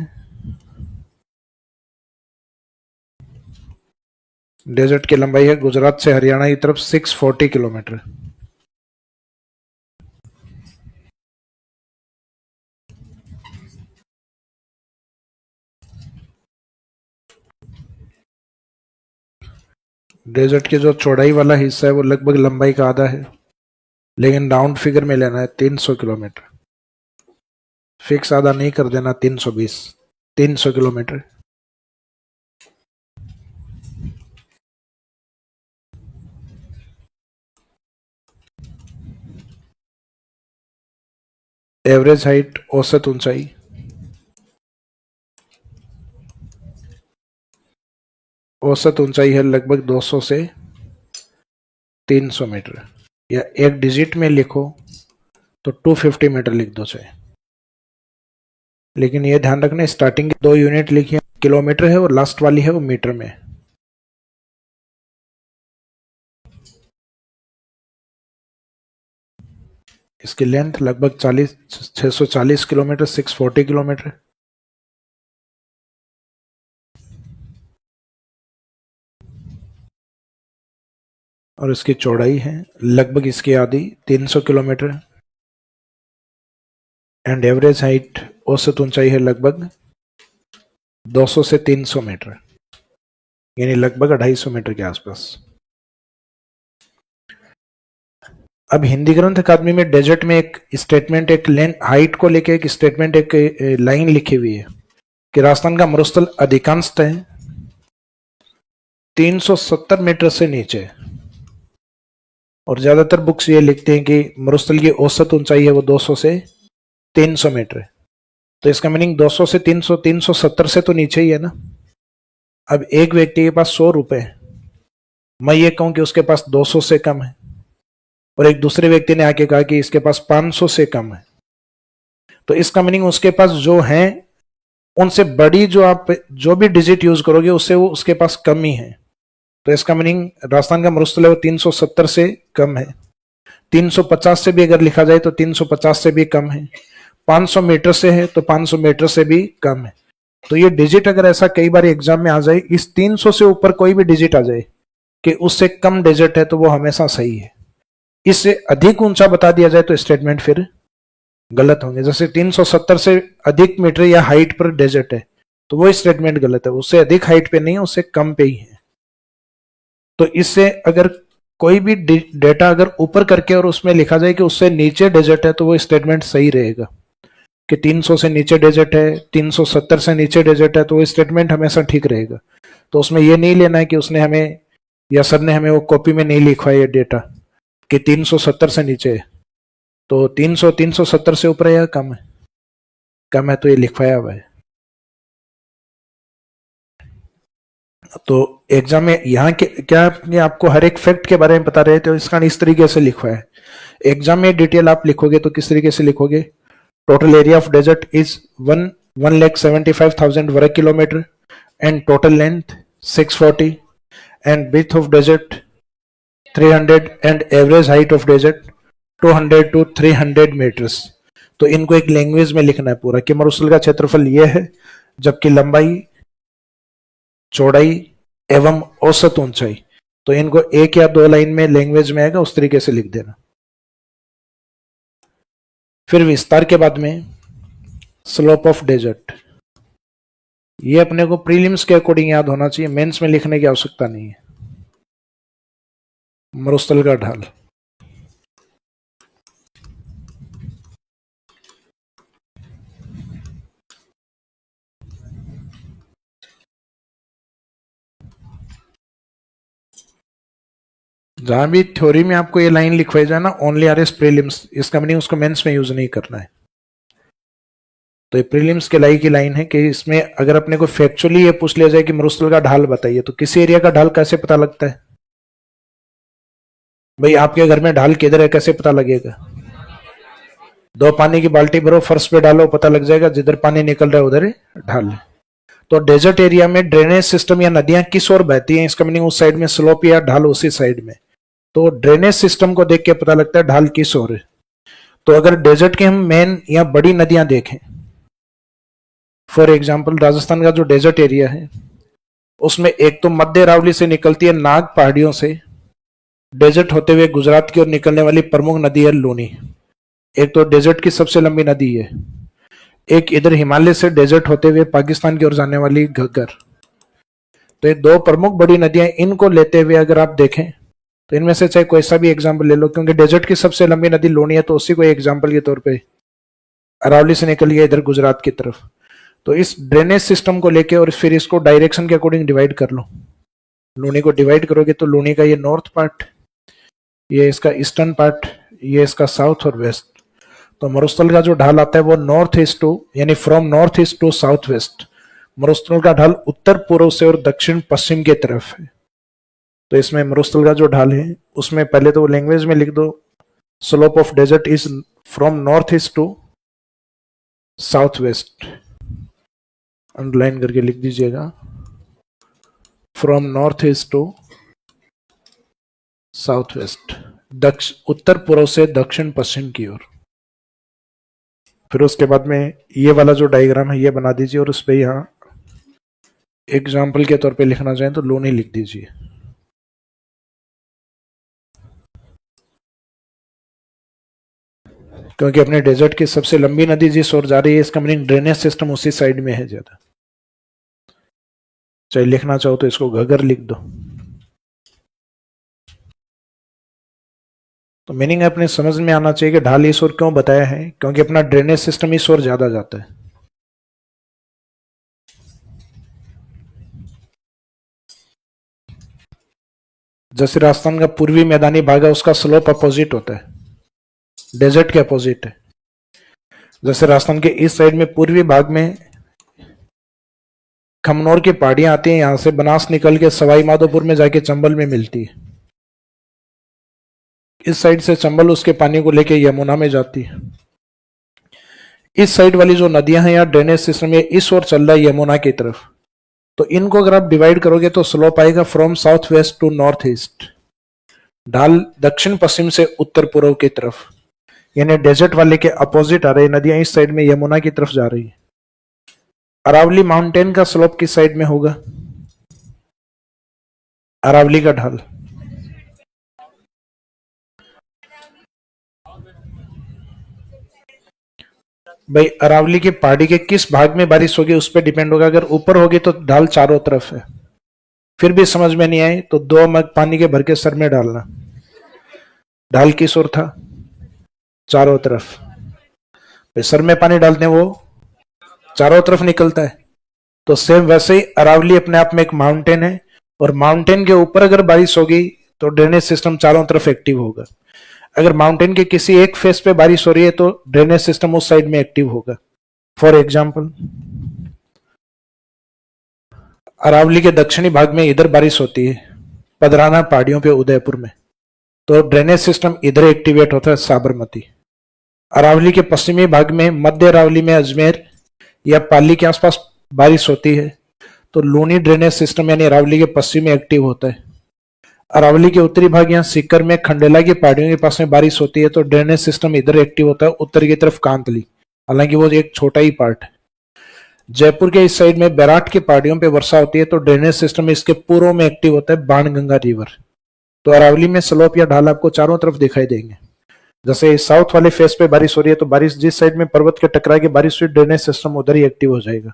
डेजर्ट की लंबाई है गुजरात से हरियाणा की तरफ 640 किलोमीटर। डेजर्ट की जो चौड़ाई वाला हिस्सा है वो लगभग लंबाई का आधा है, लेकिन राउंड फिगर में लेना है 300 किलोमीटर। फिक्स आधा नहीं कर देना, 320, 300 किलोमीटर। एवरेज हाइट औसत ऊंचाई, औसत ऊंचाई है लगभग 200 से 300 मीटर, या एक डिजिट में लिखो तो 250 मीटर लिख दो चाहे। लेकिन यह ध्यान रखना स्टार्टिंग की 2 यूनिट लिखी है किलोमीटर है और लास्ट वाली है वो मीटर में। इसकी लेंथ लगभग 640 किलोमीटर, 640 किलोमीटर। और इसकी चौड़ाई है लगभग इसकी आधी 300 किलोमीटर। एंड एवरेज हाइट औसत ऊंचाई है लगभग 200 से 300 मीटर, यानी लगभग 250 मीटर के आसपास। अब हिंदी ग्रंथ अकादमी में डेजर्ट में एक स्टेटमेंट, एक हाइट को लेके एक स्टेटमेंट, एक लाइन लिखी हुई है कि राजस्थान का मरुस्थल अधिकांशतः 370 मीटर से नीचे, और ज्यादातर बुक्स ये लिखते हैं कि मरुस्थल की औसत ऊंचाई है वो 200 से 300 मीटर। तो इसका मीनिंग 200 से 300, 370 से तो नीचे ही है ना। अब एक व्यक्ति के पास 100 रुपए, मैं ये कहूं कि उसके पास 200 से कम है, और एक दूसरे व्यक्ति ने आके कहा कि इसके पास 500 से कम है, तो इसका मीनिंग उसके पास जो है उनसे बड़ी जो आप जो भी डिजिट यूज करोगे उससे वो उसके पास कम ही है। तो इसका मीनिंग राजस्थान का मरुस्थल है वो 370 से कम है। 350 से भी अगर लिखा जाए तो 350 से भी कम है। 500 मीटर से है तो 500 मीटर से भी कम है। तो ये डिजिट अगर ऐसा कई बार एग्जाम में आ जाए, इस 300 से ऊपर कोई भी डिजिट आ जाए कि उससे कम डिजिट है, तो वो हमेशा सही है। इससे अधिक ऊंचा बता दिया जाए तो स्टेटमेंट फिर गलत होंगे। जैसे 370 से अधिक मीटर या हाइट पर डेजर्ट है तो वो स्टेटमेंट गलत है, उससे अधिक हाइट पे नहीं है, उससे कम पे ही है। तो इससे अगर कोई भी डेटा अगर ऊपर करके और उसमें लिखा जाए कि उससे नीचे डेजर्ट है तो वो स्टेटमेंट सही रहेगा। कि 300 से नीचे डेजर्ट है, 370 से नीचे डेजर्ट है, तो वो स्टेटमेंट हमेशा ठीक रहेगा। तो उसमें ये नहीं लेना है कि उसने हमें या सर ने हमें वो कॉपी में नहीं लिखवाया ये डेटा कि 370 से नीचे है, तो 300 370 से ऊपर है या कम है? कम है, तो ये लिखवाया हुआ है। तो एग्जाम में यहाँ के क्या आपको हर एक फैक्ट के बारे में बता रहे थे, तो इसका इस तरीके से लिखवा है। एग्जाम में डिटेल आप लिखोगे तो किस तरीके से लिखोगे? Total area of desert is 1,75,000 वर्ग kilometre and total length 640 and breadth of desert 300 and average height of desert 200 to 300 metres. तो इनको एक लैंग्वेज में लिखना है पूरा कि मरुस्थल का क्षेत्रफल यह है, जबकि लंबाई, चौड़ाई एवं औसत ऊंचाई, तो इनको एक या दो लाइन में लैंग्वेज में आएगा उस तरीके से लिख देना। फिर विस्तार के बाद में स्लोप ऑफ डेजर्ट, ये अपने को प्रीलिम्स के अकॉर्डिंग याद होना चाहिए, मेंस में लिखने की आवश्यकता नहीं है। मरुस्थल का ढाल, जहां भी थ्योरी में आपको ये लाइन लिखवाई जाए ना, ओनली आर एस प्रीलिम्स, इसका मीनिंग उसको मेंस में यूज नहीं करना है। तो ये प्रीलिम्स के लाई की लाइन है कि इसमें अगर अपने को फैक्चुअली ये पूछ लिया जाए कि मरुस्थल का ढाल बताइए, तो किसी एरिया का ढाल कैसे पता लगता है भाई? आपके घर में ढाल किधर है कैसे पता लगेगा? 2 पानी की बाल्टी भरो, फर्श पे डालो, पता लग जाएगा जिधर पानी निकल रहा है उधर ढाल है। तो डेजर्ट एरिया में ड्रेनेज सिस्टम या नदियां किस ओर बहती हैं, इसका मीनिंग उस साइड में स्लोप या ढाल उसी साइड में। तो ड्रेनेज सिस्टम को देख के पता लगता है ढाल किस ओर है। तो अगर डेजर्ट की हम मेन या बड़ी नदियां देखें, फॉर एग्जाम्पल राजस्थान का जो डेजर्ट एरिया है उसमें एक तो मध्य अरावली से निकलती है नाग पहाड़ियों से, डेजर्ट होते हुए गुजरात की ओर निकलने वाली प्रमुख नदी है लूनी, एक तो डेजर्ट की सबसे लंबी नदी है। एक इधर हिमालय से डेजर्ट होते हुए पाकिस्तान की ओर जाने वाली घग्गर। तो ये 2 प्रमुख बड़ी नदियां, इनको लेते हुए अगर आप देखें तो इनमें से चाहे कोई सा भी एग्जाम्पल ले लो, क्योंकि डेजर्ट की सबसे लंबी नदी लोनी है, तो उसी को एग्जाम्पल के तौर पे अरावली से निकल गया इधर गुजरात की तरफ। तो इस ड्रेनेज सिस्टम को लेके और फिर इसको डायरेक्शन के अकॉर्डिंग डिवाइड कर लो। लूनी को डिवाइड करोगे तो लूनी का ये नॉर्थ पार्ट, ये इसका ईस्टर्न पार्ट, ये इसका साउथ और वेस्ट। तो मरुस्थल का जो ढाल आता है वो नॉर्थ ईस्ट टू, यानी from north east to south west. मरुस्थल का ढाल उत्तर पूर्व से और दक्षिण पश्चिम की तरफ है। तो इसमें मरुस्थल का जो ढाल है उसमें पहले तो लैंग्वेज में लिख दो, slope of desert is from north east to south west, underline करके लिख दीजिएगा, from north east to south west, उत्तर पूर्व से दक्षिण पश्चिम की ओर। फिर उसके बाद में ये वाला जो डायग्राम है ये बना दीजिए और उस पर यहां एग्जाम्पल के तौर पे लिखना चाहें तो लूनी लिख दीजिए। क्योंकि अपने डेजर्ट की सबसे लंबी नदी जिस ओर जा रही है, इसका मीनिंग ड्रेनेज सिस्टम उसी साइड में है ज्यादा। चाहे लिखना चाहो तो इसको घग्गर लिख दो। तो मीनिंग अपने समझ में आना चाहिए कि ढाल इस ओर क्यों बताया है, क्योंकि अपना ड्रेनेज सिस्टम इस ओर ज्यादा जाता है। जैसे राजस्थान का पूर्वी मैदानी भाग है उसका स्लोप अपोजिट होता है, डेजर्ट के अपोजिट है। जैसे राजस्थान के इस साइड में पूर्वी भाग में खमनौर की पहाड़ियां आती हैं, यहां से बनास निकल के सवाई माधोपुर में जाके चंबल में मिलती है। इस साइड से चंबल उसके पानी को लेके यमुना में जाती है। इस साइड वाली जो नदियां हैं या ड्रेनेज सिस्टम है इस ओर चल रहा है यमुना की तरफ। तो इनको अगर आप डिवाइड करोगे तो स्लोप आएगा from south west to north east, ढाल दक्षिण पश्चिम से उत्तर पूर्व की तरफ, यानी डेजर्ट वाले के अपोजिट आ रही नदियां इस साइड में यमुना की तरफ जा रही है। अरावली माउंटेन का स्लोप किस साइड में होगा? अरावली का ढाल भाई अरावली के पहाड़ी के किस भाग में बारिश होगी उस पर डिपेंड होगा। अगर ऊपर होगी तो ढाल चारों तरफ है। फिर भी समझ में नहीं आई तो 2 मग पानी के भर के सर में डालना। ढाल किस ओर था? चारों तरफ। सर में पानी डालते हैं वो चारों तरफ निकलता है। तो सेम वैसे ही अरावली अपने आप में एक माउंटेन है, और माउंटेन के ऊपर अगर बारिश होगी तो ड्रेनेज सिस्टम चारों तरफ एक्टिव होगा। अगर माउंटेन के किसी एक फेस पे बारिश हो रही है तो ड्रेनेज सिस्टम उस साइड में एक्टिव होगा। फॉर एग्जाम्पल अरावली के दक्षिणी भाग में इधर बारिश होती है, पदराना पहाड़ियों पे उदयपुर में, तो ड्रेनेज सिस्टम इधर एक्टिवेट होता है साबरमती। अरावली के पश्चिमी भाग में मध्य अरावली में अजमेर या पाली के आसपास बारिश होती है तो लूनी ड्रेनेज सिस्टम यानी अरावली के पश्चिम में एक्टिव होता है। अरावली के उत्तरी भाग यहाँ सीकर में खंडेला की पहाड़ियों के पास में बारिश होती है तो ड्रेनेज सिस्टम इधर एक्टिव होता है, उत्तर की तरफ कांतली, हालांकि वो एक छोटा ही पार्ट है। जयपुर के इस साइड में बैराट की पहाड़ियों पे वर्षा होती है तो ड्रेनेज सिस्टम इसके पूर्व में एक्टिव होता है, बाणगंगा रिवर। तो अरावली में स्लोप या ढाल आपको चारों तरफ दिखाई देंगे। जैसे साउथ वाले फेस पे बारिश हो रही है तो बारिश जिस साइड में पर्वत के टकरा के बारिश हुई, ड्रेनेज सिस्टम उधर ही एक्टिव हो जाएगा।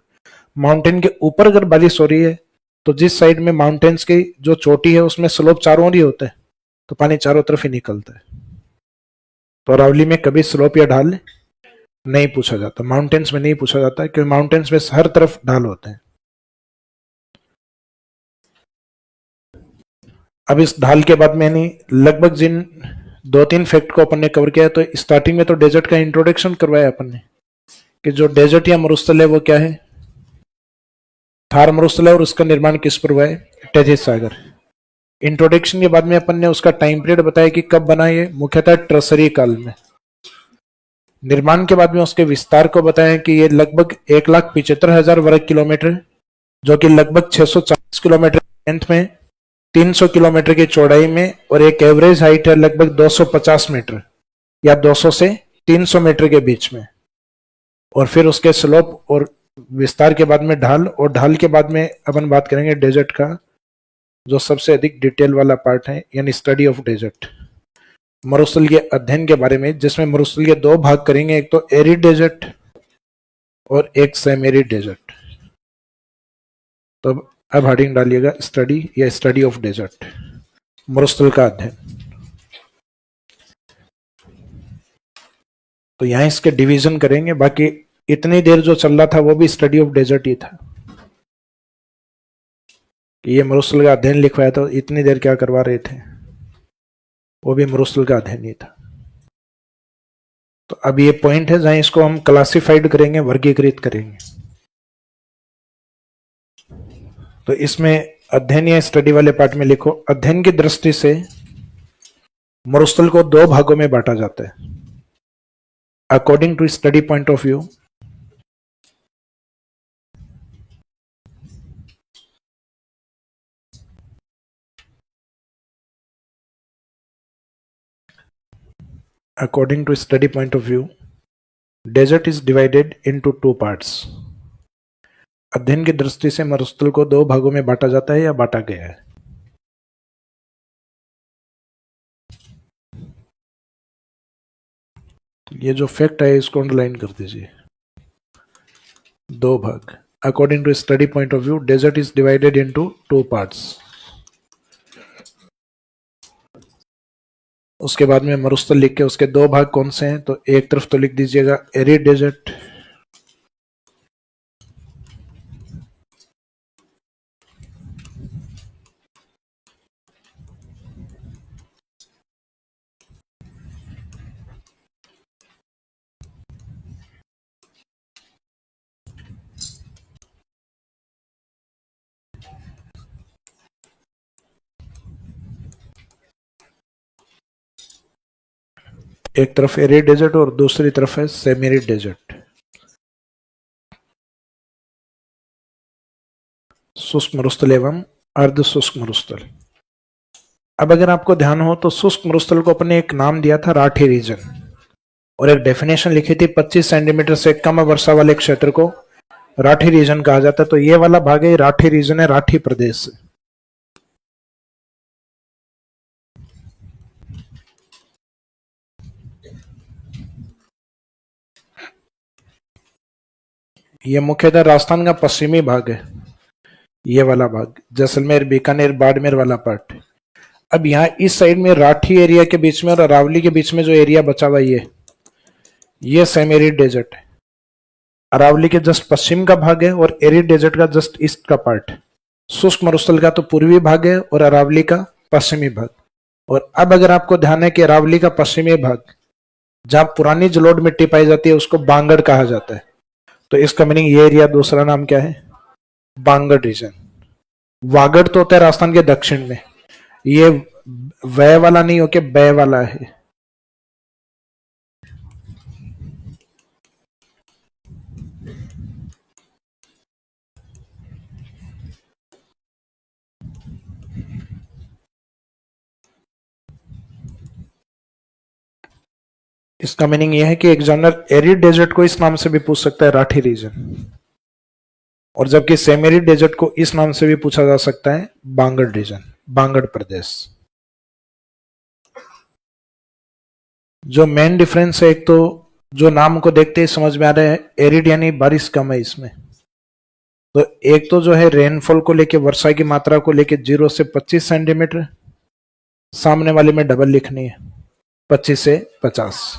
माउंटेन के ऊपर अगर बारिश हो रही है तो जिस साइड में माउंटेन्स की जो चोटी है उसमें स्लोप चारों ओर ही होता है तो पानी चारों तरफ ही निकलता है। तो अरावली में कभी स्लोप या ढाल नहीं पूछा जाता, माउंटेन्स में नहीं पूछा जाता है, क्योंकि माउंटेन्स में हर तरफ ढाल होते हैं। अब इस ढाल के बाद मैंने लगभग जिन 2-3 फैक्ट को अपन ने कवर किया है, तो स्टार्टिंग में तो डेजर्ट का इंट्रोडक्शन करवाया अपन ने कि जो डेजर्ट या मरुस्थल है वो क्या है, थार मरुस्थल है और उसका निर्माण किस पर हुआ है, टेथिस सागर। इंट्रोडक्शन के बाद में अपन ने उसका टाइम पीरियड बताया कि कब बना, ये मुख्यतः ट्रसरी काल में। निर्माण के बाद में उसके विस्तार को बताया कि ये लगभग 1,75,000 वर्ग किलोमीटर, जो कि लगभग 640 किलोमीटर लेंथ में, 300 किलोमीटर की चौड़ाई में, और एक एवरेज हाइट है लगभग 250 मीटर या 200 से 300 मीटर के बीच में। और फिर उसके स्लोप और विस्तार के बाद में ढाल, और ढाल के बाद में अपन बात करेंगे डेजर्ट का, जो सबसे अधिक डिटेल वाला पार्ट है, यानी स्टडी ऑफ डेजर्ट, मरुस्थल के अध्ययन के बारे में, जिसमें मरुस्थल के 2 भाग करेंगे, एक तो एरिड डेजर्ट और एक सेम एरिड डेजर्ट। तो अब हेडिंग डालिएगा स्टडी या स्टडी ऑफ डेजर्ट, मरुस्थल का अध्ययन। तो यहां इसके डिवीजन करेंगे, बाकी इतनी देर जो चल रहा था वो भी स्टडी ऑफ डेजर्ट ही था कि ये मरुस्थल का अध्ययन लिखवाया था, इतनी देर क्या करवा रहे थे, वो भी मरुस्थल का अध्ययन ही था। तो अब ये पॉइंट है जहां इसको हम क्लासिफाइड करेंगे, वर्गीकृत करेंगे। तो इसमें अध्ययन या स्टडी वाले पार्ट में लिखो, अध्ययन की दृष्टि से मरुस्थल को 2 भागों में बांटा जाता है according to study point of view. According to study point of view, desert is divided into 2 parts. अध्ययन की दृष्टि से मरुस्थल को 2 भागों में बांटा जाता है या बांटा गया है। ये जो फैक्ट है इसको अंडरलाइन कर दीजिए, 2 भाग। According to study point of view, desert is divided into 2 parts. उसके बाद में मरुस्थल लिख के उसके 2 भाग कौन से हैं, तो एक तरफ तो लिख दीजिएगा एरिड डेजर्ट, एक तरफ एरिड डेजर्ट और दूसरी तरफ है सेमी एरिड डेजर्ट, शुष्क मरुस्थल एवं अर्ध शुष्क मरुस्थल। अब अगर आपको ध्यान हो तो शुष्क मरुस्थल को अपने एक नाम दिया था राठी रीजन, और एक डेफिनेशन लिखी थी 25 सेंटीमीटर से कम वर्षा वाले क्षेत्र को राठी रीजन कहा जाता है। तो ये वाला भाग है राठी रीजन है, राठी प्रदेश। ये मुख्यतः राजस्थान का पश्चिमी भाग है, ये वाला भाग जैसलमेर, बीकानेर, बाड़मेर वाला पार्ट। अब यहाँ इस साइड में राठी एरिया के बीच में और अरावली के बीच में जो एरिया बचा हुआ ये सेमी एरिड डेजर्ट है। अरावली के जस्ट पश्चिम का भाग है और एरिड डेजर्ट का जस्ट ईस्ट का पार्ट। शुष्क मरुस्थल का तो पूर्वी भाग है और अरावली का पश्चिमी भाग। और अब अगर आपको ध्यान है कि अरावली का पश्चिमी भाग जहां पुरानी जलोढ़ मिट्टी पाई जाती है उसको बांगड़ कहा जाता है। तो इसका मीनिंग ये एरिया दूसरा नाम क्या है, बांगड़ रीजन। वागड़ तो होता है राजस्थान के दक्षिण में, ये वह वाला नहीं होके बै वाला है। इसका मीनिंग यह है कि एग्जामिनर एरिड डेजर्ट को इस नाम से भी पूछ सकता है, राठी रीजन, और जबकि सेमी एरिड डेजर्ट को इस नाम से भी पूछा जा सकता है, बांगड़ रीजन, बांगड़ प्रदेश। जो मेन डिफरेंस है, एक तो जो नाम को देखते ही समझ में आ रहा है, एरिड यानी बारिश कम है इसमें, तो एक तो जो है रेनफॉल को लेके, वर्षा की मात्रा को लेके 0 से 25 सेंटीमीटर, सामने वाले में डबल लिखनी है 25 से 50।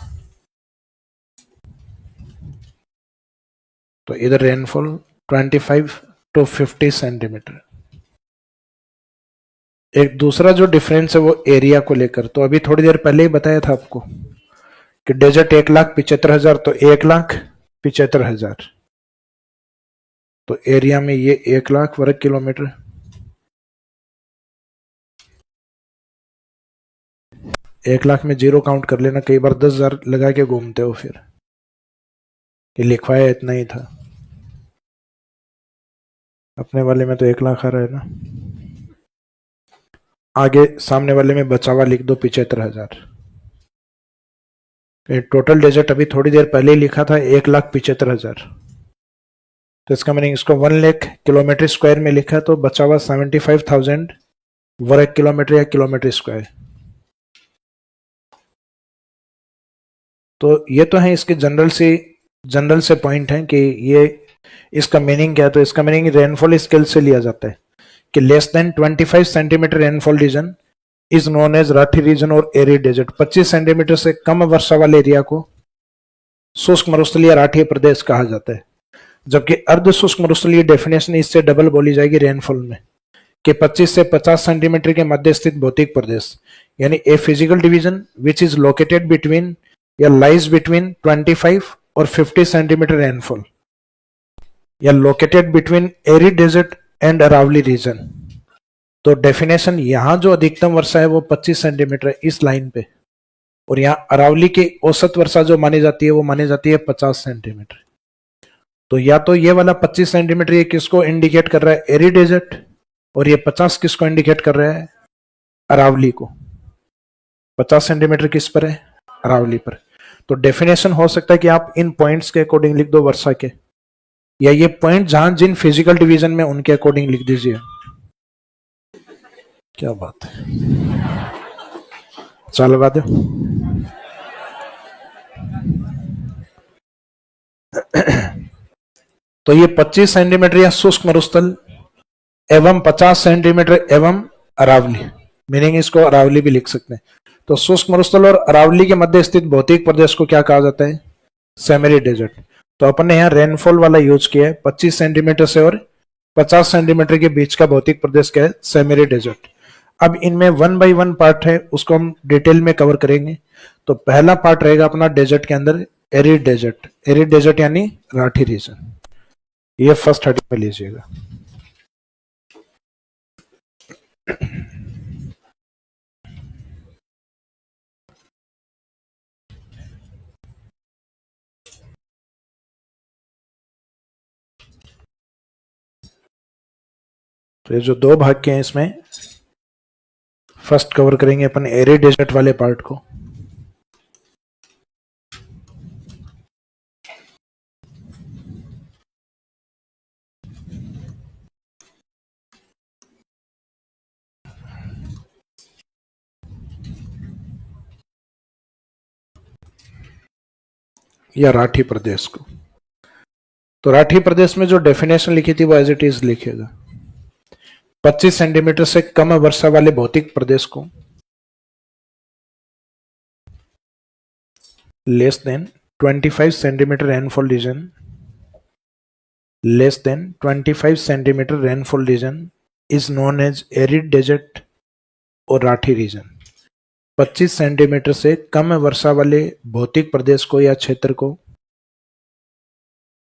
तो इधर रेनफॉल 25 to 50 सेंटीमीटर। एक दूसरा जो डिफरेंस है वो एरिया को लेकर, तो अभी थोड़ी देर पहले ही बताया था आपको कि डेजर्ट 1,75,000, तो 1,75,000, तो एरिया में ये 1,00,000 वर्ग किलोमीटर, 1,00,000 में 0 काउंट कर लेना, कई बार 10,000 लगा के घूमते हो फिर कि लिखवाया इतना ही था, अपने वाले में तो 1,00,000 आ रहा है ना। आगे सामने वाले में बचा हुआ लिख दो 75,000। टोटल डेजर्ट अभी थोड़ी देर पहले ही लिखा था 1,75,000, तो इसका मीनिंग इसको 1,00,000 किलोमीटर स्क्वायर में लिखा, तो बचा हुआ 75,000 वर्ग किलोमीटर या किलोमीटर स्क्वायर। तो ये तो है इसके जनरल से पॉइंट है कि ये इसका मीनिंग क्या है। तो इसका मीनिंग रेनफॉल स्केल से लिया जाता है कि less than 25 centimetre rainfall region is known as Rathi region और एरिड डेजर्ट। 25 सेंटीमीटर से कम वर्षा वाले एरिया को शुष्क मरुस्थलीय राठी प्रदेश कहा जाता है, जबकि अर्ध शुष्क मरुस्थलीय डेफिनेशन इससे डबल बोली जाएगी रेनफॉल में कि 25 से 50 सेंटीमीटर के मध्य स्थित भौतिक प्रदेश, यानी a physical division which is located between या लाइज बिटवीन 25 और 50 सेंटीमीटर रेनफॉल, या located between arid desert and Aravalli region. तो डेफिनेशन यहां जो अधिकतम वर्षा है वो 25 सेंटीमीटर है इस लाइन पे, और यहाँ अरावली की औसत वर्षा जो मानी जाती है वो मानी जाती है 50 सेंटीमीटर। तो या तो ये वाला 25 सेंटीमीटर ये किसको इंडिकेट कर रहा है, एरिड डेजर्ट, और ये 50 किसको इंडिकेट कर रहा है, अरावली को। 50 सेंटीमीटर किस पर है, अरावली पर। तो डेफिनेशन हो सकता है कि आप इन पॉइंट्स के अकॉर्डिंग लिख दो वर्षा के, या ये पॉइंट जहां जिन फिजिकल डिवीजन में उनके अकॉर्डिंग लिख दीजिए। क्या बात है, चलवा दो। तो ये 25 सेंटीमीटर या शुष्क मरुस्थल एवं 50 सेंटीमीटर एवं अरावली, मीनिंग इसको अरावली भी लिख सकते हैं। तो शुष्क मरुस्थल और अरावली के मध्य स्थित भौतिक प्रदेश को क्या कहा जाता है, सेमी डेजर्ट। तो अपन ने यहाँ रेनफॉल वाला यूज किया है, 25 सेंटीमीटर से और 50 सेंटीमीटर के बीच का भौतिक प्रदेश क्या है, सेमी डेजर्ट। अब इनमें 1 बाय 1 पार्ट है, उसको हम डिटेल में कवर करेंगे। तो पहला पार्ट रहेगा अपना डेजर्ट के अंदर एरिड डेजर्ट। एरिड डेजर्ट यानी राठी रीजन, ये फर्स्ट हेडिंग में लीजिएगा। तो ये जो दो भाग के हैं इसमें फर्स्ट कवर करेंगे अपन एरिड डेजर्ट वाले पार्ट को। या राठी प्रदेश को। तो राठी प्रदेश में जो डेफिनेशन लिखी थी वो एज इट इज लिखिएगा। 25 सेंटीमीटर से कम वर्षा वाले भौतिक प्रदेश को less than 25 centimetre rainfall region, less than 25 centimetre rainfall region is known as arid desert और राठी रीजन। 25 सेंटीमीटर से कम वर्षा वाले भौतिक प्रदेश को या क्षेत्र को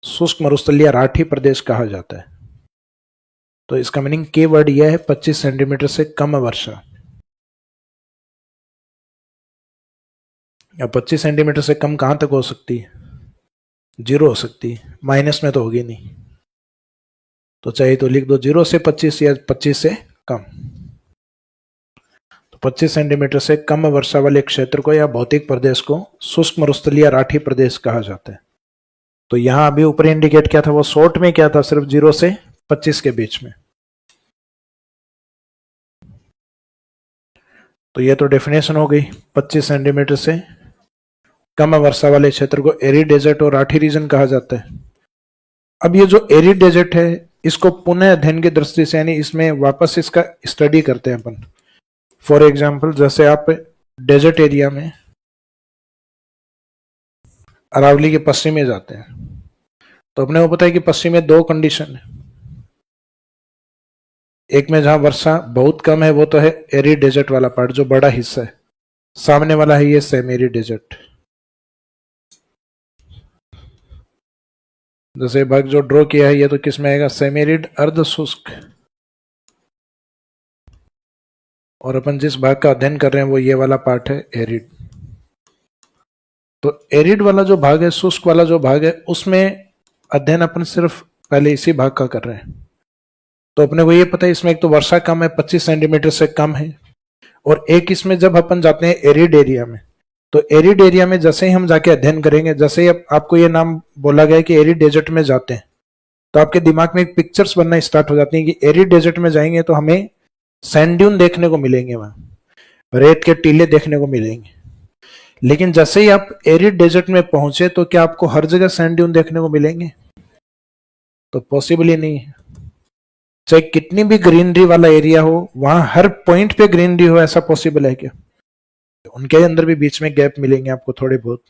शुष्क मरुस्थलीय राठी प्रदेश कहा जाता है। तो इसका मीनिंग के वर्ड यह है 25 सेंटीमीटर से कम वर्षा, या 25 सेंटीमीटर से कम कहां तक हो सकती है, 0 हो सकती है, माइनस में तो होगी नहीं। तो चाहिए तो लिख दो 0 से 25 या 25 से कम। तो 25 सेंटीमीटर से कम वर्षा वाले क्षेत्र को या भौतिक प्रदेश को शुष्क मरुस्थलीय राठी प्रदेश कहा जाता है। तो यहां अभी ऊपर इंडिकेट किया था वो शॉर्ट में क्या था, सिर्फ 0 से 25 के बीच में। तो ये तो डेफिनेशन हो गई। 25 सेंटीमीटर से कम वर्षा वाले क्षेत्र को एरिड डेजर्ट और राठी रीजन कहा जाता है। अब ये जो एरिड डेजर्ट है इसको पुनः अध्ययन की दृष्टि से, यानी इसमें वापस इसका स्टडी करते हैं अपन। फॉर एग्जाम्पल, जैसे आप डेजर्ट एरिया में अरावली के पश्चिम में जाते हैं तो अपने को पता है कि पश्चिम में 2 कंडीशन है। एक में जहां वर्षा बहुत कम है वो तो है एरिड डेजर्ट वाला पार्ट जो बड़ा हिस्सा है, सामने वाला है ये सेमी एरिड डेजर्ट। जैसे भाग जो ड्रॉ किया है ये तो किस में आएगा, सेमी एरिड अर्ध शुष्क। और अपन जिस भाग का अध्ययन कर रहे हैं वो ये वाला पार्ट है एरिड। तो एरिड वाला जो भाग है, शुष्क वाला जो भाग है, उसमें अध्ययन अपन सिर्फ पहले इसी भाग का कर रहे हैं। तो अपने को ये पता है इसमें एक तो वर्षा कम है, 25 सेंटीमीटर से कम है, और एक इसमें जब अपन जाते हैं एरिड एरिया में, तो एरिड एरिया में जैसे ही हम जाके अध्ययन करेंगे, जैसे ही आपको ये नाम बोला गया कि एरिड डेजर्ट में जाते हैं, तो आपके दिमाग में एक पिक्चर्स बनना स्टार्ट हो जाती है कि एरिड डेजर्ट में जाएंगे तो हमें सैंड ड्यून देखने को मिलेंगे, वहां रेत के टीले देखने को मिलेंगे। लेकिन जैसे ही आप एरिड डेजर्ट में पहुंचे तो क्या आपको हर जगह सैंड ड्यून देखने को मिलेंगे? तो पॉसिबल ही नहीं है। चाहे कितनी भी ग्रीनरी वाला एरिया हो, वहां हर पॉइंट पे ग्रीनरी हो, ऐसा पॉसिबल है क्या? उनके अंदर भी बीच में गैप मिलेंगे आपको थोड़े बहुत।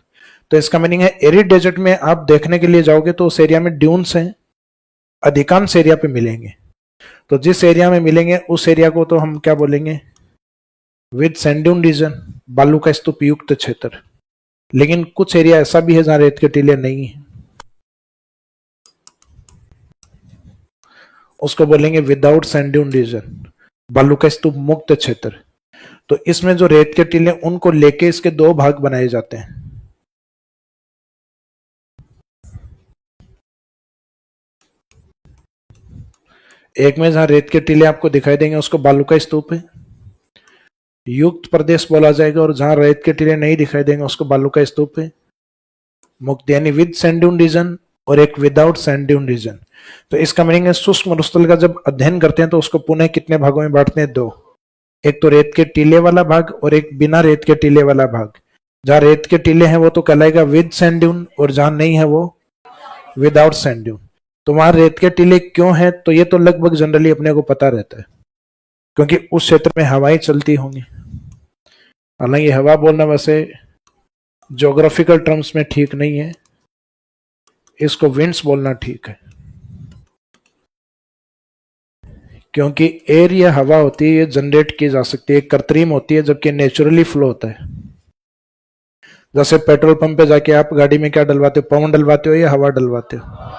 तो इसका मीनिंग है एरिड डेजर्ट में आप देखने के लिए जाओगे तो उस एरिया में ड्यून्स हैं, अधिकांश एरिया पे मिलेंगे। तो जिस एरिया में मिलेंगे उस एरिया को तो हम क्या बोलेंगे, विद सैंड ड्यून रीजन, बालू का स्तूप युक्त क्षेत्र। लेकिन कुछ एरिया ऐसा भी है जहां रेत के टीले नहीं है, उसको बोलेंगे विदाउट सैंड ड्यून रीजन, बालू का स्तूप मुक्त क्षेत्र। तो इसमें जो रेत के टीले उनको लेके इसके 2 भाग बनाए जाते हैं। एक में जहां रेत के टीले आपको दिखाई देंगे उसको बालू का स्तूप है, युक्त प्रदेश बोला जाएगा, और जहां रेत के टीले नहीं दिखाई देंगे उसको बालू का स्तूप है मुक्त, यानी विद सैंड ड्यून रीजन और एक विदाउट सैंड ड्यून रीजन। तो इसका मीनिंग है शुष्क मरुस्थल का जब अध्ययन करते हैं तो उसको पुनः कितने भागों में बांटते हैं, 2। एक तो रेत के टीले वाला भाग और एक बिना रेत के टीले वाला भाग। जहां रेत के टीले हैं वो तो कहलाएगा विद सैंड ड्यून, और जहां नहीं है वो विदाउट सैंड ड्यून। तो वहां रेत के टीले क्यों है, तो ये तो लगभग जनरली अपने को पता रहता है, क्योंकि उस क्षेत्र में हवाएं चलती होंगी। हालांकि हवा बोलना वैसे ज्योग्राफिकल टर्म्स में ठीक नहीं है, इसको विंड्स बोलना ठीक है, क्योंकि एयर या हवा होती है ये जनरेट की जा सकती है, कृत्रिम होती है, जबकि नेचुरली फ्लो होता है। जैसे पेट्रोल पंप पे जाके आप गाड़ी में क्या डलवाते हो, पवन डलवाते हो या हवा डलवाते हो?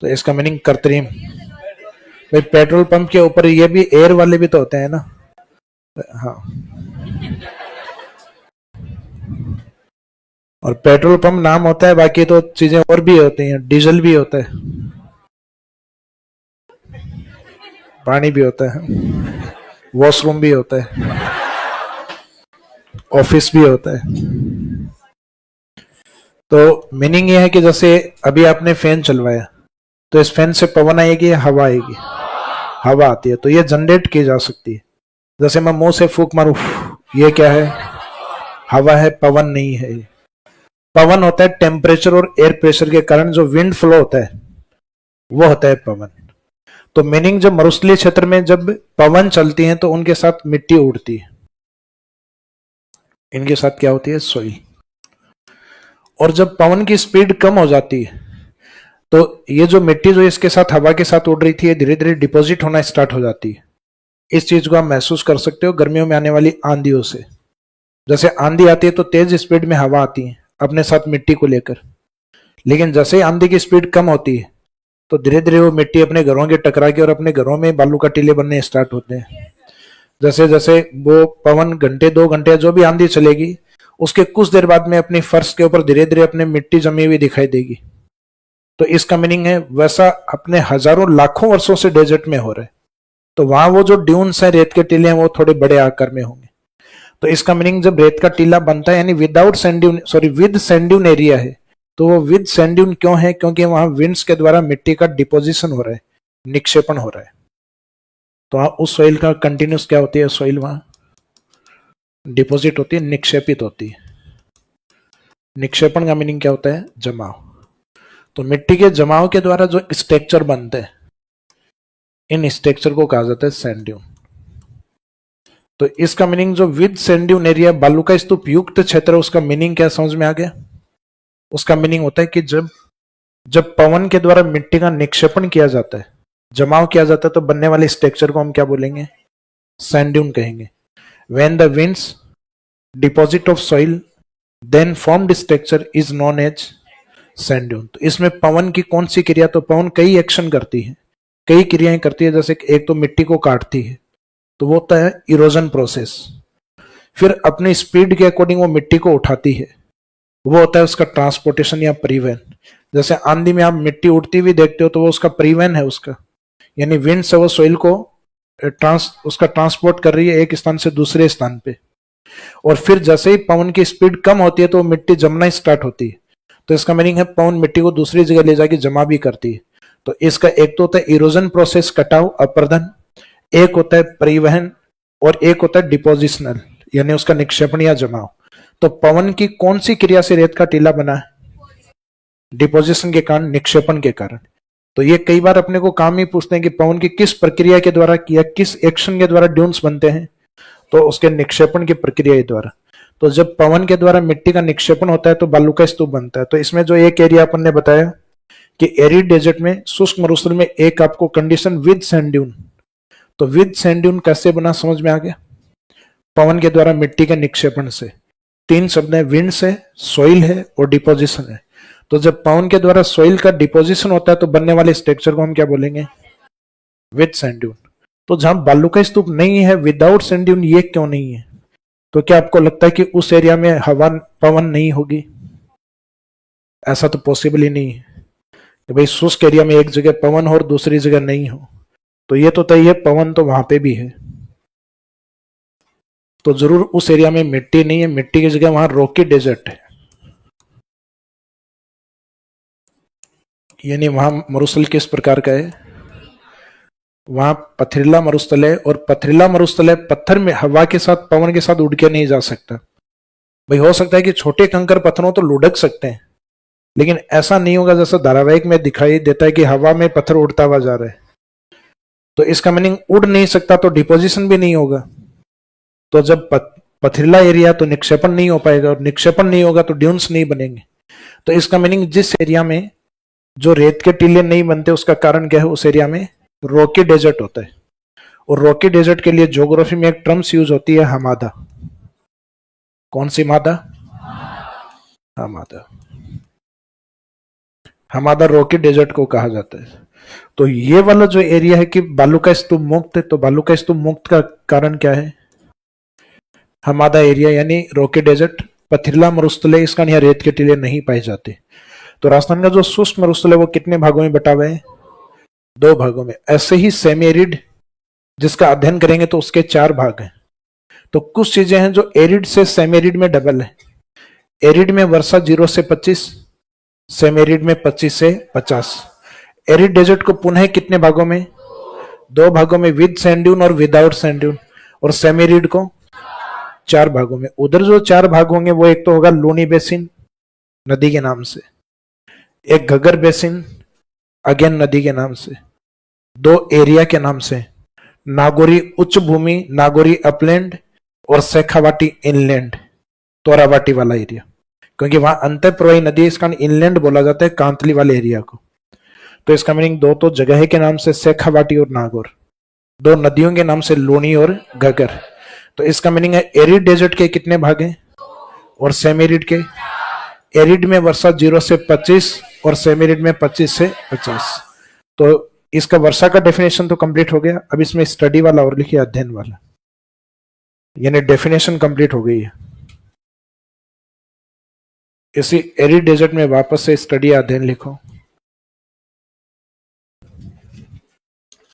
तो इसका मीनिंग कृत्रिम। भाई पेट्रोल पंप के ऊपर ये भी एयर वाले भी तो होते हैं ना। हाँ, और पेट्रोल पंप नाम होता है, बाकी तो चीजें और भी होती हैं, डीजल भी होता है, पानी भी होता है, वॉशरूम भी होता है, ऑफिस भी होता है। तो मीनिंग ये है कि जैसे अभी आपने फैन चलवाया तो इस फैन से पवन आएगी या हवा आएगी? हवा आती है, तो ये जनरेट की जा सकती है। जैसे मैं मुंह से फूंक मारूं, ये क्या है? हवा है, पवन नहीं है। पवन होता है टेम्परेचर और एयर प्रेशर के कारण जो विंड फ्लो होता है वो होता है पवन। तो मीनिंग जब मरुस्थलीय क्षेत्र में जब पवन चलती है तो उनके साथ मिट्टी उड़ती है, इनके साथ क्या होती है? सॉइल। और जब पवन की स्पीड कम हो जाती है तो ये जो मिट्टी जो इसके साथ हवा के साथ उड़ रही थी धीरे धीरे डिपॉजिट होना स्टार्ट हो जाती है। इस चीज को आप महसूस कर सकते हो गर्मियों में आने वाली आंधियों से। जैसे आंधी आती है तो तेज स्पीड में हवा आती है अपने साथ मिट्टी को लेकर, लेकिन जैसे आंधी की स्पीड कम होती है तो धीरे धीरे वो मिट्टी अपने घरों के टकरा के और अपने घरों में बालू का टीले बनने स्टार्ट होते हैं। जैसे जैसे वो पवन घंटे 2 घंटे जो भी आंधी चलेगी उसके कुछ देर बाद में अपनी फर्श के ऊपर धीरे धीरे अपने मिट्टी जमी हुई दिखाई देगी। तो इसका मीनिंग है वैसा अपने हजारों लाखों वर्षों से डेजर्ट में हो रहा है। तो वहां वो जो ड्यून्स है, रेत के टीले हैं, वो थोड़े बड़े आकार में होंगे। तो इसका मीनिंग जब रेत का टीला बनता है यानी without sand dune, sorry with sand dune area है, तो वो विद सैंड ड्यून क्यों है? क्योंकि वहां विंड्स के द्वारा मिट्टी का डिपोजिशन हो रहा है, निक्षेपण हो रहा है। तो उस सॉइल का कंटिन्यूस क्या होती है? सॉइल वहां डिपॉजिट होती है, निक्षेपित होती है। निक्षेपण का मीनिंग क्या होता है? जमाव। तो मिट्टी के जमाव के द्वारा जो स्ट्रक्चर बनते हैं, इन स्ट्रक्चर को कहा जाता है सैंड ड्यून। तो इसका मीनिंग जो विद सैंड ड्यून एरिया, बालू का स्तूप युक्त क्षेत्र, उसका मीनिंग क्या समझ में आ गया? उसका मीनिंग होता है कि जब पवन के द्वारा मिट्टी का निक्षेपण किया जाता है, जमाव किया जाता है, तो बनने वाले स्ट्रक्चर को हम क्या बोलेंगे? सैंड ड्यून कहेंगे। When the winds deposit of soil then formed structure is known as sand dune. तो इसमें पवन की कौन सी क्रिया? तो पवन कई एक्शन करती है, कई क्रियाएं करती है। जैसे एक तो मिट्टी को काटती है, तो वो होता है इरोजन प्रोसेस। फिर अपनी स्पीड के अकॉर्डिंग वो मिट्टी को उठाती है, वो होता है उसका ट्रांसपोर्टेशन या परिवहन। जैसे आंधी में आप मिट्टी उड़ती हुई देखते हो, तो वो उसका परिवहन है उसका, यानी विंड से वो सोइल को उसका ट्रांसपोर्ट कर रही है एक स्थान से दूसरे स्थान पे। और फिर जैसे ही पवन की स्पीड कम होती है, तो वो मिट्टी जमना स्टार्ट होती है। तो इसका मीनिंग है पवन मिट्टी को दूसरी जगह ले जाके जमा भी करती है। तो इसका एक तो होता है इरोजन प्रोसेस, कटाव, अपर्दन, एक होता है परिवहन, और एक होता है डिपोजिशनल, यानी उसका निक्षेपण या जमाव। तो पवन की कौन सी क्रिया से रेत का टीला बना है? डिपोजिशन के कारण, निक्षेपण के कारण। तो ये कई बार अपने को काम ही पूछते हैं कि पवन की किस प्रक्रिया के द्वारा किया, किस एक्शन के द्वारा ड्यून्स बनते हैं? तो उसके निक्षेपण की प्रक्रिया के द्वारा। तो जब पवन के द्वारा मिट्टी का निक्षेपण होता है, तो बालू का स्तूप बनता है। तो इसमें जो एक एरिया अपन ने बताया कि एरिड डेजर्ट में, शुष्क मरुस्थल में, एक आपको कंडीशन विद सैंड ड्यून। तो विद सैंड ड्यून कैसे बना समझ में आ गया? पवन के द्वारा मिट्टी के निक्षेपण से। तीन शब्द है, विंड्स है, सॉइल है और डिपोजिशन है। तो जब पवन के द्वारा सॉइल का डिपोजिशन होता है, तो बनने वाले स्ट्रक्चर को हम क्या बोलेंगे? With sand dune. तो जहां बालू का स्तूप नहीं है, विदाउट सैंड ड्यून, ये क्यों नहीं है? तो क्या आपको लगता है कि उस एरिया में हवा, पवन नहीं होगी? ऐसा तो पॉसिबल ही नहीं है कि भाई शुष्क एरिया में एक जगह पवन हो और दूसरी जगह नहीं हो। तो ये तो तय है, पवन तो वहां पे भी है। तो जरूर उस एरिया में मिट्टी नहीं है, मिट्टी की जगह वहां रॉकी डेजर्ट है, यानी वहां मरुस्थल किस प्रकार का है? वहां पथरीला मरुस्थल है, और पथरीला मरुस्थल है, पत्थर में हवा के साथ, पवन के साथ उड़ के नहीं जा सकता। भाई हो सकता है कि छोटे कंकर पत्थरों तो लुढ़क सकते हैं, लेकिन ऐसा नहीं होगा जैसा धारावाहिक में दिखाई देता है कि हवा में पत्थर उड़ता हुआ जा रहा है। तो इसका मीनिंग उड़ नहीं सकता, तो डिपोजिशन भी नहीं होगा। तो जब पथरीला एरिया, तो निक्षेपण नहीं हो पाएगा, और निक्षेपण नहीं होगा तो ड्यून्स नहीं बनेंगे। तो इसका मीनिंग जिस एरिया में जो रेत के टीले नहीं बनते, उसका कारण क्या है? उस एरिया में रॉकी डेजर्ट होता है। और रॉकी डेजर्ट के लिए ज्योग्राफी में एक टर्म्स यूज होती है, हमादा। कौन सी मादा? हमादा। हमादा रॉकी डेजर्ट को कहा जाता है। तो ये वाला जो एरिया है कि बालू का स्तूप मुक्त है, तो बालू का स्तूप मुक्त का कारण क्या है? हमादा एरिया, यानी रॉकी डेजर्ट। पथरीला मरुस्थल है, इसका यहाँ रेत के टीले नहीं पाए जाते। तो राजस्थान का जो शुष्क मरुस्थल है, वो कितने भागों में बटा हुआ है? 2 भागों में। ऐसे ही सेमी एरिड जिसका अध्ययन करेंगे तो उसके 4 भाग हैं। तो कुछ चीजें हैं जो एरिड से सेमी एरिड में डबल है। एरिड में वर्षा 0 से 25, सेमी एरिड में 25 से 50। एरिड डेजर्ट को पुनः कितने भागों में? 2 भागों में, विद सैंड ड्यून और विदाउट सैंड ड्यून। और सेमी एरिड को 4 भागों में। उधर जो 4 भाग होंगे, वो एक तो होगा लूनी बेसिन, नदी के नाम से, एक घग्गर बेसिन, अगेन नदी के नाम से, 2 एरिया के नाम से, नागौरी उच्च भूमि, नागौरी अपलैंड, और शेखावाटी इनलैंड, तोरावाटी वाला एरिया, क्योंकि वहां अंतःप्रवाही नदी है, इसका इनलैंड बोला जाता है कांतली वाले एरिया को। तो इसका मीनिंग 2 तो जगह के नाम से शेखावाटी और नागौर, 2 नदियों के नाम से लूनी और घग्गर। तो इसका मीनिंग है एरिड डेजर्ट के कितने भाग हैं? और सेमी एरिड के? एरिड में वर्षा 0 से 25 और सेमी एरिड में 25 से 50। तो इसका वर्षा का डेफिनेशन तो कंप्लीट हो गया। अब इसमें स्टडी वाला और लिखिए, अध्ययन वाला, यानी डेफिनेशन कंप्लीट हो गई है। इसी एरिड डेजर्ट में वापस से स्टडी अध्ययन लिखो,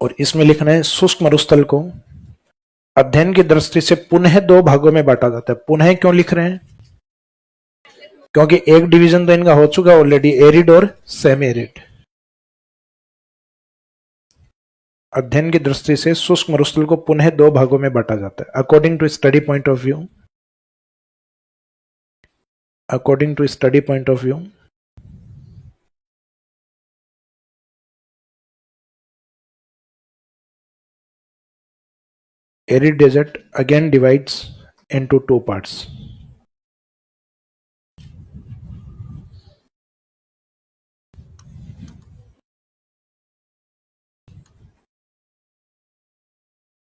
और इसमें लिखना है शुष्क मरुस्थल को अध्ययन की दृष्टि से पुनः दो भागों में बांटा जाता है। पुनः क्यों लिख रहे हैं? क्योंकि एक डिवीजन तो इनका हो चुका ऑलरेडी, एरिड और सेमी एरिड। अध्ययन की दृष्टि से शुष्क मरुस्थल को पुनः दो भागों में बांटा जाता है according to study point of view. According to study point of view arid desert again divides into two parts.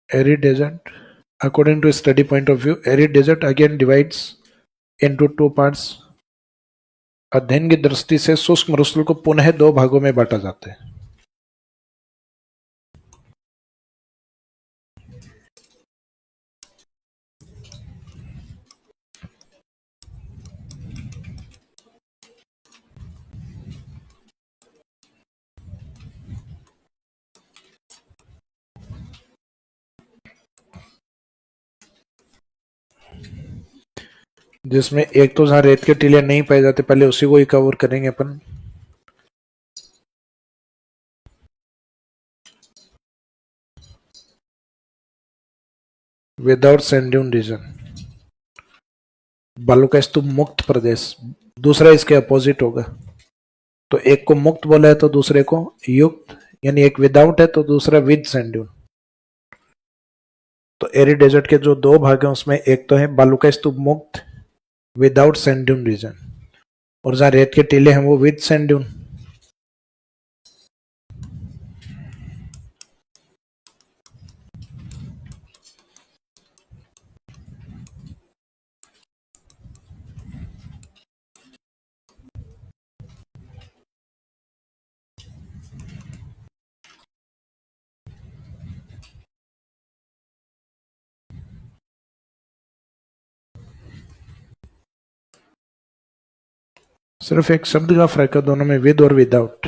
Arid desert, according to study point of view, arid desert again divides into two parts. अध्ययन की दृष्टि से शुष्क मरुस्थल को पुनः दो भागों में बांटा जाता है। जिसमें एक तो जहां रेत के टीले नहीं पाए जाते, पहले उसी को ही कवर करेंगे अपन। विदाउट सैंड ड्यून रीजन, बालू का स्तूप मुक्त प्रदेश। दूसरा इसके अपोजिट होगा, तो एक को मुक्त बोला है तो दूसरे को युक्त, यानी एक विदाउट है तो दूसरा विद सैंड ड्यून। तो एरिड डेजर्ट के जो दो भाग हैं उसमें एक तो है बालू का स्तूप मुक्त विदाउट सैंड ड्यून रीजन, और जहां रेत के टीले हैं वो विद सैंड ड्यून। सिर्फ एक शब्द का फर्क है दोनों में, विद और विदाउट,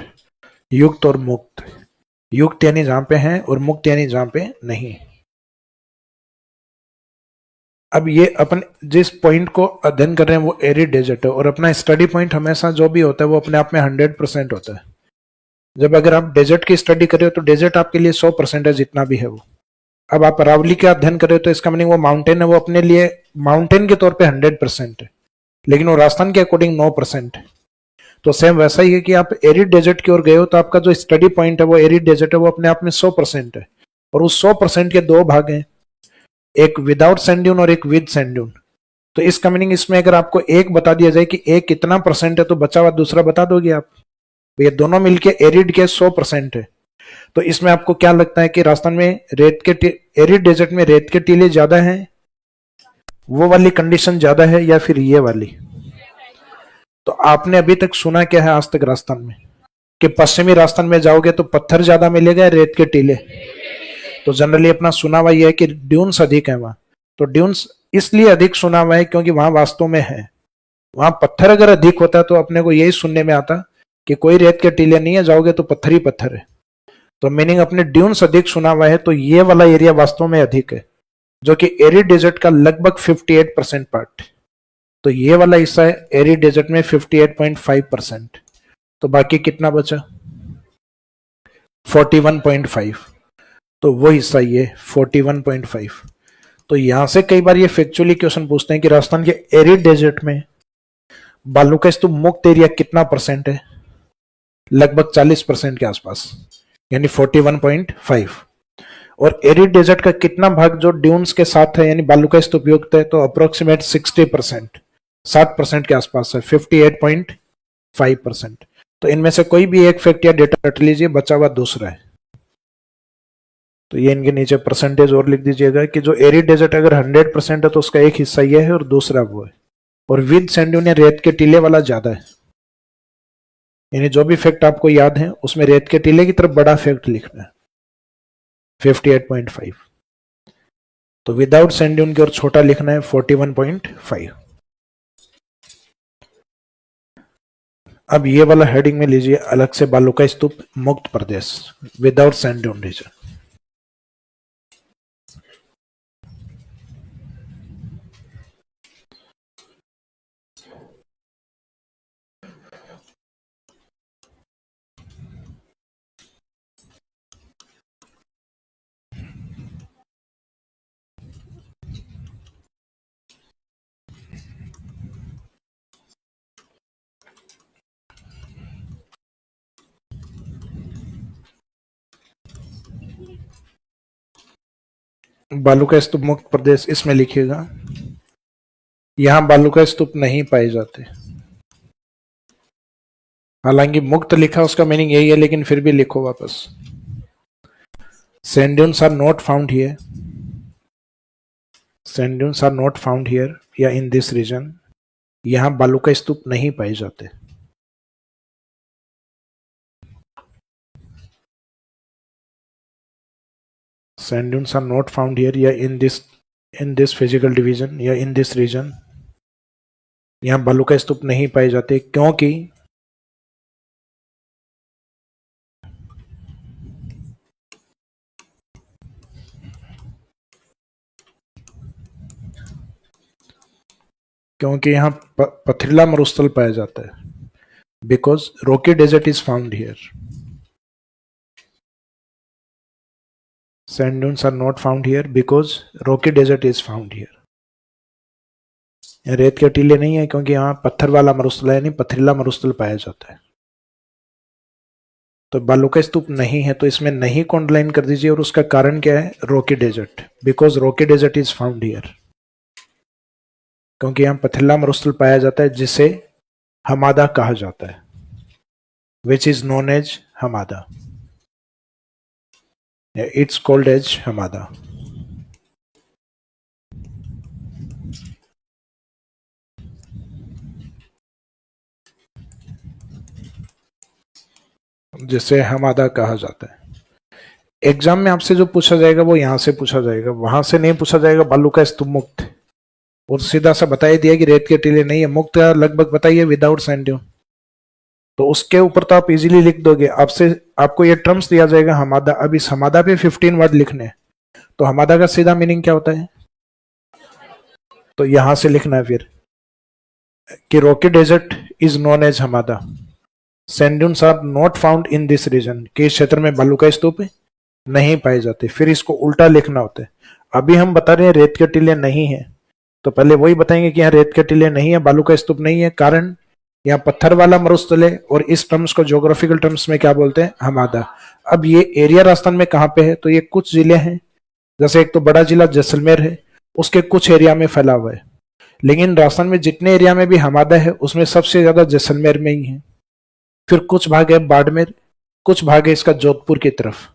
युक्त और मुक्त। युक्त यानी जहां पे है और मुक्त यानी जहां पे नहीं। अब ये अपन जिस पॉइंट को अध्ययन कर रहे हैं वो एरिड डेजर्ट है, और अपना स्टडी पॉइंट हमेशा जो भी होता है वो अपने आप में 100% होता है। जब अगर आप डेजर्ट की स्टडी कर रहे हो तो डेजर्ट आपके लिए 100% है, जितना भी है वो। अब आप अरावली का अध्ययन कर रहे हो तो इसका मीनिंग वो माउंटेन है, वो अपने लिए माउंटेन के तौर पे 100% है, लेकिन वो राजस्थान के अकॉर्डिंग 9%। तो सेम वैसा ही है कि आप एरिड डेजर्ट की ओर गए हो तो आपका जो स्टडी पॉइंट है वो एरिड डेजर्ट है, वो अपने आप में 100% है, और उस 100% के दो भाग हैं, एक विदाउट सैंड ड्यून और एक विद सैंड ड्यून। तो इसका मीनिंग इसमें अगर आपको एक बता दिया जाए कि एक कितना परसेंट है तो बचा हुआ दूसरा बता दोगे आप। ये दोनों मिलके एरिड के 100% है। तो इसमें आपको क्या लगता है कि राजस्थान में रेत के एरिड डेजर्ट में रेत के टीले ज्यादा हैं, वो वाली कंडीशन ज्यादा है, या फिर ये वाली? तो आपने अभी तक सुना क्या है आज तक राजस्थान में कि पश्चिमी राजस्थान में जाओगे तो पत्थर ज्यादा मिलेगा, रेत के टीले? तो जनरली अपना सुना हुआ यह है कि ड्यून्स अधिक है वहां। तो ड्यून्स इसलिए अधिक सुना हुआ है क्योंकि वहां वास्तव में है। वहां पत्थर अगर अधिक होता तो अपने को यही सुनने में आता कि कोई रेत के टीले नहीं है, जाओगे तो पत्थर ही पत्थर है। तो मीनिंग अपने ड्यून्स अधिक सुना हुआ है, तो ये वाला एरिया वास्तव में अधिक है, जो कि एरिड डेजर्ट का लगभग 58% पार्ट। तो ये वाला हिस्सा है एरिड डेजर्ट में 58.5%। तो बाकी कितना बचा? 41.5। तो वो हिस्सा ये 41.5। तो यहां से कई बार ये फैक्चुअली क्वेश्चन पूछते हैं कि राजस्थान के एरिड डेजर्ट में बालू का स्तूप मुक्त एरिया कितना परसेंट है? लगभग 40% के आसपास, यानी 41.5। और एरिड डेजर्ट का कितना भाग जो ड्यून्स के साथ है, यानी बालू का स्तूप युक्त है, तो अप्रोक्सीमेट 60%, 60% के आसपास है, 58.5%। तो इनमें से कोई भी एक फैक्ट या डेटा रट लीजिए, बचा हुआ दूसरा है। तो ये इनके नीचे परसेंटेज और लिख दीजिएगा कि जो एरिड डेजर्ट अगर 100% है तो उसका एक हिस्सा ये है और दूसरा वो है, और विद सैंड ड्यून या रेत के टीले वाला ज्यादा है। यानी जो भी फैक्ट आपको याद है उसमें रेत के टीले की तरफ बड़ा फैक्ट लिखना है, 58.5। तो विदाउट सैंड ड्यून की ओर छोटा लिखना है 41.5। अब ये वाला हेडिंग में लीजिए अलग से बालू का स्तूप मुक्त प्रदेश विदाउट सैंड ड्यून रीजन। बालू का स्तूप मुक्त प्रदेश इसमें लिखिएगा। यहां बालू का स्तूप नहीं पाए जाते। हालांकि मुक्त लिखा उसका मीनिंग यही है, लेकिन फिर भी लिखो वापस। Sand dunes are not found here, sand dunes are not found here या इन दिस रीजन। यहां बालू का स्तूप नहीं पाए जाते। Sand dunes are not found here या इन दिस फिजिकल डिवीजन या इन दिस रीजन। यहां बालू का स्तूप नहीं पाए जाते क्योंकि यहां पथरीला मरुस्थल पाया जाता है। Because rocky desert is found here. Sand dunes are not found here because rocky desert is found here. रेत के टीले नहीं है क्योंकि यहाँ पत्थर वाला मरुस्थल है, नहीं पथरीला मरुस्थल पाया जाता है। तो बालू का स्तूप नहीं है, तो इसमें नहीं को अंडरलाइन कर दीजिए। और उसका कारण क्या है? Rocky desert, because rocky desert is found here, क्योंकि यहाँ पथरीला मरुस्थल पाया जाता है जिसे हमादा कहा जाता है, which is known as hamada. It's called as hamada. जिसे हमादा कहा जाता है। एग्जाम में आपसे जो पूछा जाएगा वो यहां से पूछा जाएगा, वहां से नहीं पूछा जाएगा बालू का स्तूप मुक्त। और सीधा सा बताई दिया कि रेत के टीले नहीं है। मुक्त का लगभग बताइए विदाउट सैंड ड्यून, तो उसके ऊपर तो आप इजीली लिख दोगे। आपको ये टर्म्स दिया जाएगा हमादा। अब इस हमादा पे 15 वर्ड लिखने, तो हमादा का सीधा मीनिंग क्या होता है? तो यहां से लिखना है फिर कि rocky desert is known as hamada, sand dunes are not found in this region, के इस क्षेत्र में बालू का स्तूप नहीं पाए जाते। फिर इसको उल्टा लिखना होता है। अभी हम बता रहे हैं रेत के टीले नहीं है, तो पहले वही बताएंगे कि यहाँ रेत के टीले नहीं है, बालू का स्तूप नहीं है, कारण यहाँ पत्थर वाला मरुस्थल है। और इस टर्म्स को ज्योग्राफिकल टर्म्स में क्या बोलते हैं? हमादा। अब ये एरिया राजस्थान में कहाँ पे है? तो ये कुछ जिले हैं, जैसे एक तो बड़ा जिला जैसलमेर है, उसके कुछ एरिया में फैला हुआ है। लेकिन राजस्थान में जितने एरिया में भी हमादा है उसमें सबसे ज्यादा जैसलमेर में ही है। फिर कुछ भाग है बाड़मेर, कुछ भाग है इसका जोधपुर की तरफ।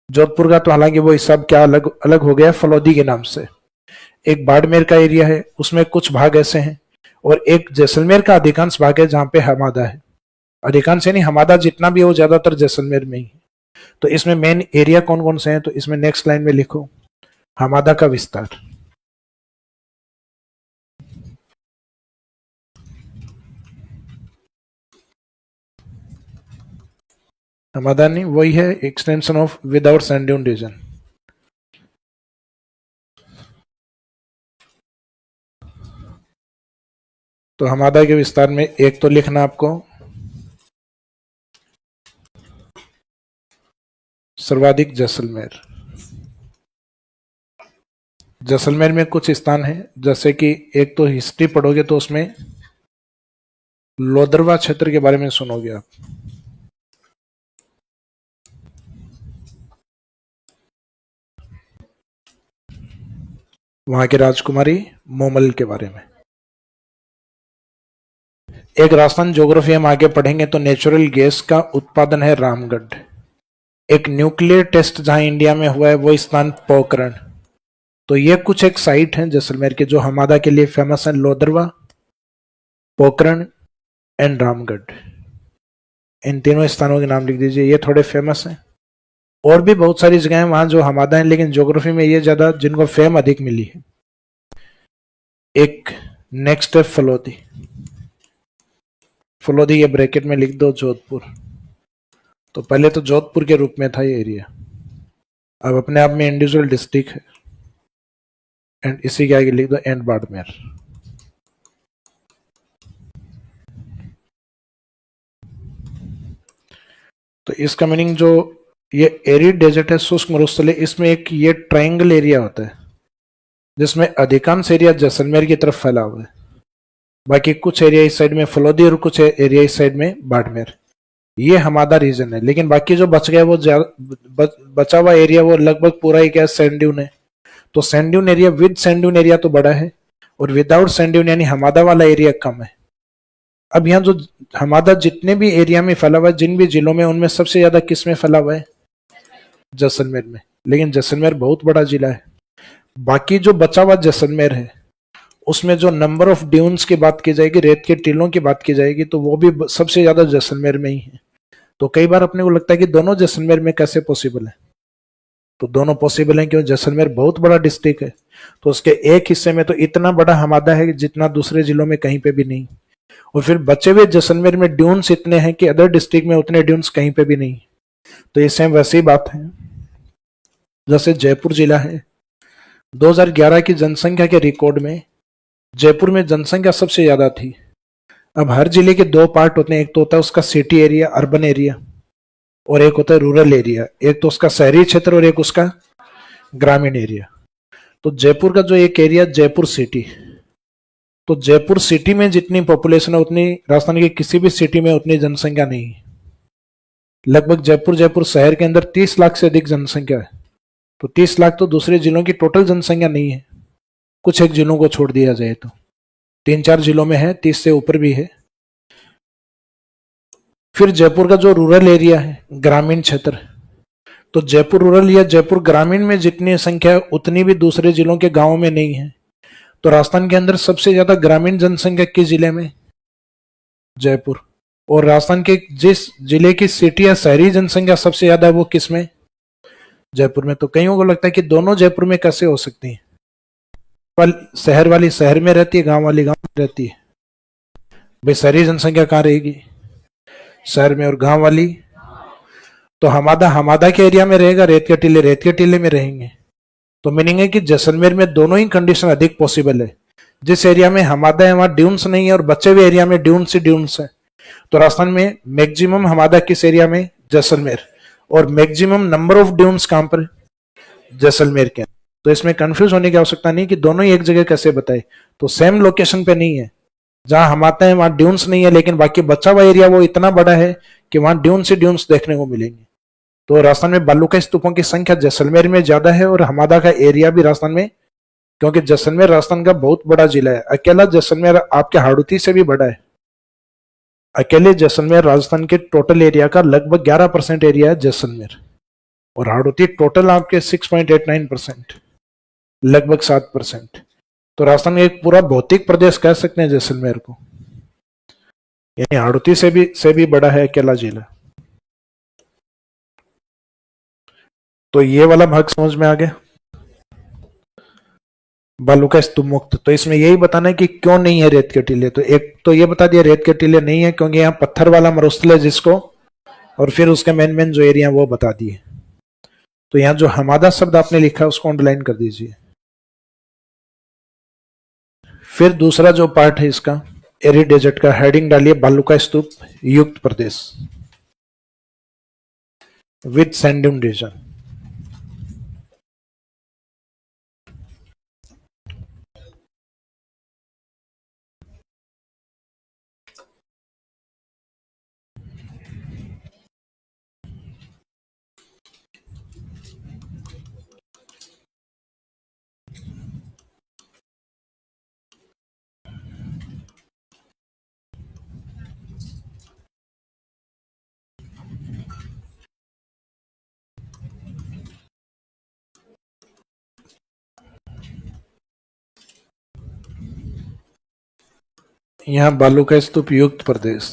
जोधपुर का तो हालांकि वो हिसाब क्या अलग अलग हो गया फलौदी के नाम से। एक बाड़मेर का एरिया है, उसमें कुछ भाग ऐसे हैं। और एक जैसलमेर का अधिकांश भाग है जहां पे हमादा है। अधिकांश यानी हमादा जितना भी है वो ज्यादातर जैसलमेर में ही है। तो इसमें मेन एरिया कौन कौन से हैं? तो इसमें नेक्स्ट लाइन में लिखो हमादा का विस्तार। हमादा नहीं, वही है extension of without sand dune region. तो हमादा के विस्तार में एक तो लिखना आपको सर्वाधिक जैसलमेर। जैसलमेर में कुछ स्थान है, जैसे कि एक तो हिस्ट्री पढ़ोगे तो उसमें लोदरवा क्षेत्र के बारे में सुनोगे आप। वहां की राजकुमारी मोमल के बारे में। एक राजस्थान ज्योग्राफी हम आगे पढ़ेंगे तो नेचुरल गैस का उत्पादन है रामगढ़। एक न्यूक्लियर टेस्ट जहां इंडिया में हुआ है वो स्थान पोखरण। तो ये कुछ एक साइट है जैसलमेर के जो हमादा के लिए फेमस है, लोदरवा, पोखरण एंड रामगढ़। इन तीनों स्थानों के नाम लिख दीजिए, ये थोड़े फेमस हैं। और भी बहुत सारी जगह हैं वहां जो हमादा है, लेकिन ज्योग्राफी में ये ज्यादा जिनको फेम अधिक मिली है। एक नेक्स्ट है फलोदी। फलोदी ये ब्रैकेट में लिख दो जोधपुर। तो पहले तो जोधपुर के रूप में था ये एरिया, अब अपने आप में इंडिविजुअल डिस्ट्रिक्ट है। एंड इसी के आगे लिख दो एंड बाड़मेर। तो इसका मीनिंग जो ये एरिड डेजर्ट है, शुष्क मरुस्थल है, इसमें एक ये ट्रायंगल एरिया होता है जिसमें अधिकांश एरिया जैसलमेर की तरफ फैला हुआ है। बाकी कुछ एरिया इस साइड में फलोदी और कुछ एरिया इस साइड में बाड़मेर। ये हमादा रीजन है। लेकिन बाकी जो बच गया वो बचा हुआ एरिया वो लगभग पूरा ही क्या सैंड ड्यून है। तो sand dune area with sand dune area तो बड़ा है और विदाउट सैंड ड्यून यानी हमादा वाला एरिया कम है। अब यहाँ जो हमादा जितने भी एरिया में फैला हुआ है, जिन भी जिलों में, उनमें सबसे ज्यादा किस में फैला हुआ है? जैसलमेर में। लेकिन जैसलमेर बहुत बड़ा जिला है। बाकी जो बचा हुआ जैसलमेर है उसमें जो नंबर ऑफ ड्यून्स की बात की जाएगी, रेत के टीलों की बात की जाएगी, तो वो भी सबसे ज्यादा जैसलमेर में ही है। तो कई बार अपने को लगता है कि दोनों जैसलमेर में कैसे पॉसिबल है, तो दोनों पॉसिबल है क्योंकि जैसलमेर बहुत बड़ा डिस्ट्रिक्ट है। तो उसके एक हिस्से में तो इतना बड़ा हमादा है जितना दूसरे जिलों में कहीं पे भी नहीं, और फिर बचे हुए जैसलमेर में ड्यून्स इतने हैं कि अदर डिस्ट्रिक्ट में उतने ड्यून्स कहीं पे भी नहीं। तो ये सेम वैसी बात है जैसे जयपुर जिला है। 2011 की जनसंख्या के रिकॉर्ड में जयपुर में जनसंख्या सबसे ज्यादा थी। अब हर जिले के दो पार्ट होते हैं, एक तो होता है उसका सिटी एरिया, अर्बन एरिया, और एक होता है रूरल एरिया। एक तो उसका शहरी क्षेत्र और एक उसका ग्रामीण एरिया। तो जयपुर का जो एक एरिया जयपुर सिटी, तो जयपुर सिटी में जितनी पॉपुलेशन है उतनी राजस्थान की किसी भी सिटी में उतनी जनसंख्या नहीं है। लगभग जयपुर शहर के अंदर 30 लाख से अधिक जनसंख्या है। तो 30 लाख तो दूसरे जिलों की टोटल जनसंख्या नहीं है, कुछ एक जिलों को छोड़ दिया जाए तो 3-4 जिलों में है, 30 से ऊपर भी है। फिर जयपुर का जो रूरल एरिया है, ग्रामीण क्षेत्र, तो जयपुर रूरल या जयपुर ग्रामीण में जितनी संख्या है उतनी भी दूसरे जिलों के गांवों में नहीं है। तो राजस्थान के अंदर सबसे ज्यादा ग्रामीण जनसंख्या किस जिले में? जयपुर। और राजस्थान के जिस जिले की सिटी या शहरी जनसंख्या सबसे ज्यादा है वो किस में? जयपुर में। तो कईयों को लगता है कि दोनों जयपुर में कैसे हो सकती है? शहर वाली शहर में रहती है, गांव वाली गांव में रहती है। भाई शहरी जनसंख्या कहाँ रहेगी? शहर में। और गांव वाली तो हमादा के एरिया में रहेगा, रेत के टीले में रहेंगे। तो मीनिंग है कि जैसलमेर में दोनों ही कंडीशन अधिक पॉसिबल है। जिस एरिया में हमादा है वहां ड्यून्स नहीं है और बचे हुए एरिया में ड्यून्स ही ड्यून्स है। तो राजस्थान में मैक्सिमम हमादा किस एरिया में? जैसलमेर। और मैक्सिमम नंबर ऑफ ड्यून्स कहां पर? जैसलमेर के। तो इसमें कंफ्यूज होने की आवश्यकता नहीं कि दोनों ही एक जगह कैसे बताए। तो सेम लोकेशन पे नहीं है, जहां हम आते हैं वहां ड्यून्स नहीं है, लेकिन बाकी बचा हुआ एरिया वो इतना बड़ा है कि वहां ड्यून्स ही ड्यून्स देखने को मिलेंगे। तो राजस्थान में बालू के स्तूपों की संख्या जैसलमेर में ज्यादा है और हमादा का एरिया भी राजस्थान में, क्योंकि जैसलमेर राजस्थान का बहुत बड़ा जिला है। अकेला जैसलमेर आपके हाड़ौती से भी बड़ा है। अकेले जैसलमेर राजस्थान के टोटल एरिया का लगभग 11% एरिया है जैसलमेर, और हाड़ौती टोटल आपके 6.89%, लगभग 7%। तो राजस्थान में एक पूरा भौतिक प्रदेश कह सकते हैं जैसलमेर को, यानी हाड़ौती से भी बड़ा है अकेला जिला। तो ये वाला भाग समझ में आ गया, बालू का स्तूप मुक्त। तो इसमें यही बताना है कि क्यों नहीं है रेत के टीले। तो एक तो ये बता दिया रेत के टीले नहीं है क्योंकि यहाँ पत्थर वाला मरुस्थल है जिसको, और फिर उसके मेन जो एरिया वो बता दिए। तो यहाँ जो हमादा शब्द आपने लिखा है उसको अंडरलाइन कर दीजिए। फिर दूसरा जो पार्ट है इसका एरी डेजर्ट का, हेडिंग डालिए बालू का स्तूप युक्त प्रदेश विद सैंड ड्यून रीजन। यहां बालू का स्तूप युक्त प्रदेश।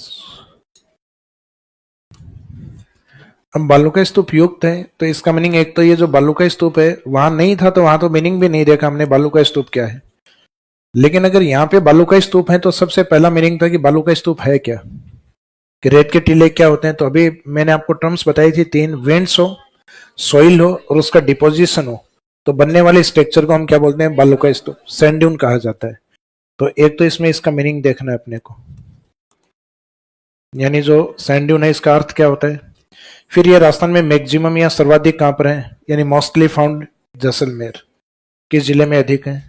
अब बालू का स्तूप युक्त है तो इसका मीनिंग, एक तो ये जो बालू का स्तूप है वहां नहीं था तो वहां तो मीनिंग भी नहीं देखा हमने बालू का स्तूप क्या है। लेकिन अगर यहाँ पे बालू का स्तूप है तो सबसे पहला मीनिंग था कि बालू का स्तूप है क्या, कि रेत के टीले क्या होते हैं। तो अभी मैंने आपको टर्म्स बताई थी 3, विंड्स हो, सॉइल हो और उसका डिपोजिशन हो, तो बनने वाले स्ट्रक्चर को हम क्या बोलते हैं? बालू का स्तूप, सैंड ड्यून कहा जाता है। तो एक तो इसमें इसका मीनिंग देखना है अपने को, यानी जो सैंड ड्यून है इसका अर्थ क्या होता है। फिर ये राजस्थान में मैक्सिमम या सर्वाधिक कहां पर है, यानी मोस्टली फाउंड जैसलमेर। किस जिले में अधिक है?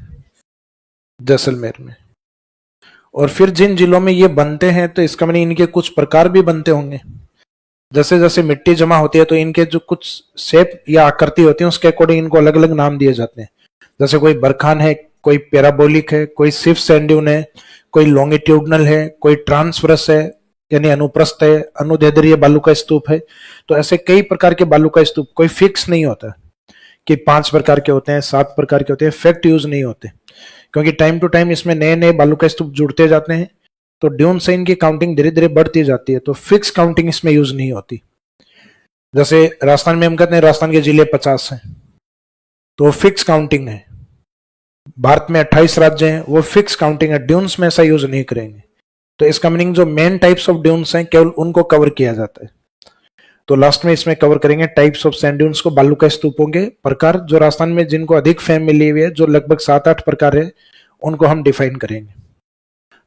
जैसलमेर में। और फिर जिन जिलों में ये बनते हैं तो इसका माने इनके कुछ प्रकार भी बनते होंगे। जैसे जैसे मिट्टी जमा होती है तो इनके जो कुछ शेप या आकृति होती है उसके अकॉर्डिंग इनको अलग अलग नाम दिए जाते हैं। जैसे कोई बरखान है, कोई पैराबोलिक है, कोई सिर्फ सैंड ड्यून है, कोई लॉन्गिट्यूडनल है, कोई ट्रांसवर्स है यानी अनुप्रस्थ है, अनुदैर्ध्य बालू का स्तूप है। तो ऐसे कई प्रकार के बालू का स्तूप, कोई फिक्स नहीं होता कि 5 प्रकार के होते हैं, 7 प्रकार के होते हैं, फैक्ट यूज नहीं होते, क्योंकि टाइम टू टाइम इसमें नए नए बालू का स्तूप जुड़ते जाते हैं। तो ड्यून से इनकी काउंटिंग धीरे धीरे बढ़ती जाती है, तो फिक्स काउंटिंग इसमें यूज नहीं होती। जैसे राजस्थान में हम कहते हैं राजस्थान के जिले 50 हैं, तो फिक्स काउंटिंग है। भारत में 28 राज्य हैं, वो फिक्स काउंटिंग है, ड्यून्स में ऐसा यूज नहीं करेंगे। तो इसका मीनिंग जो मेन टाइप्स ऑफ ड्यून्स हैं केवल उनको कवर किया जाता है। तो लास्ट में इसमें कवर करेंगे टाइप्स ऑफ सैंड ड्यून्स को, बालू का स्तूपों के प्रकार, जो राजस्थान में जिनको अधिक फेम मिली हुई है, जो लगभग 7-8 प्रकार है, उनको हम डिफाइन करेंगे।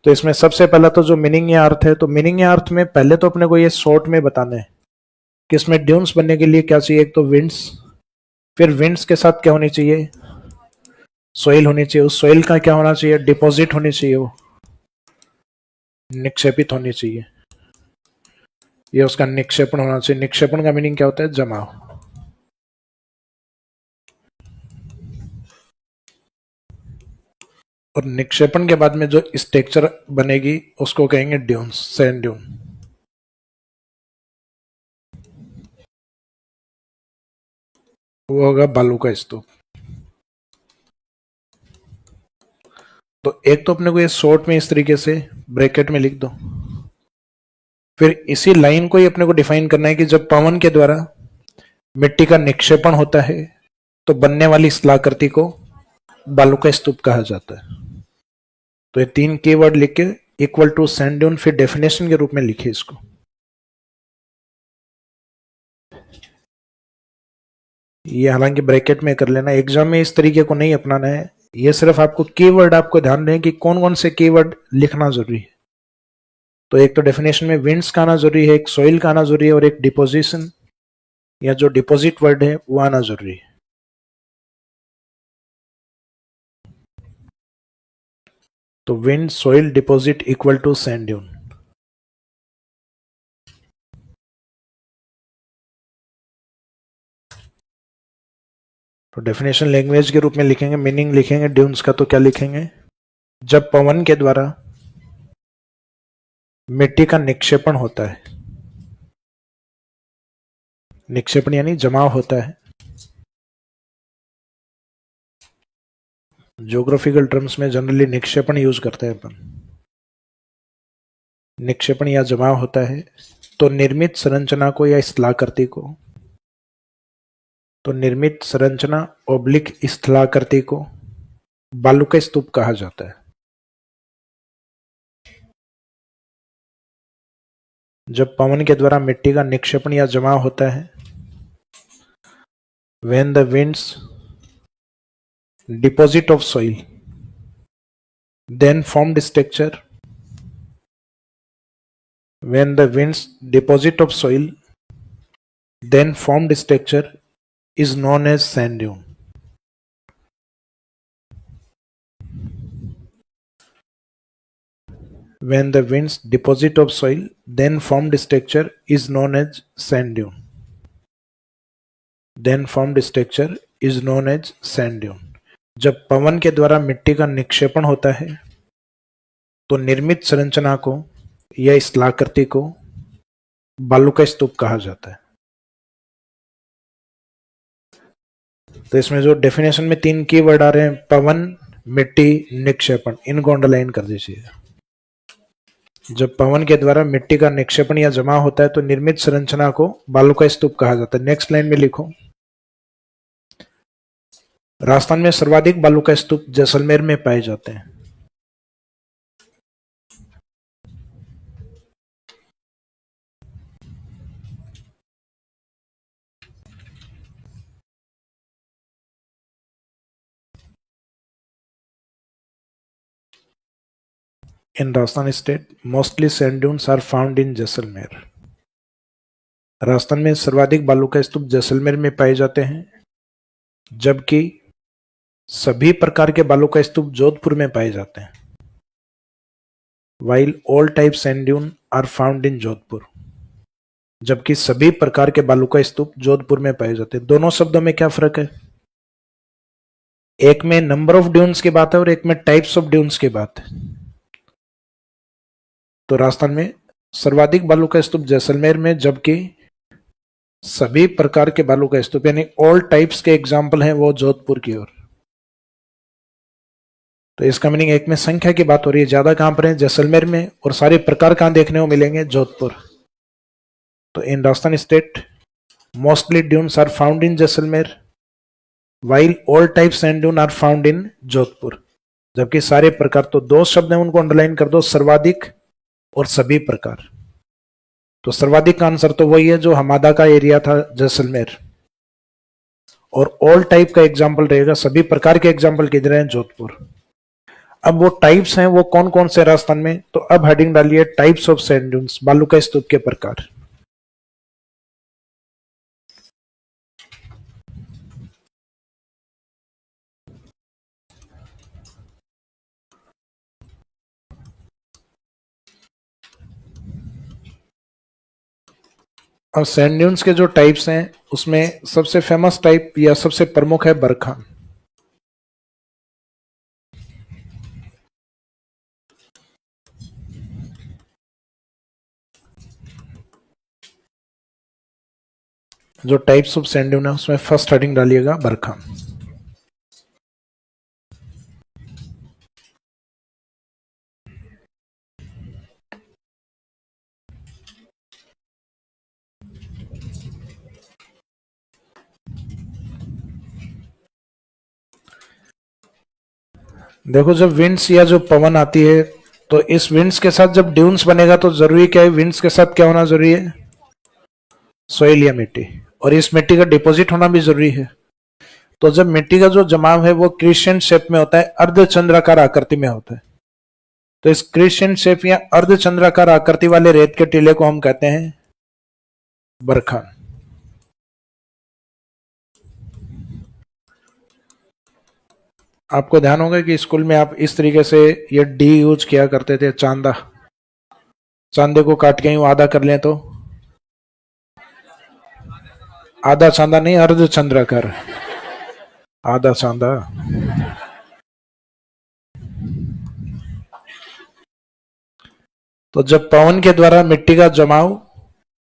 तो इसमें सबसे पहला तो जो मीनिंग या अर्थ है, तो मीनिंग या अर्थ में पहले तो अपने को ये शॉर्ट में बताना है कि इसमें ड्यून्स बनने के लिए क्या चाहिए। एक तो विंड्स, फिर विंड्स के साथ क्या होनी चाहिए, सोइल होनी चाहिए। उस सोइल का क्या होना चाहिए, डिपॉजिट होनी चाहिए, वो निक्षेपित होनी चाहिए, ये उसका निक्षेपण होना चाहिए। निक्षेपण का मीनिंग क्या होता है, जमाव। और निक्षेपण के बाद में जो स्ट्रक्चर बनेगी उसको कहेंगे ड्यून्स, सैंड ड्यून। वो होगा बालू का स्तूप। तो एक तो अपने को ये शॉर्ट में इस तरीके से ब्रैकेट में लिख दो, फिर इसी लाइन को ही अपने को डिफाइन करना है कि जब पवन के द्वारा मिट्टी का निक्षेपण होता है तो बनने वाली स्थलाकृति को बालू का स्तूप कहा जाता है। तो ये 3 कीवर्ड लिख के इक्वल टू सैंड ड्यून, फिर डेफिनेशन के रूप में लिखे इसको। ये हालांकि ब्रैकेट में कर लेना, एग्जाम में इस तरीके को नहीं अपनाना है। ये सिर्फ आपको कीवर्ड, आपको ध्यान रहे कि कौन कौन से कीवर्ड लिखना जरूरी है। तो एक तो डेफिनेशन में विंड्स का आना जरूरी है, एक सोइल का आना जरूरी है, और एक डिपोजिशन या जो डिपॉजिट वर्ड है वो आना जरूरी है। तो wind, soil, deposit equal to sand dune. तो डेफिनेशन लैंग्वेज के रूप में लिखेंगे, मीनिंग लिखेंगे ड्यून्स का, तो क्या लिखेंगे, जब पवन के द्वारा मिट्टी का निक्षेपण होता है, निक्षेपण यानी जमाव होता है, ज्योग्राफिकल टर्म्स में जनरली निक्षेपण यूज करते हैं अपन, निक्षेपण या जमाव होता है, तो निर्मित संरचना को या स्थलाकृति को, तो निर्मित संरचना ओब्लिक स्थलाकृति को बालू का स्तूप कहा जाता है। जब पवन के द्वारा मिट्टी का निक्षेपण या जमाव होता है, when the winds deposit of soil then formed structure, when the winds deposit of soil then formed structure is known as sand dune. When the winds deposit of soil then formed structure is known as sand dune. Then formed structure is known as sand dune. जब पवन के द्वारा मिट्टी का निक्षेपण होता है तो निर्मित संरचना को या स्थलाकृति को बालू का स्तूप कहा जाता है। तो इसमें जो डेफिनेशन में 3 कीवर्ड आ रहे हैं, पवन, मिट्टी, निक्षेपण, इनको अंडरलाइन कर दीजिए। जब पवन के द्वारा मिट्टी का निक्षेपण या जमा होता है तो निर्मित संरचना को बालू का स्तूप कहा जाता है। नेक्स्ट लाइन में लिखो, राजस्थान में सर्वाधिक बालू का स्तूप जैसलमेर में पाए जाते हैं। In Rajasthan state, mostly sand dunes are found in Jaisalmer. Rajasthan में सर्वाधिक बालू का स्तूप जैसलमेर में पाए जाते हैं, जबकि सभी प्रकार के बालू का स्तूप जोधपुर में पाए जाते हैं। While all type sand dune are found in Jodhpur, जबकि सभी प्रकार के बालू का स्तूप जोधपुर में पाए जाते हैं। दोनों शब्दों में क्या फर्क है? एक में नंबर ऑफ ड्यून्स की बात है और एक में टाइप्स ऑफ ड्यून्स की बात है। तो राजस्थान में सर्वाधिक बालू का स्तूप जैसलमेर में, जबकि सभी प्रकार के बालू का स्तूप यानी ऑल टाइप्स के एग्जाम्पल हैं वो जोधपुर की ओर। तो इसका मीनिंग एक में संख्या की बात हो रही है, ज्यादा कहां पर है, जैसलमेर में, और सारे प्रकार कहां देखने को मिलेंगे, जोधपुर। तो in Rajasthan state mostly dunes are found in Jaisalmer while all types sand dune are found in Jodhpur. जबकि सारे प्रकार, तो दो शब्द हैं उनको अंडरलाइन कर दो, सर्वाधिक और सभी प्रकार। तो सर्वाधिक का आंसर तो वही है जो हमादा का एरिया था जैसलमेर, और ऑल टाइप का एग्जाम्पल रहेगा, सभी प्रकार के एग्जाम्पल किधर हैं, जोधपुर। अब वो टाइप्स हैं वो कौन कौन से राजस्थान में, तो अब हेडिंग डालिए टाइप्स ऑफ सैंड ड्यून्स, बालू का स्तूप के प्रकार। अब सैंड ड्यून्स के जो टाइप्स हैं उसमें सबसे फेमस टाइप या सबसे प्रमुख है बरखा। जो टाइप्स ऑफ सैंड ड्यून है उसमें फर्स्ट हेडिंग डालिएगा बरखा। देखो जब विंड्स या जो पवन आती है तो इस विंड्स के साथ जब ड्यून्स बनेगा तो जरूरी क्या है, विंड्स के साथ क्या होना जरूरी है, सोइल या मिट्टी, और इस मिट्टी का डिपॉजिट होना भी जरूरी है। तो जब मिट्टी का जो जमाव है वो क्रिस्टेंट शेप में होता है, अर्धचंद्राकार आकृति में होता है, तो इस क्रिस्टेंट शेप या अर्धचंद्राकार आकृति वाले रेत के टीले को हम कहते हैं बरखा। आपको ध्यान होगा कि स्कूल में आप इस तरीके से ये डी यूज किया करते थे, चांदा, चांदे को काट के यूं आधा कर लें तो आधा चांदा नहीं, अर्धचंद्राकार, आधा चांदा। तो जब पवन के द्वारा मिट्टी का जमाव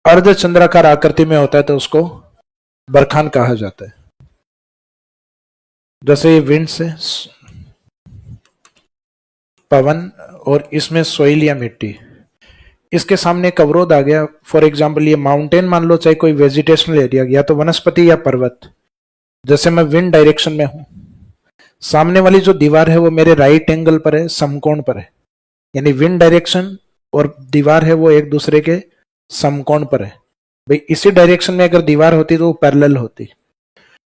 अर्धचंद्राकार आकृति में होता है तो उसको बरखान कहा जाता है। जैसे ये विंड से पवन और इसमें सोइल या मिट्टी, इसके सामने एक अवरोध आ गया, फॉर एग्जाम्पल ये माउंटेन मान लो, चाहे कोई वेजिटेशनल एरिया, या तो वनस्पति या पर्वत। जैसे मैं विंड डायरेक्शन में हूं, सामने वाली जो दीवार है वो मेरे राइट एंगल पर है, समकोण पर है, यानी विंड डायरेक्शन और दीवार है वो एक दूसरे के समकोण पर है। भाई इसी डायरेक्शन में अगर दीवार होती तो वो पैरेलल होती।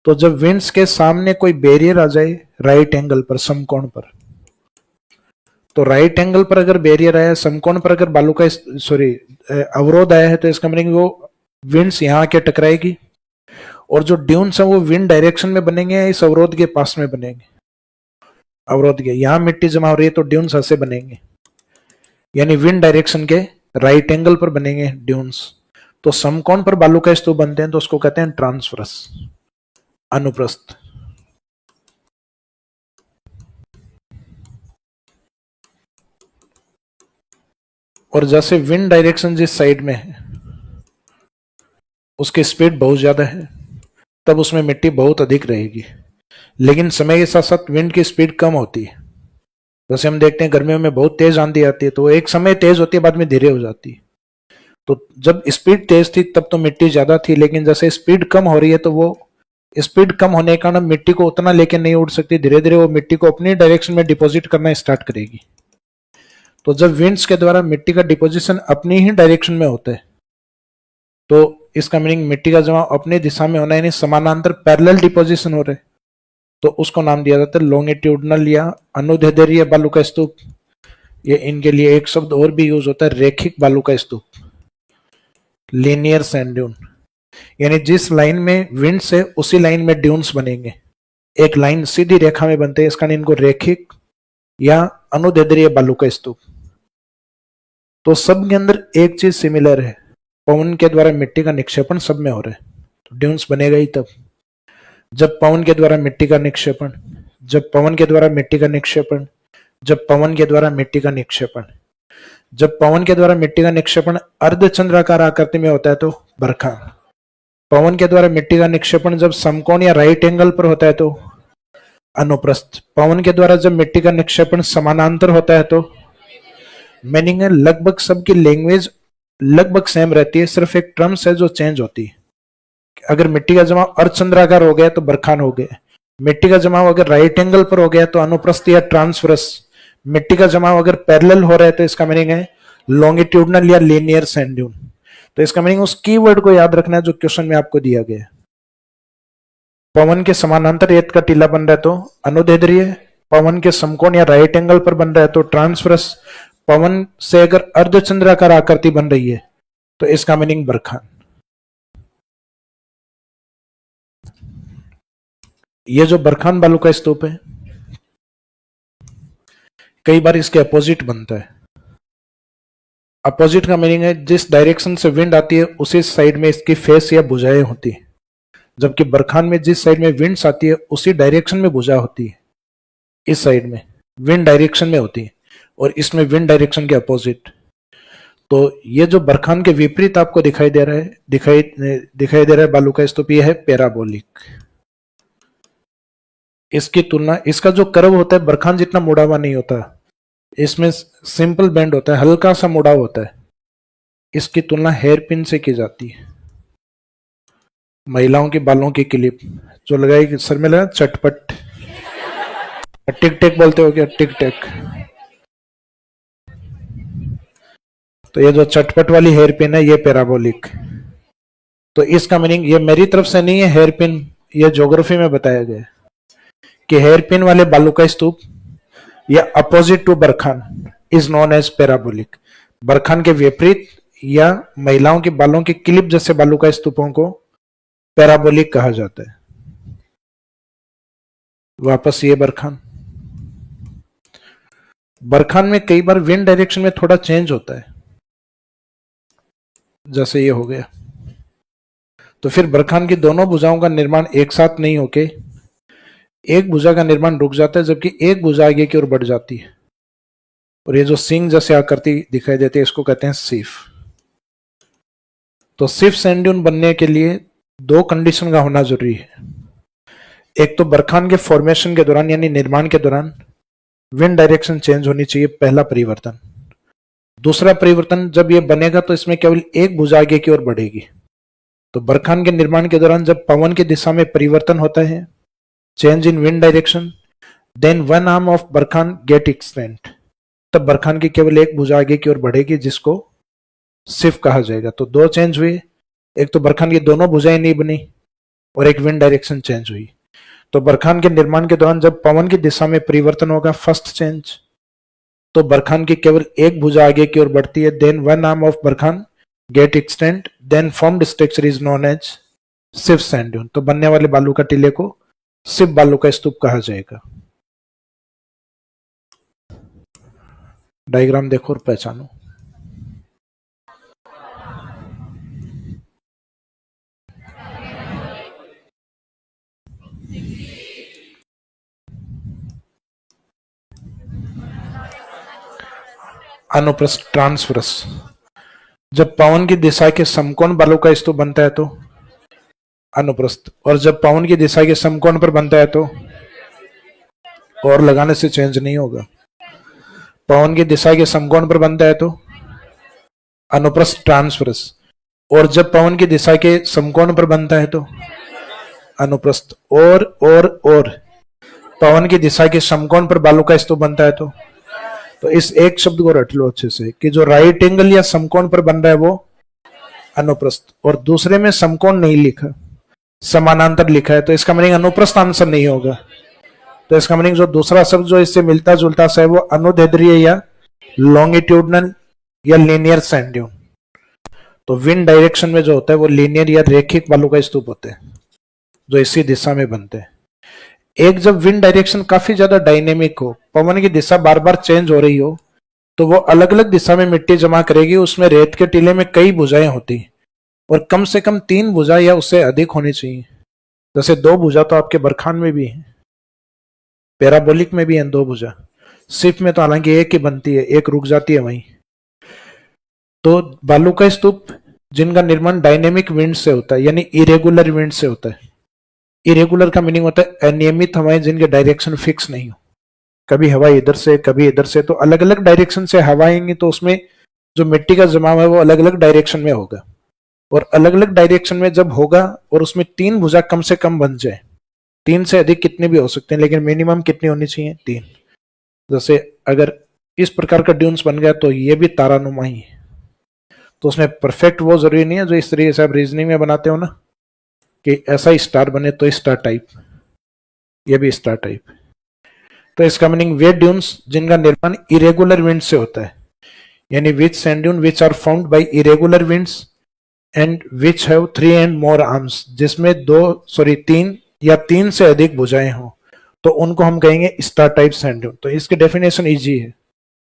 तो जब विंड्स के सामने कोई बैरियर आ जाए राइट एंगल पर, समकोण पर, तो राइट एंगल पर अगर बैरियर आया, समकोण पर अगर बालू का अवरोध आया है, तो इसका मतलब वो विंड्स यहां आके टकराएगी, और जो ड्यून्स है वो विंड डायरेक्शन में बनेंगे या इस अवरोध के पास में बनेंगे, अवरोध के यहां मिट्टी जमा हो रही है तो ड्यून्स ऐसे बनेंगे, यानी विंड डायरेक्शन के राइट एंगल पर बनेंगे ड्यून्स। तो समकोण पर बालू का स्तूप बनते हैं तो उसको कहते हैं ट्रांसवर्स, अनुप्रस्थ। और जैसे विंड डायरेक्शन जिस साइड में है उसकी स्पीड बहुत ज्यादा है, तब उसमें मिट्टी बहुत अधिक रहेगी, लेकिन समय के साथ साथ विंड की स्पीड कम होती है। जैसे हम देखते हैं गर्मियों में बहुत तेज आंधी आती है, तो एक समय तेज होती है, बाद में धीरे हो जाती है। तो जब स्पीड तेज थी तब तो मिट्टी ज्यादा थी, लेकिन जैसे स्पीड कम हो रही है तो वो स्पीड कम होने के कारण मिट्टी को उतना लेके नहीं उड़ सकती, धीरे धीरे वो मिट्टी को अपनी डायरेक्शन में डिपॉजिट करना स्टार्ट करेगी। तो जब विंड्स के द्वारा मिट्टी का डिपोजिशन अपनी ही डायरेक्शन में होता है तो इसका मीनिंग मिट्टी का जमाव अपनी दिशा में होना, यानी समानांतर पैरेलल डिपोजिशन हो रहे, तो उसको नाम दिया जाता है लॉन्गिट्यूडनल या अनुदैर्ध्य बालू का स्तूप। ये इनके लिए एक शब्द और भी यूज होता है, रेखिक बालू का स्तूप, लीनियर सैंड ड्यून, यानी जिस लाइन में विंड से उसी लाइन में ड्यून्स बनेंगे, एक लाइन सीधी रेखा में बनते हैं, इसका इनको रेखिक या अनुदैर्ध्य बालू का स्तूप। तो सब के अंदर एक चीज सिमिलर है, पवन के द्वारा मिट्टी का निक्षेपण सब में हो रहा है, तो ड्यून्स बनेगा ही तब जब पवन के द्वारा मिट्टी का निक्षेपण जब पवन के द्वारा मिट्टी का निक्षेपण, जब पवन के द्वारा मिट्टी का निक्षेपण, जब पवन के द्वारा मिट्टी का निक्षेपण अर्धचंद्राकार आकृति में होता है तो बरखा। पवन के द्वारा मिट्टी का निक्षेपण जब समकोण या राइट एंगल पर होता है तो अनुप्रस्थ। पवन के द्वारा जब मिट्टी का निक्षेपण समानांतर होता है तो, मीनिंग है लगभग सबकी लैंग्वेज लगभग सेम रहती है, सिर्फ एक टर्म्स है जो चेंज होती है। अगर मिट्टी का जमाव अर्धचंद्राकार हो गया तो बरखान हो गया, मिट्टी का जमाव अगर राइट एंगल पर हो गया तो अनुप्रस्थ या ट्रांसवर्स, मिट्टी का जमाव अगर पैरेलल हो रहा है तो इसका मीनिंग है लॉन्गिट्यूडनल या लीनियर सैंड ड्यून। तो इसका मीनिंग उस कीवर्ड को याद रखना है जो क्वेश्चन में आपको दिया गया है। पवन के समानांतर रेत का टीला बन रहा है तो अनुदैर्ध्य, पवन के समकोण या राइट एंगल पर बन रहा है तो ट्रांसवर्स, पवन से अगर अर्धचंद्राकार आकृति बन रही है तो इसका मीनिंग बरखान। ये जो बरखान बालू का स्तूप है कई बार इसके अपोजिट बनता है। अपोजिट का मीनिंग है जिस डायरेक्शन से विंड आती है उसी साइड में इसकी फेस या भुजाएं होती है, जबकि बरखान में जिस साइड में विंड्स आती है उसी डायरेक्शन में भुजा होती है, इस साइड में विंड डायरेक्शन में होती है और इसमें विंड डायरेक्शन के अपोजिट। तो ये जो बरखान के विपरीत आपको दिखाई दे रहा है, दिखाई दे रहा है बालू का स्तूप, ये है पैराबोलिक। इसकी तुलना, इसका जो कर्व होता है बरखान जितना मुड़ा हुआ नहीं होता, इसमें सिंपल बेंड होता है, हल्का सा मुड़ाव होता है। इसकी तुलना हेयर पिन से की जाती है। महिलाओं के बालों की क्लिप जो लगाई सर में लगा चटपट, टिक टेक बोलते हो क्या, टिक टेक। तो ये जो चटपट वाली हेयर पिन है ये पैराबोलिक। तो इसका मीनिंग, ये मेरी तरफ से नहीं है हेयर पिन, ये ज्योग्राफी में बताया गया कि हेयर पिन वाले बालू का स्तूप या opposite to barchan is known as parabolic. बरखान के विपरीत या महिलाओं के बालों की क्लिप जैसे बालू का स्तूपों को पैराबोलिक कहा जाता है। वापस ये बरखान, बरखान में कई बार विंड डायरेक्शन में थोड़ा चेंज होता है, जैसे ये हो गया। तो फिर बरखान की दोनों भुजाओं का निर्माण एक साथ नहीं होके एक भुजा का निर्माण रुक जाता है, जबकि एक भुजा आगे की ओर बढ़ जाती है और ये जो सिंग जैसे आकृति दिखाई देती है इसको कहते हैं सिफ। तो सिफ सैंड ड्यून बनने के लिए दो कंडीशन का होना जरूरी है। एक तो बरखान के फॉर्मेशन के दौरान यानी निर्माण के दौरान विंड डायरेक्शन चेंज होनी चाहिए, पहला परिवर्तन। दूसरा परिवर्तन, जब ये बनेगा तो इसमें केवल एक भुजा आगे की ओर बढ़ेगी। तो बरखान के निर्माण के दौरान जब पवन की दिशा में परिवर्तन होता है, change in wind direction, then one arm of barchan get extend, तब बरखान की केवल एक भुजा आगे की ओर बढ़ेगी जिसको सिफ कहा जाएगा। तो दो चेंज हुए, एक तो बरखान की दोनों भुजाएं नहीं बनी और एक विंड डायरेक्शन चेंज हुई। तो बरखान के निर्माण के दौरान जब पवन की दिशा में परिवर्तन होगा, फर्स्ट चेंज, तो बरखान की केवल एक भुजा आगे की ओर बढ़ती है, then one arm of barchan get extend, then formed structure is known as seif sand dune. तो बनने वाले बालू का टीले को सिफ बालू का स्तूप कहा जाएगा। डायग्राम देखो और पहचानो। अनुप्रस्थ ट्रांसवर्स, जब पवन की दिशा के समकोण बालू का स्तूप बनता है तो अनुप्रस्थ, और जब पवन की दिशा के समकोण पर बनता है तो, और लगाने से चेंज नहीं होगा। पवन की दिशा के समकोण पर बनता है तो अनुप्रस्थ ट्रांसवर्स, और जब पवन की दिशा के समकोण पर बनता है तो अनुप्रस्थ, और पवन की दिशा के समकोण पर बालू का स्तूप बनता है तो इस एक शब्द को रट लो अच्छे से कि जो राइट एंगल या समकोण पर बन रहा है वो अनुप्रस्थ, और दूसरे में समकोण नहीं लिखा, समानांतर लिखा है, तो इसका मीनिंग अनुप्रस्थ आंसर नहीं होगा। तो इसका मीनिंग जो दूसरा शब्द जो इससे मिलता जुलता सा है वो अनुदैर्ध्य या लॉन्गिट्यूडनल या लीनियर सैंड ड्यून। तो विंड डायरेक्शन में जो होता है वो लीनियर या रेखिक बालू का स्तूप होते हैं जो इसी दिशा में बनते हैं। एक जब विंड डायरेक्शन काफी ज्यादा डायनेमिक हो, पवन की दिशा बार बार चेंज हो रही हो, तो वो अलग अलग दिशा में मिट्टी जमा करेगी। उसमें रेत के टीले में कई भुजाएं होती और कम से कम 3 भुजा या उससे अधिक होनी चाहिए, जैसे 2 भुजा तो आपके बरखान में भी है। पैराबोलिक में भी है 2 भुजा, सिप में तो हालांकि एक ही बनती है, एक रुक जाती है वहीं। तो बालू का स्तूप जिनका निर्माण डायनेमिक विंड से होता है, यानी इरेगुलर विंड से होता है। इरेगुलर का मीनिंग होता है अनियमित हवाएं जिनके डायरेक्शन फिक्स नहीं हो, कभी हवा इधर से कभी इधर से, तो अलग अलग डायरेक्शन से हवा आएंगी, तो उसमें जो मिट्टी का जमाव है वो अलग अलग डायरेक्शन में होगा। और अलग अलग डायरेक्शन में जब होगा और उसमें 3 भुजा कम से कम बन जाए, 3 से अधिक कितने भी हो सकते हैं, लेकिन मिनिमम कितनी होनी चाहिए, 3। जैसे अगर इस प्रकार का ड्यून्स बन गया तो ये भी तारानुमा ही है। तो उसमें परफेक्ट वो जरूरी नहीं है जो इस तरीके से आप रीजनिंग में बनाते हो ना, कि ऐसा ही स्टार बने तो स्टार टाइप, ये भी स्टार टाइप। तो इसका मीनिंग वे ड्यून्स जिनका निर्माण इरेगुलर विंड से होता है, यानी which sand dune which are found by irregular winds and which have 3 and more arms, जिसमें 3 या 3 से अधिक भुजाएं हों, तो उनको हम कहेंगे स्टार टाइप सैंड ड्यून। तो इसकी डेफिनेशन इजी है,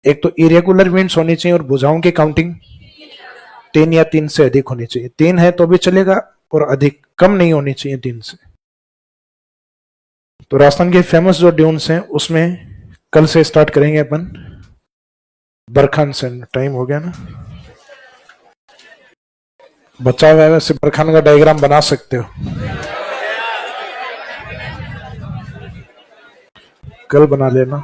एक तो इरेगुलर विंड्स होनी चाहिए और भुजाओं की काउंटिंग 3 या 3 से अधिक होनी चाहिए, 3 है तो भी चलेगा और अधिक कम नहीं होनी चाहिए 3 से। तो राजस्थान के फेमस जो ड्यून्स हैं उसमें कल से स्टार्ट करेंगे अपन बरखान से। टाइम हो गया ना, बचा हुआ है, वैसे बरखान का डायग्राम बना सकते हो, कल बना लेना।